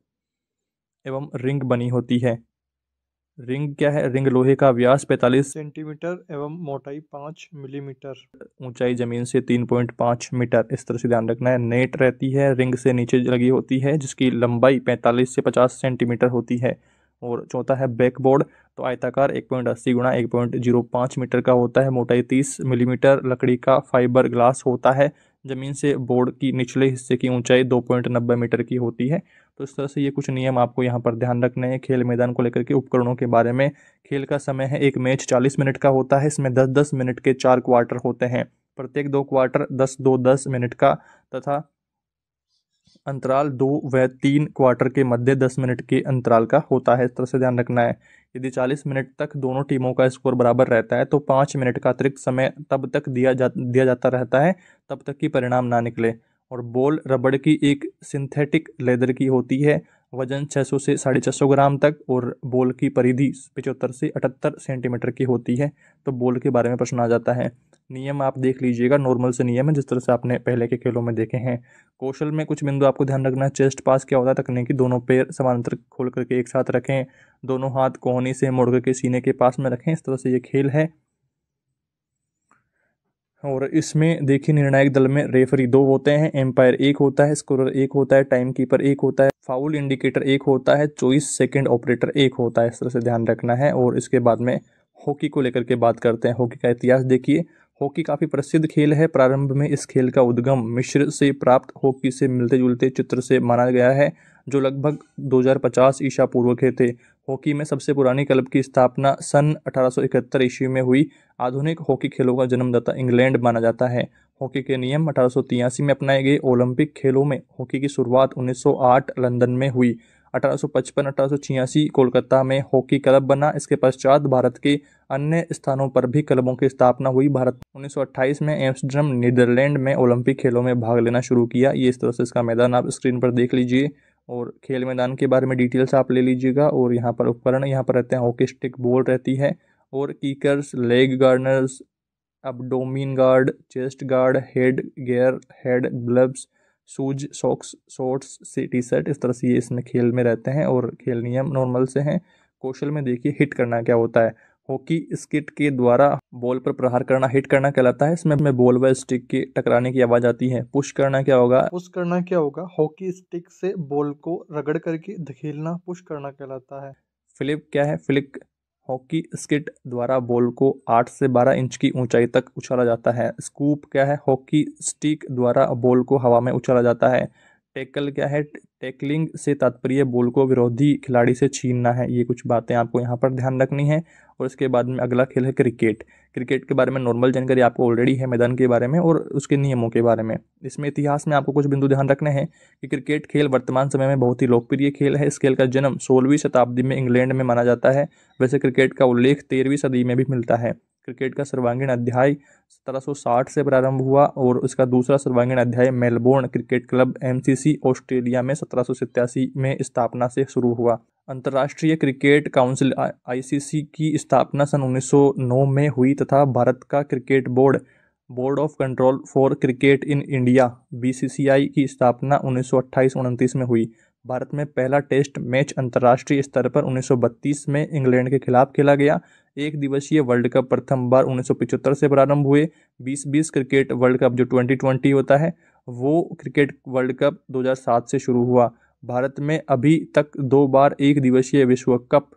एवं रिंग बनी होती है। रिंग क्या है, रिंग लोहे का व्यास 45 सेंटीमीटर एवं मोटाई 5 मिलीमीटर, ऊंचाई जमीन से 3.5 मीटर। इस तरह से ध्यान रखना है। नेट रहती है, रिंग से नीचे लगी होती है, जिसकी लंबाई 45 से 50 सेंटीमीटर होती है। और चौथा है बैकबोर्ड। तो आयताकार 1.80 गुणा 1.05 मीटर का होता है, मोटाई 30 मिलीमीटर, लकड़ी का फाइबर ग्लास होता है, ज़मीन से बोर्ड की निचले हिस्से की ऊंचाई 2.90 मीटर की होती है। तो इस तरह से ये कुछ नियम आपको यहाँ पर ध्यान रखने हैं खेल मैदान को लेकर के। उपकरणों के बारे में, खेल का समय है, एक मैच 40 मिनट का होता है। इसमें 10-10 मिनट के 4 क्वार्टर होते हैं, प्रत्येक 2 क्वार्टर 10 मिनट का तथा अंतराल 2 व 3 क्वार्टर के मध्य 10 मिनट के अंतराल का होता है। इस तरह से ध्यान रखना है। यदि 40 मिनट तक दोनों टीमों का स्कोर बराबर रहता है तो 5 मिनट का अतिरिक्त समय तब तक दिया जाता रहता है तब तक कि परिणाम ना निकले। और बॉल रबड़ की एक सिंथेटिक लेदर की होती है, वजन 600 से 650 ग्राम तक, और बॉल की परिधि 75 से 78 सेंटीमीटर की होती है। तो बॉल के बारे में प्रश्न आ जाता है। नियम आप देख लीजिएगा, नॉर्मल से नियम है जिस तरह से आपने पहले के खेलों में देखे हैं। कौशल में कुछ बिंदु आपको ध्यान रखना है। चेस्ट पास क्या होता है? तकनीकी, दोनों पैर समानांतर खोल करके एक साथ रखें, दोनों हाथ कोहनी से मोड़ करके सीने के पास में रखें। इस तरह से ये खेल है। और इसमें देखिए, निर्णायक दल में रेफरी 2 होते हैं, एम्पायर 1 होता है, स्कोरर 1 होता है, टाइम कीपर 1 होता है, फाउल इंडिकेटर 1 होता है, चॉइस सेकंड ऑपरेटर 1 होता है। इस तरह से ध्यान रखना है। और इसके बाद में हॉकी को लेकर के बात करते हैं। हॉकी का इतिहास देखिए। हॉकी काफ़ी प्रसिद्ध खेल है। प्रारंभ में इस खेल का उद्गम मिस्र से प्राप्त हॉकी से मिलते जुलते चित्र से माना गया है, जो लगभग 2050 ईसा पूर्व के थे। हॉकी में सबसे पुरानी क्लब की स्थापना सन 1871 ईस्वी में हुई। आधुनिक हॉकी खेलों का जन्मदाता इंग्लैंड माना जाता है। हॉकी के नियम 1883 में अपनाए गए। ओलंपिक खेलों में हॉकी की शुरुआत 1908 लंदन में हुई। 1855-1886 कोलकाता में हॉकी क्लब बना। इसके पश्चात भारत के अन्य स्थानों पर भी क्लबों की स्थापना हुई। भारत 1928 में एम्स्टर्डम नीदरलैंड में ओलंपिक खेलों में भाग लेना शुरू किया। ये इस तरह से इसका मैदान आप स्क्रीन पर देख लीजिए। और खेल मैदान के बारे में डिटेल्स आप ले लीजिएगा। और यहाँ पर उपकरण यहाँ पर रहते हैं, हॉकी स्टिक, बॉल रहती है, और kickers, leg guards, abdomen guard, chest guard, head gear, head gloves, shoes, socks, shorts, T shirt. इस तरह से ये इसमें खेल में रहते हैं। और खेल नियम नॉर्मल से हैं। कौशल में देखिए, हिट करना क्या होता है। हॉकी स्टिक के द्वारा बॉल पर प्रहार करना हिट करना कहलाता है। इसमें बॉल व स्टिक के टकराने की आवाज आती है। पुश करना क्या होगा? हॉकी स्टिक से बॉल को रगड़ करके धकेलना पुश करना कहलाता है। फ्लिप क्या है? फ्लिक हॉकी स्टिक द्वारा बॉल को 8 से 12 इंच की ऊंचाई तक उछाला जाता है। स्कूप क्या है? हॉकी स्टिक द्वारा बॉल को हवा में उछाला जाता है। टैकल क्या है? टैकलिंग से तात्पर्य बॉल को विरोधी खिलाड़ी से छीनना है। ये कुछ बातें आपको यहाँ पर ध्यान रखनी है। और इसके बाद में अगला खेल है क्रिकेट। क्रिकेट के बारे में नॉर्मल जानकारी आपको ऑलरेडी है, मैदान के बारे में और उसके नियमों के बारे में। इसमें इतिहास में आपको कुछ बिंदु ध्यान रखने हैं कि क्रिकेट खेल वर्तमान समय में बहुत ही लोकप्रिय खेल है। इस खेल का जन्म 16वीं शताब्दी में इंग्लैंड में माना जाता है। वैसे क्रिकेट का उल्लेख 13वीं सदी में भी मिलता है। क्रिकेट का सर्वांगीण अध्याय 1760 से प्रारंभ हुआ और उसका दूसरा सर्वांगीण अध्याय Melbourne cricket club MCC Australia में 1787 में स्थापना से शुरू हुआ। अंतर्राष्ट्रीय क्रिकेट काउंसिल ICC की स्थापना सन 1909 में हुई तथा भारत का cricket board, board of control for cricket in India, BCCI की स्थापना 1928-29 में हुई। भारत में पहला टेस्ट मैच अंतर्राष्ट्रीय स्तर पर 1932 में इंग्लैंड के खिलाफ खेला गया। एक दिवसीय वर्ल्ड कप प्रथम बार 1975 से प्रारंभ हुए। 2020 क्रिकेट वर्ल्ड कप जो 2020 होता है, वो क्रिकेट वर्ल्ड कप 2007 से शुरू हुआ। भारत में अभी तक 2 बार एक दिवसीय विश्व कप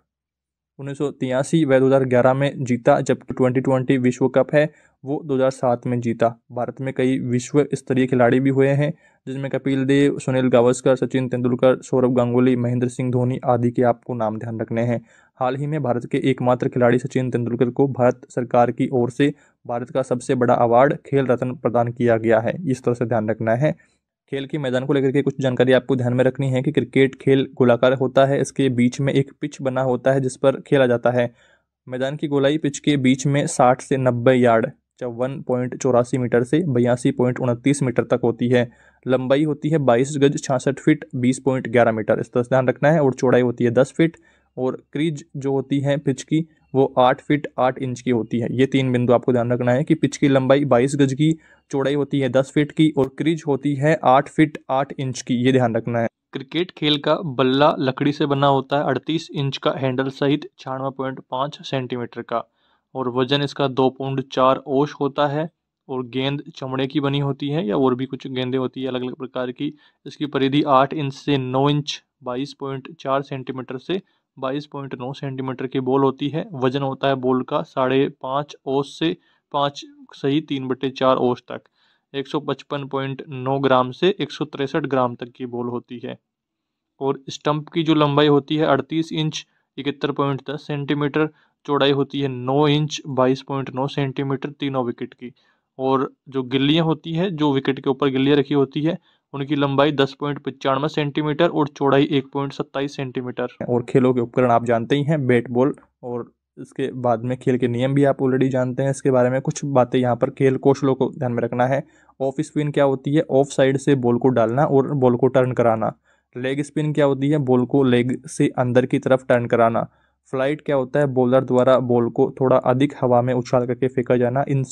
1983 व 2011 में जीता, जबकि 2020 विश्व कप है वो 2007 में जीता। भारत में कई विश्व स्तरीय खिलाड़ी भी हुए हैं, जिसमें कपिल देव, सुनील गावस्कर, सचिन तेंदुलकर, सौरभ गांगुली, महेंद्र सिंह धोनी आदि के आपको नाम ध्यान रखने हैं। हाल ही में भारत के एकमात्र खिलाड़ी सचिन तेंदुलकर को भारत सरकार की ओर से भारत का सबसे बड़ा अवार्ड खेल रत्न प्रदान किया गया है। इस तरह से ध्यान रखना है। खेल के मैदान को लेकर के कुछ जानकारी आपको ध्यान में रखनी है कि क्रिकेट खेल गोलाकार होता है। इसके बीच में एक पिच बना होता है जिस पर खेला जाता है। मैदान की गोलाई पिच के बीच में 60 से 90 यार्ड 54.84 मीटर से 82.29 मीटर तक होती है। लंबाई होती है 22 गज 66 फीट 20.11 मीटर, इस तरह से ध्यान रखना है। और चौड़ाई होती है 10 फीट। और क्रीज जो होती है पिच की वो 8 फीट 8 इंच की होती है। ये 3 बिंदु आपको ध्यान रखना है कि पिच की लंबाई 22 गज की, चौड़ाई होती है 10 फीट की और क्रीज होती है 8 फीट 8 इंच की। ये ध्यान रखना है। क्रिकेट खेल का बल्ला लकड़ी से बना होता है, 38 इंच का हैंडल सहित 96.5 सेंटीमीटर का, और वजन इसका 2.4 औंस होता है। और गेंद चमड़े की बनी होती है या और भी कुछ गेंदें होती है अलग अलग प्रकार की। इसकी परिधि 8 इंच से 9 इंच 22.4 सेंटीमीटर से 22.9 सेंटीमीटर की बॉल होती है। वजन होता है बॉल का 5.5 औंस से 5 सही 3/4 औंस तक। 155.9 ग्राम से 163 ग्राम तक की बॉल होती है। और स्टंप की जो लंबाई होती है 38 इंच 71.10 सेंटीमीटर, चौड़ाई होती है 9 इंच 22.9 सेंटीमीटर तीनों विकेट की। और जो गिल्लियाँ होती है, जो विकेट के ऊपर गिल्लियाँ रखी होती है, उनकी लंबाई 10.95 सेंटीमीटर और चौड़ाई 1.27 सेंटीमीटर। और खेलों के उपकरण आप जानते ही हैं, बैट बॉल। और इसके बाद में खेल के नियम भी आप ऑलरेडी जानते हैं। इसके बारे में कुछ बातें यहाँ पर खेल कौशलों को ध्यान में रखना है। ऑफ स्पिन क्या होती है? ऑफ साइड से बॉल को डालना और बॉल को टर्न कराना। लेग स्पिन क्या होती है? बॉल को लेग से अंदर की तरफ टर्न कराना। फ्लाइट क्या होता है? बॉलर द्वारा बॉल को थोड़ा अधिक हवा में उछाल करके फेंका जाना। इन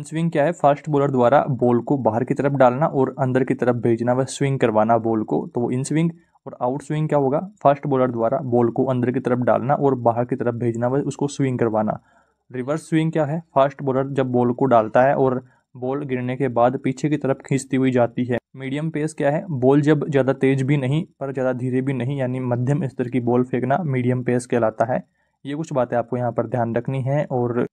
स्विंग क्या है? फास्ट बॉलर द्वारा बॉल को बाहर की तरफ डालना और अंदर की तरफ भेजना, वह स्विंग करवाना बॉल को, तो वो इन स्विंग। और आउट स्विंग क्या होगा? फास्ट बॉलर द्वारा बॉल को अंदर की तरफ डालना और बाहर की तरफ भेजना, वह उसको स्विंग करवाना। रिवर्स स्विंग क्या है? फास्ट बॉलर जब बॉल को डालता है और बॉल गिरने के बाद पीछे की तरफ खींचती हुई जाती है। मीडियम पेस क्या है? बॉल जब ज़्यादा तेज भी नहीं पर ज़्यादा धीरे भी नहीं, यानी मध्यम स्तर की बॉल फेंकना मीडियम पेस कहलाता है। ये कुछ बातें आपको यहाँ पर ध्यान रखनी है। और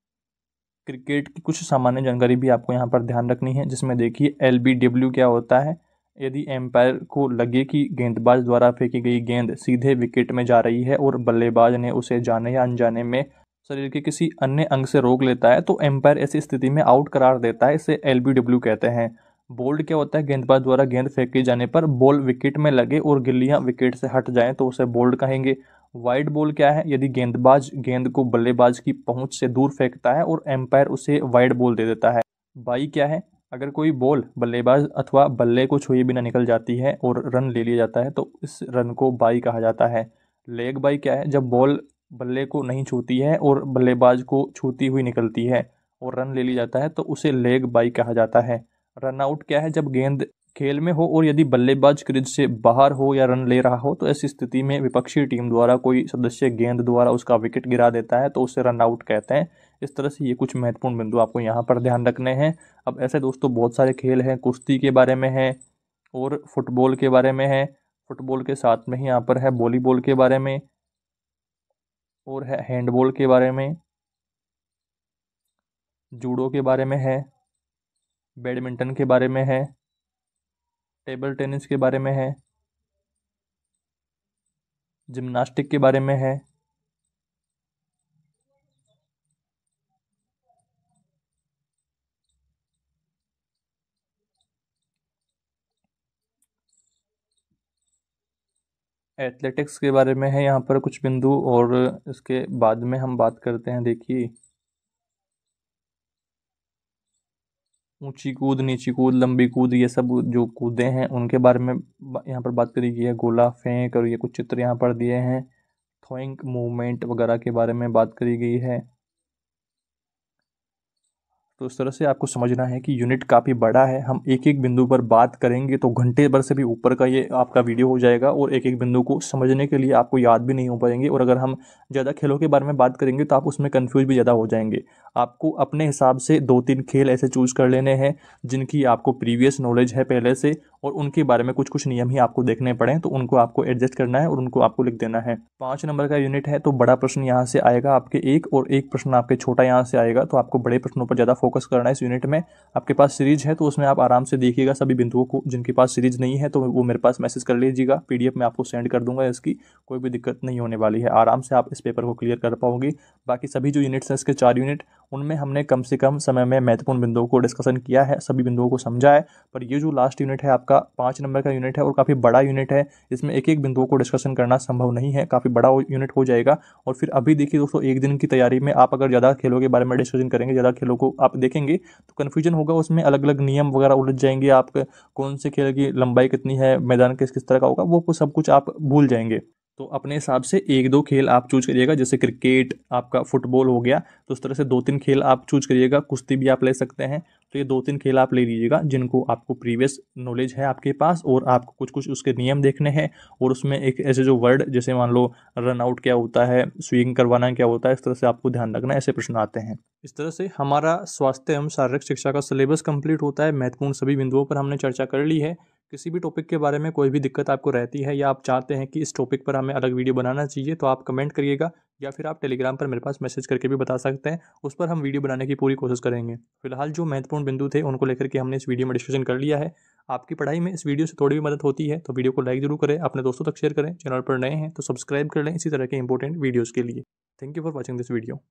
क्रिकेट की कुछ सामान्य जानकारी भी आपको यहाँ पर ध्यान रखनी है, जिसमें देखिए LBW क्या होता है? यदि एम्पायर को लगे कि गेंदबाज द्वारा फेंकी गई गेंद सीधे विकेट में जा रही है और बल्लेबाज ने उसे जाने या अनजाने में शरीर के किसी अन्य अंग से रोक लेता है, तो एम्पायर ऐसी स्थिति में आउट करार देता है। इसे LBW कहते हैं। बोल्ड क्या होता है? गेंदबाज द्वारा गेंद फेंके जाने पर बॉल विकेट में लगे और गिल्लियां विकेट से हट जाएं तो उसे बोल्ड कहेंगे। वाइड बॉल क्या है? यदि गेंदबाज गेंद को बल्लेबाज की पहुंच से दूर फेंकता है और एम्पायर उसे वाइड बॉल दे देता है। बाई क्या है? अगर कोई बॉल बल्लेबाज अथवा बल्ले को छुए बिना निकल जाती है और रन ले लिया जाता है, तो इस रन को बाई कहा जाता है। लेग बाई क्या है? जब बॉल बल्ले को नहीं छूती है और बल्लेबाज को छूती हुई निकलती है और रन ले लिया जाता है, तो उसे लेग बाई कहा जाता है। रन आउट क्या है? जब गेंद खेल में हो और यदि बल्लेबाज क्रीज से बाहर हो या रन ले रहा हो, तो ऐसी स्थिति में विपक्षी टीम द्वारा कोई सदस्य गेंद द्वारा उसका विकेट गिरा देता है, तो उसे रन आउट कहते हैं। इस तरह से ये कुछ महत्वपूर्ण बिंदु आपको यहाँ पर ध्यान रखने हैं। अब ऐसे दोस्तों बहुत सारे खेल हैं, कुश्ती के बारे में है और फुटबॉल के बारे में है। फुटबॉल के साथ में ही यहाँ पर है वॉलीबॉल के बारे में और है हैंडबॉल के बारे में, जूडो के बारे में है, बैडमिंटन के बारे में है, टेबल टेनिस के बारे में है, जिम्नास्टिक के बारे में है, एथलेटिक्स के बारे में है यहाँ पर कुछ बिंदु। और इसके बाद में हम बात करते हैं, देखिए ऊंची कूद, नीची कूद, लंबी कूद, ये सब जो कूदे हैं उनके बारे में यहाँ पर बात करी गई है। गोला फेंक, और ये कुछ चित्र यहाँ पर दिए हैं। थ्रोइंग मूवमेंट वगैरह के बारे में बात करी गई है। तो इस तरह से आपको समझना है कि यूनिट काफ़ी बड़ा है। हम एक एक बिंदु पर बात करेंगे तो घंटे भर से भी ऊपर का ये आपका वीडियो हो जाएगा और एक एक बिंदु को समझने के लिए आपको याद भी नहीं हो पाएंगे। और अगर हम ज़्यादा खेलों के बारे में बात करेंगे तो आप उसमें कन्फ्यूज भी ज़्यादा हो जाएंगे। आपको अपने हिसाब से 2-3 खेल ऐसे चूज़ कर लेने हैं जिनकी आपको प्रीवियस नॉलेज है पहले से, और उनके बारे में कुछ कुछ नियम ही आपको देखने पड़े, तो उनको आपको एडजस्ट करना है और उनको आपको लिख देना है। 5 नंबर का यूनिट है तो बड़ा प्रश्न यहाँ से आएगा आपके एक, और एक प्रश्न आपके छोटा यहाँ से आएगा। तो आपको बड़े प्रश्नों पर ज़्यादा फोकस करना है इस यूनिट में। आपके पास सीरीज है तो उसमें आप आराम से देखिएगा सभी बिंदुओं को। जिनके पास सीरीज नहीं है तो वो मेरे पास मैसेज कर लीजिएगा, PDF में आपको सेंड कर दूंगा। इसकी कोई भी दिक्कत नहीं होने वाली है, आराम से आप इस पेपर को क्लियर कर पाओगे। बाकी सभी जो यूनिट्स हैं इसके 4 यूनिट, उनमें हमने कम से कम समय में महत्वपूर्ण बिंदुओं को डिस्कशन किया है, सभी बिंदुओं को समझा है। पर ये जो लास्ट यूनिट है आपका 5 नंबर का यूनिट है और काफ़ी बड़ा यूनिट है, इसमें एक एक बिंदुओं को डिस्कशन करना संभव नहीं है, काफ़ी बड़ा यूनिट हो जाएगा। और फिर अभी देखिए दोस्तों, एक दिन की तैयारी में आप अगर ज़्यादा खेलों के बारे में डिस्कशन करेंगे, ज़्यादा खेलों को आप देखेंगे तो कन्फ्यूजन होगा, उसमें अलग अलग नियम वगैरह उलझ जाएंगे। आप कौन से खेल की लंबाई कितनी है, मैदान किस किस तरह का होगा, वो सब कुछ आप भूल जाएंगे। तो अपने हिसाब से 1-2 खेल आप चूज करिएगा, जैसे क्रिकेट आपका, फुटबॉल हो गया, तो उस तरह से 2-3 खेल आप चूज करिएगा। कुश्ती भी आप ले सकते हैं। तो ये 2-3 खेल आप ले लीजिएगा जिनको आपको प्रीवियस नॉलेज है आपके पास, और आपको कुछ कुछ उसके नियम देखने हैं। और उसमें एक ऐसे जो वर्ड, जैसे मान लो रन आउट क्या होता है, स्विंग करवाना क्या होता है, इस तरह से आपको ध्यान रखना है, ऐसे प्रश्न आते हैं। इस तरह से हमारा स्वास्थ्य एवं शारीरिक शिक्षा का सिलेबस कंप्लीट होता है। महत्वपूर्ण सभी बिंदुओं पर हमने चर्चा कर ली है। किसी भी टॉपिक के बारे में कोई भी दिक्कत आपको रहती है या आप चाहते हैं कि इस टॉपिक पर हमें अलग वीडियो बनाना चाहिए, तो आप कमेंट करिएगा, या फिर आप टेलीग्राम पर मेरे पास मैसेज करके भी बता सकते हैं, उस पर हम वीडियो बनाने की पूरी कोशिश करेंगे। फिलहाल जो महत्वपूर्ण बिंदु थे उनको लेकर के हमने इस वीडियो में डिस्कशन कर लिया है। आपकी पढ़ाई में इस वीडियो से थोड़ी भी मदद होती है तो वीडियो को लाइक जरूर करें, अपने दोस्तों तक शेयर करें, चैनल पर नए हैं तो सब्सक्राइब कर लें इसी तरह के इंपॉर्टेंट वीडियोज़ के लिए। Thank you for watching this video.